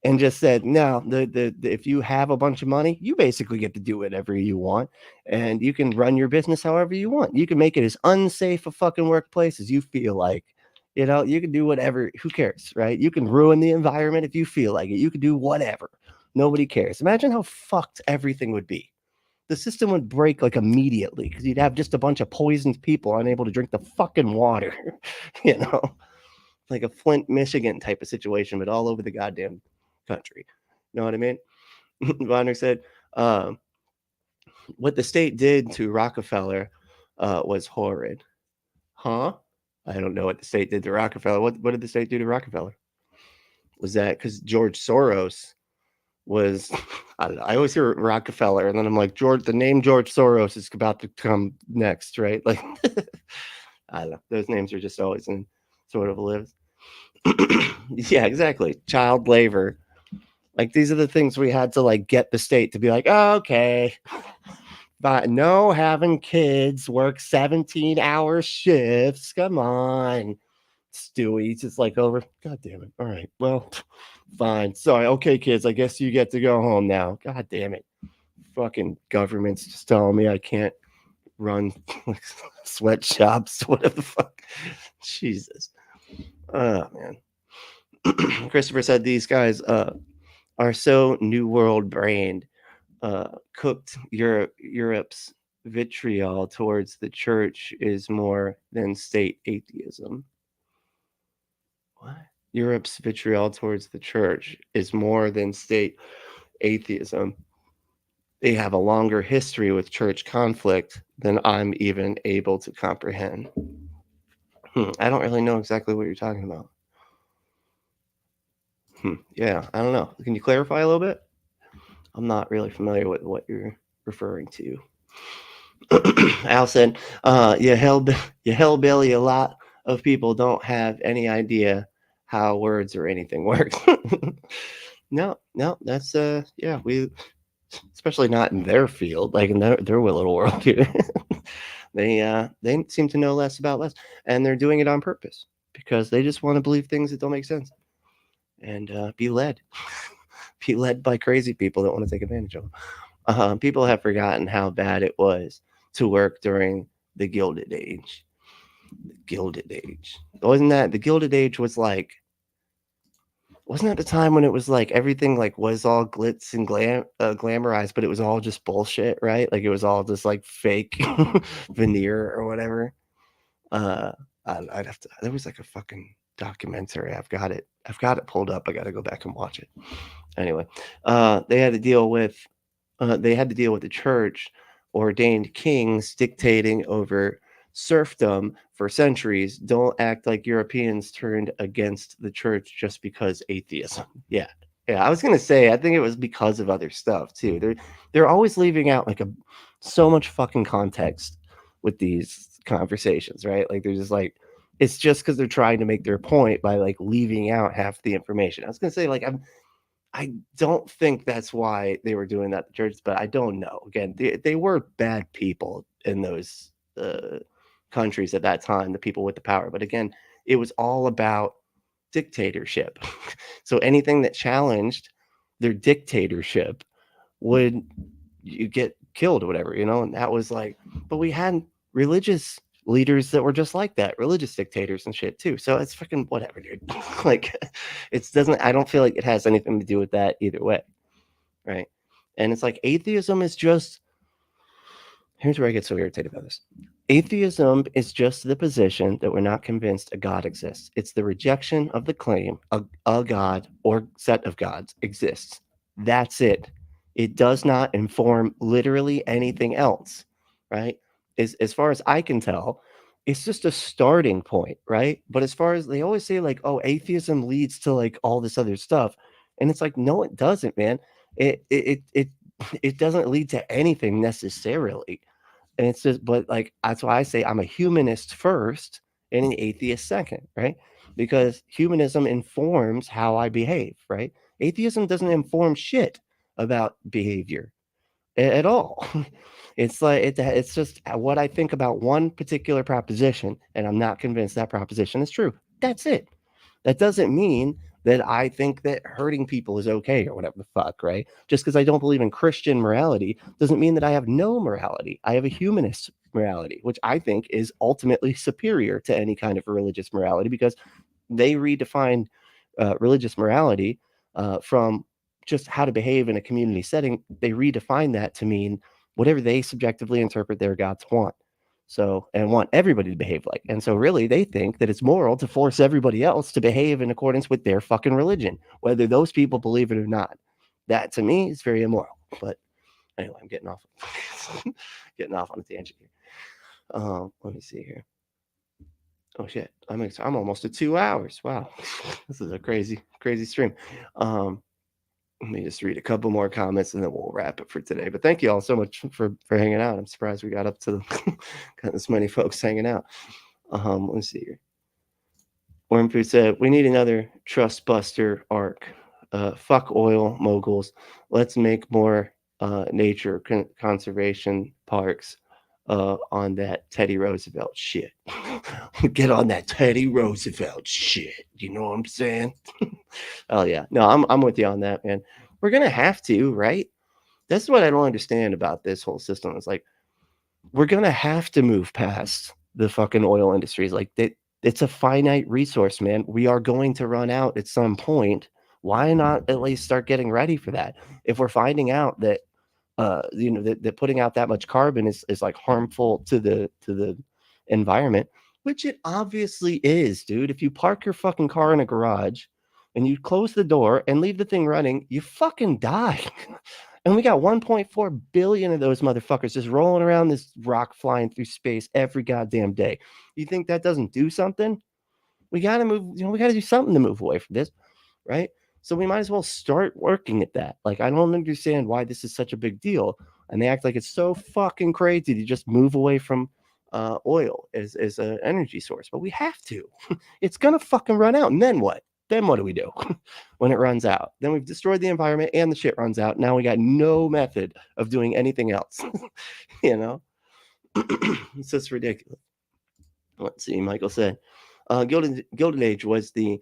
And just said, no, if you have a bunch of money, you basically get to do whatever you want, and you can run your business however you want. You can make it as unsafe a fucking workplace as you feel like. You know, you can do whatever. Who cares, right? You can ruin the environment if you feel like it. You can do whatever. Nobody cares. Imagine how fucked everything would be. The system would break like immediately because you'd have just a bunch of poisoned people unable to drink the fucking water. You know, like a Flint, Michigan type of situation, but all over the goddamn country. You know what I mean? Bonner said, what the state did to Rockefeller was horrid. Huh? I don't know what the state did to Rockefeller. What did the state do to Rockefeller? Was that because George Soros was, I don't know. I always hear Rockefeller, and then I'm like, the name George Soros is about to come next, right? Like, I don't know. Those names are just always in sort of lives. Yeah, exactly. Child labor. Like, these are the things we had to like get the state to be like, oh, okay, but no having kids, work 17-hour shifts. Come on. Stewie's just like over. God damn it. All right. Well, fine. Sorry. Okay, kids. I guess you get to go home now. God damn it. Fucking government's just telling me I can't run sweatshops. Whatever the fuck. Jesus. Oh man. Christopher said these guys are so New World brained, cooked Europe's vitriol towards the church is more than state atheism. What? Europe's vitriol towards the church is more than state atheism. They have a longer history with church conflict than I'm even able to comprehend. I don't really know exactly what you're talking about. Yeah, I don't know. Can you clarify a little bit? I'm not really familiar with what you're referring to. Al said, you hellbilly, a lot of people don't have any idea how words or anything works. No, that's yeah, we, especially not in their field, like in their little world here. They seem to know less about less, and they're doing it on purpose because they just want to believe things that don't make sense and be led by crazy people that want to take advantage of them. People have forgotten how bad it was to work during the Gilded Age. The Gilded Age. Wasn't that the Gilded Age was like, wasn't that the time when it was like everything like was all glitz and glamorized, but it was all just bullshit, right? Like it was all just like fake veneer or whatever. I'd have to, there was like a fucking documentary. I've got it pulled up. I got to go back and watch it. Anyway, they had to deal with the church ordained kings dictating over serfdom for centuries. Don't act like Europeans turned against the church just because atheism. Yeah. I was gonna say, I think it was because of other stuff too. They're always leaving out like so much fucking context with these conversations, right? Like they're just like, it's just because they're trying to make their point by like leaving out half the information. I was gonna say, like, I don't think that's why they were doing that to churches, but I don't know. Again, they were bad people in those countries at that time, the people with the power. But again, it was all about dictatorship. So anything that challenged their dictatorship would you get killed or whatever, and that was like, but we had religious leaders that were just like that, religious dictators and shit too. So it's fucking whatever, dude. Like I don't feel like it has anything to do with that either way. Right. And it's like atheism is just, here's where I get so irritated about this. Atheism is just the position that we're not convinced a God exists. It's the rejection of the claim a God or set of gods exists. That's it. It does not inform literally anything else, right? As far as I can tell, it's just a starting point, right? But as far as they always say, like, oh, atheism leads to like all this other stuff, and it's like, no, it doesn't, man. It doesn't lead to anything necessarily, and it's just, but like that's why I say I'm a humanist first and an atheist second, right? Because humanism informs how I behave, right? Atheism doesn't inform shit about behavior at all. It's like it's just what I think about one particular proposition, and I'm not convinced that proposition is true. That's it. That doesn't mean that I think that hurting people is okay or whatever the fuck, right? Just because I don't believe in Christian morality doesn't mean that I have no morality. I have a humanist morality, which I think is ultimately superior to any kind of religious morality because they redefine religious morality from just how to behave in a community setting. They redefine that to mean whatever they subjectively interpret their gods want. So, and want everybody to behave like. And so really they think that it's moral to force everybody else to behave in accordance with their fucking religion, whether those people believe it or not. That to me is very immoral. But anyway, I'm getting off on a tangent here. Let me see here. Oh shit. I'm almost at 2 hours. Wow. This is a crazy stream. Let me just read a couple more comments and then we'll wrap it for today. But thank you all so much for hanging out. I'm surprised we got up to got this many folks hanging out. Let's see here. Wormfood said, we need another trust buster arc. Fuck oil moguls. Let's make more nature conservation parks on that Teddy Roosevelt shit. Get on that Teddy Roosevelt shit. You know what I'm saying? Oh yeah. No, I'm with you on that, man. We're gonna have to, right? That's what I don't understand about this whole system. It's like we're gonna have to move past the fucking oil industries. Like It's a finite resource, man. We are going to run out at some point. Why not at least start getting ready for that? If we're finding out that that putting out that much carbon is like harmful to the environment, which it obviously is, dude. If you park your fucking car in a garage and you close the door and leave the thing running, you fucking die. And we got 1.4 billion of those motherfuckers just rolling around this rock flying through space every goddamn day. You think that doesn't do something? We got to move, we got to do something to move away from this, right? So we might as well start working at that. Like, I don't understand why this is such a big deal. And they act like it's so fucking crazy to just move away from oil as an energy source. But we have to. It's going to fucking run out. And then what? Then what do we do when it runs out? Then we've destroyed the environment and the shit runs out. Now we got no method of doing anything else. It's just ridiculous. Let's see. Michael said, Gilded Age was the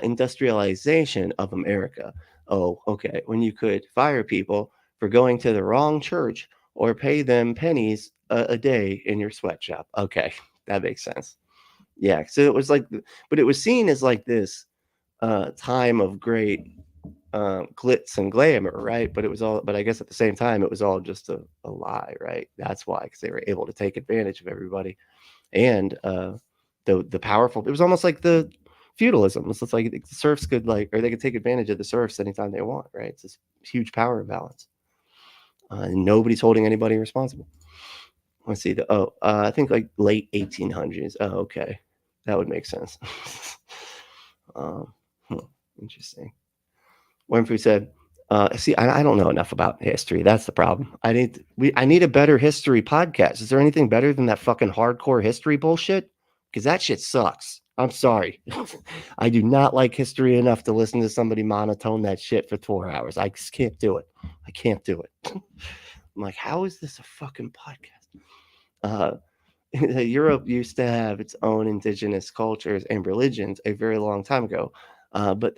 industrialization of America. Oh, okay. When you could fire people for going to the wrong church or pay them pennies a day in your sweatshop. Okay, that makes sense. Yeah, so it was like, but it was seen as like this time of great glitz and glamour, right? But it was all, but I guess at the same time, it was all just a lie, right? That's why, because they were able to take advantage of everybody. And the powerful, it was almost like the feudalism. It's just like the serfs could or they could take advantage of the serfs anytime they want, right? It's this huge power imbalance. And nobody's holding anybody responsible. Let's see. I think like late 1800s. Oh, okay. That would make sense. Interesting. Winfrey said, see, I don't know enough about history. That's the problem. I need a better history podcast. Is there anything better than that fucking hardcore history bullshit? Because that shit sucks. I'm sorry. I do not like history enough to listen to somebody monotone that shit for 4 hours. I just can't do it. I can't do it. I'm like, how is this a fucking podcast? Europe used to have its own indigenous cultures and religions a very long time ago. But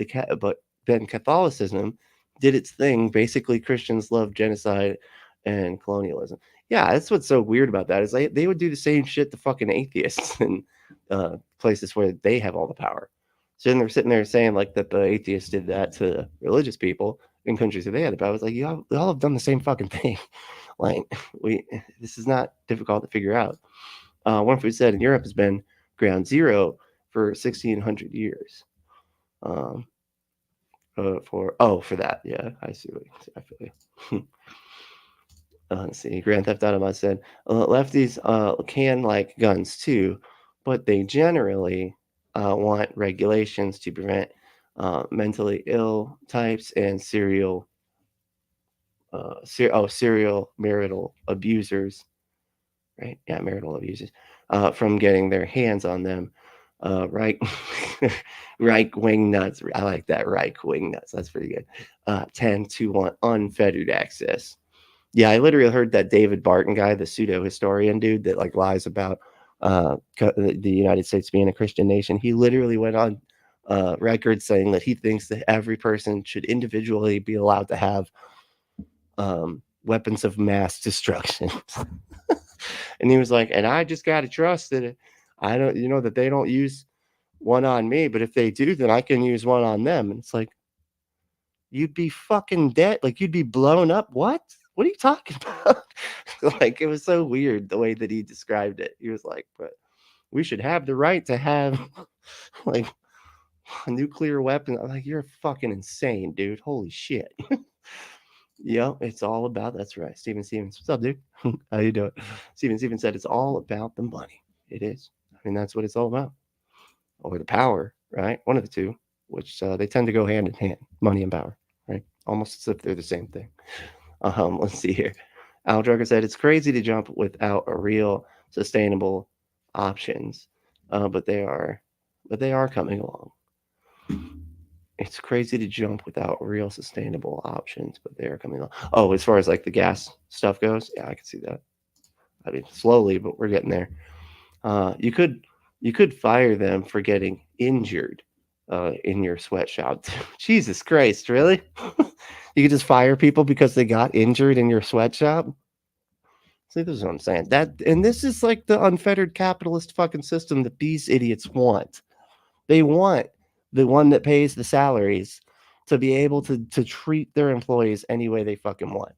then Catholicism did its thing. Basically, Christians love genocide and colonialism. Yeah, that's what's so weird about that is they would do the same shit to fucking atheists in places where they have all the power. So they're sitting there saying like that the atheists did that to religious people in countries where they had the power. I was like, you all have done the same fucking thing. Like this is not difficult to figure out. One food said in Europe has been ground zero for 1600 years. For that, yeah, I see. I feel you. Let's see. Grand Theft Auto Mod said lefties can like guns too, but they generally want regulations to prevent mentally ill types and serial marital abusers, right? Yeah, marital abusers from getting their hands on them. Right wing nuts. I like that. Right wing nuts. That's pretty good. Tend to want unfettered access. Yeah, I literally heard that David Barton guy, the pseudo historian dude that like lies about the United States being a Christian nation. He literally went on record saying that he thinks that every person should individually be allowed to have weapons of mass destruction. And he was like, and I just got to trust that I don't, that they don't use one on me, but if they do, then I can use one on them. And it's like, you'd be fucking dead. Like you'd be blown up. What are you talking about? Like, it was so weird the way that he described it. He was like, but we should have the right to have like a nuclear weapon. I'm like, you're fucking insane, dude. Holy shit. Yeah, it's all about, that's right. Steven Stevens. What's up, dude? How you doing? Steven Stevens said it's all about the money. It is. I mean, that's what it's all about. Or the power, right? One of the two, which they tend to go hand in hand, money and power, right? Almost as if they're the same thing. Let's see here. Al Drucker said it's crazy to jump without a real sustainable options, but they are coming along. It's crazy to jump without real sustainable options, but they are coming along. Oh, as far as like the gas stuff goes, yeah, I can see that. I mean, slowly, but we're getting there. You could fire them for getting injured in your sweatshop. Jesus Christ, really? You could just fire people because they got injured in your sweatshop? See, this is what I'm saying. And this is like the unfettered capitalist fucking system that these idiots want. They want the one that pays the salaries to be able to treat their employees any way they fucking want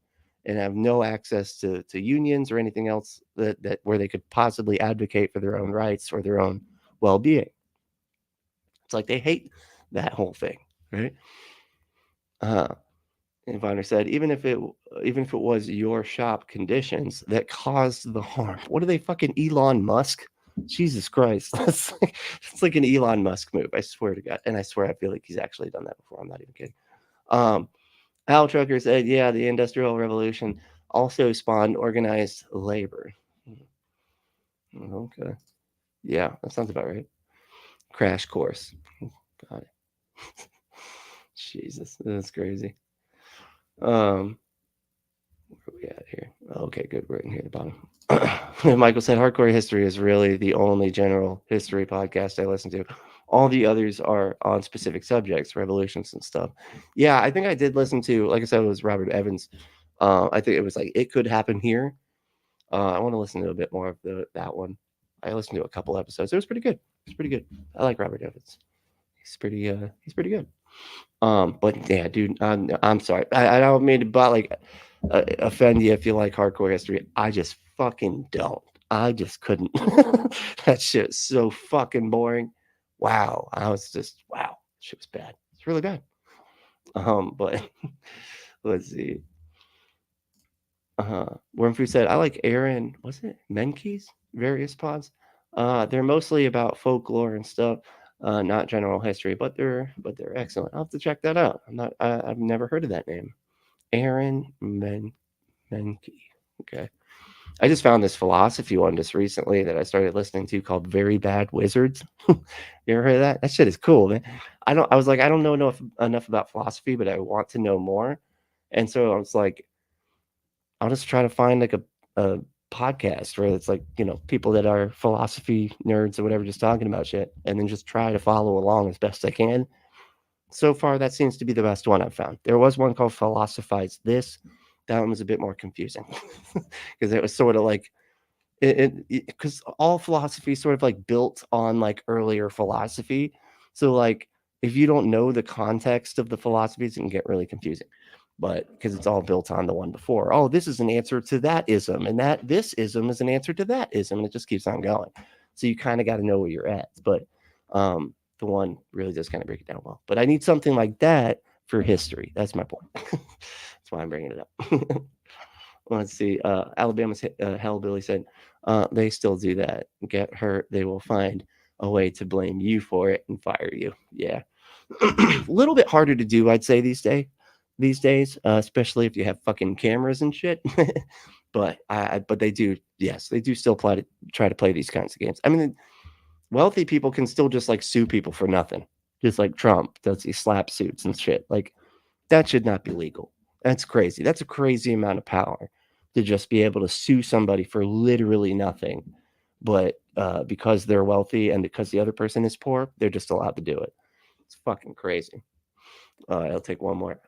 and have no access to unions or anything else that where they could possibly advocate for their own rights or their own well-being. It's like they hate that whole thing, right? And Viner said, even if it was your shop conditions that caused the harm, what are they fucking Elon Musk? Jesus Christ, it's like an Elon Musk move. I swear to God, and I swear I feel like he's actually done that before. I'm not even kidding. Al Trucker said, yeah, the Industrial Revolution also spawned organized labor. Okay, yeah, that sounds about right. Crash course. Got it. Jesus, that's crazy. Where are we at here? Okay, good. We're in here at the bottom. Michael said, hardcore history is really the only general history podcast I listen to. All the others are on specific subjects, revolutions and stuff. Yeah, I think I did listen to, like I said, it was Robert Evans. I think it was like It Could Happen Here. I want to listen to a bit more of that one. I listened to a couple episodes. It was pretty good. It's pretty good. I like Robert Evans. He's pretty good. But yeah, dude, I'm sorry. I don't mean to offend you if you like hardcore history. I just fucking don't. I just couldn't. That shit's so fucking boring. Wow. Wow. Shit was bad. It's really bad. But let's see. Wormfood said, I like Aaron, was it Menke's various pods? They're mostly about folklore and stuff, not general history, but they're excellent. I'll have to check that out. I've never heard of that name. Aaron Menke. Okay. I just found this philosophy one just recently that I started listening to called Very Bad Wizards. You ever heard of that? That shit is cool, man. I don't know enough about philosophy, but I want to know more. And so I was like, I'll just try to find like a podcast where it's like, people that are philosophy nerds or whatever, just talking about shit, and then just try to follow along as best I can. So far, that seems to be the best one I've found. There was one called Philosophize This. That one was a bit more confusing because it was sort of like, because all philosophy is sort of like built on like earlier philosophy. So like, if you don't know the context of the philosophies, it can get really confusing. But because it's all built on the one before. Oh, this is an answer to that ism, and this ism is an answer to that ism, and it just keeps on going. So you kind of got to know where you're at. But the one really does kind of break it down well. But I need something like that for history. That's my point. That's why I'm bringing it up. Let's see. Alabama's Hellbilly said, they still do that. Get hurt, they will find a way to blame you for it and fire you. Yeah. A little bit harder to do, I'd say, these days, especially if you have fucking cameras and shit. But they do, yes, they do still try to play these kinds of games. I mean, wealthy people can still just like sue people for nothing, just like Trump does these slap suits and shit. Like, that should not be legal. That's crazy. That's a crazy amount of power to just be able to sue somebody for literally nothing. But because they're wealthy and because the other person is poor, they're just allowed to do it. It's fucking crazy. I'll take one more.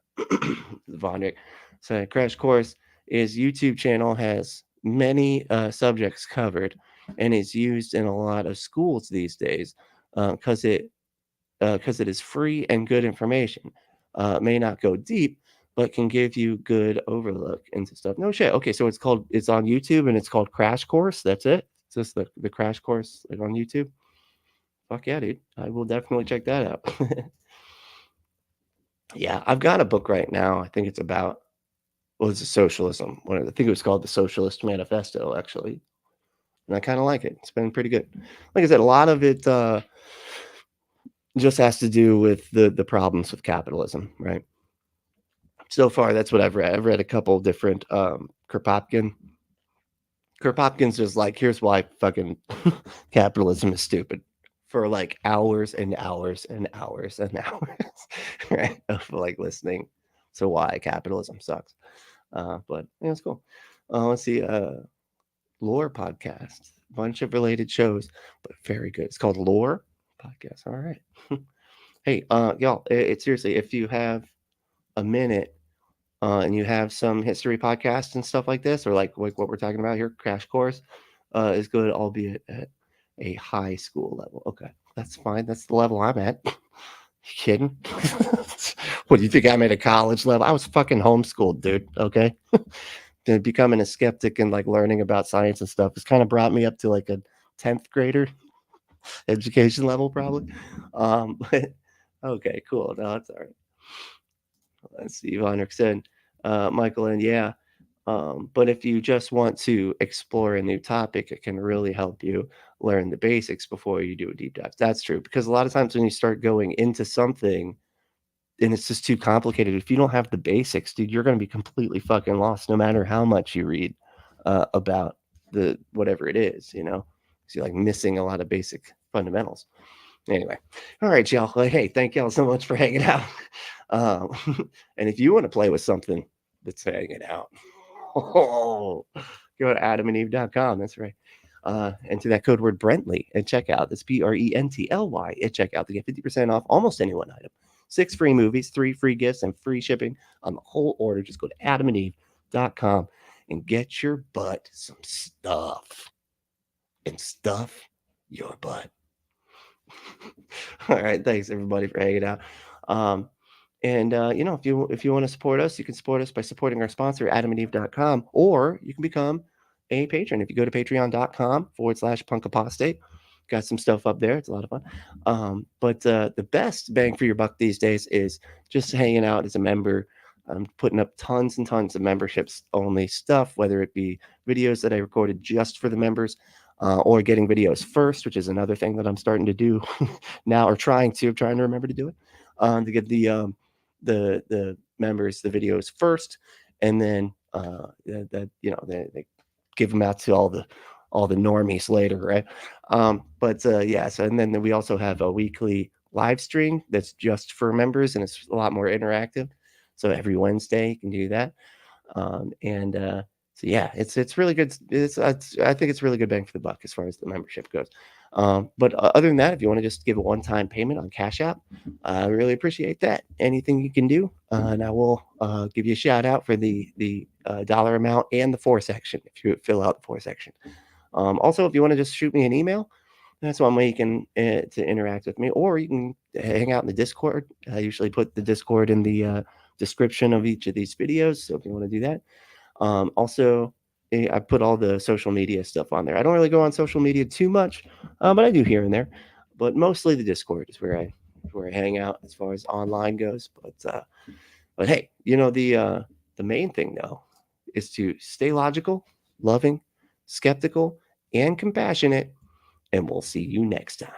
Vondrick. So Crash Course is YouTube channel has many subjects covered and is used in a lot of schools these days because it is free and good information. May not go deep, but can give you good overlook into stuff. No shit. Okay, so it's on YouTube and it's called Crash Course. That's it. It's just the Crash Course like on YouTube. Fuck yeah, dude. I will definitely check that out. Yeah, I've got a book right now. I think it's about, it's a socialism. I think it was called The Socialist Manifesto, actually. And I kind of like it. It's been pretty good. Like I said, a lot of it just has to do with the problems with capitalism, right? So far, that's what I've read. I've read a couple different Kropotkin. Kropotkin's just like, here's why fucking capitalism is stupid, for like hours and hours and hours and hours, right? Of like listening to why capitalism sucks. But yeah, it's cool. Let's see. Lore podcast, bunch of related shows, but very good. It's called Lore Podcast. All right. Hey, y'all, it's seriously, if you have a minute, and you have some history podcasts and stuff like this, or like what we're talking about here, Crash Course, is good, albeit at a high school level. Okay, that's fine. That's the level I'm at. You kidding? What do you think I'm at a college level? I was fucking homeschooled, dude. Okay. Then becoming a skeptic and like learning about science and stuff has kind of brought me up to like a 10th grader education level, probably. But okay, cool. No, that's all right. Let's see. Von said, Michael, and yeah. But if you just want to explore a new topic, it can really help you learn the basics before you do a deep dive. That's true. Because a lot of times when you start going into something and it's just too complicated, if you don't have the basics, dude, you're going to be completely fucking lost no matter how much you read about the whatever it is, you know? So you're like missing a lot of basic fundamentals. Anyway, all right, y'all. Well, hey, thank y'all so much for hanging out. And if you want to play with something that's hanging out, go to adamandeve.com. That's right. Enter that code word Brently at checkout. That's BRENTLY at checkout to get 50% off almost any one item. 6 free movies, 3 free gifts, and free shipping on the whole order. Just go to adamandeve.com and get your butt some stuff. And stuff your butt. All right, thanks everybody for hanging out. You know, if you want to support us, you can support us by supporting our sponsor, adamandeve.com, or you can become a patron. If you go to patreon.com/punkapostate, got some stuff up there. It's a lot of fun. But the best bang for your buck these days is just hanging out as a member. I'm putting up tons and tons of memberships only stuff, whether it be videos that I recorded just for the members, or getting videos first, which is another thing that I'm starting to do now, or trying to remember to do it, to get the members the videos first, and then that you know they give them out to all the normies later, right? Yeah, so and then we also have a weekly live stream that's just for members, and it's a lot more interactive. So every Wednesday you can do that, so yeah, it's really good. I think it's really good bang for the buck as far as the membership goes. But other than that, if you want to just give a one-time payment on Cash App, I really appreciate that. Anything you can do, and I will give you a shout out for the dollar amount and the for section if you fill out the for section. Also, if you want to just shoot me an email, that's one way you can to interact with me, or you can hang out in the Discord. I usually put the Discord in the description of each of these videos, so if you want to do that. Also, I put all the social media stuff on there. I don't really go on social media too much, but I do here and there. But mostly the Discord is where I hang out as far as online goes. But hey, you know the main thing though is to stay logical, loving, skeptical, and compassionate. And we'll see you next time.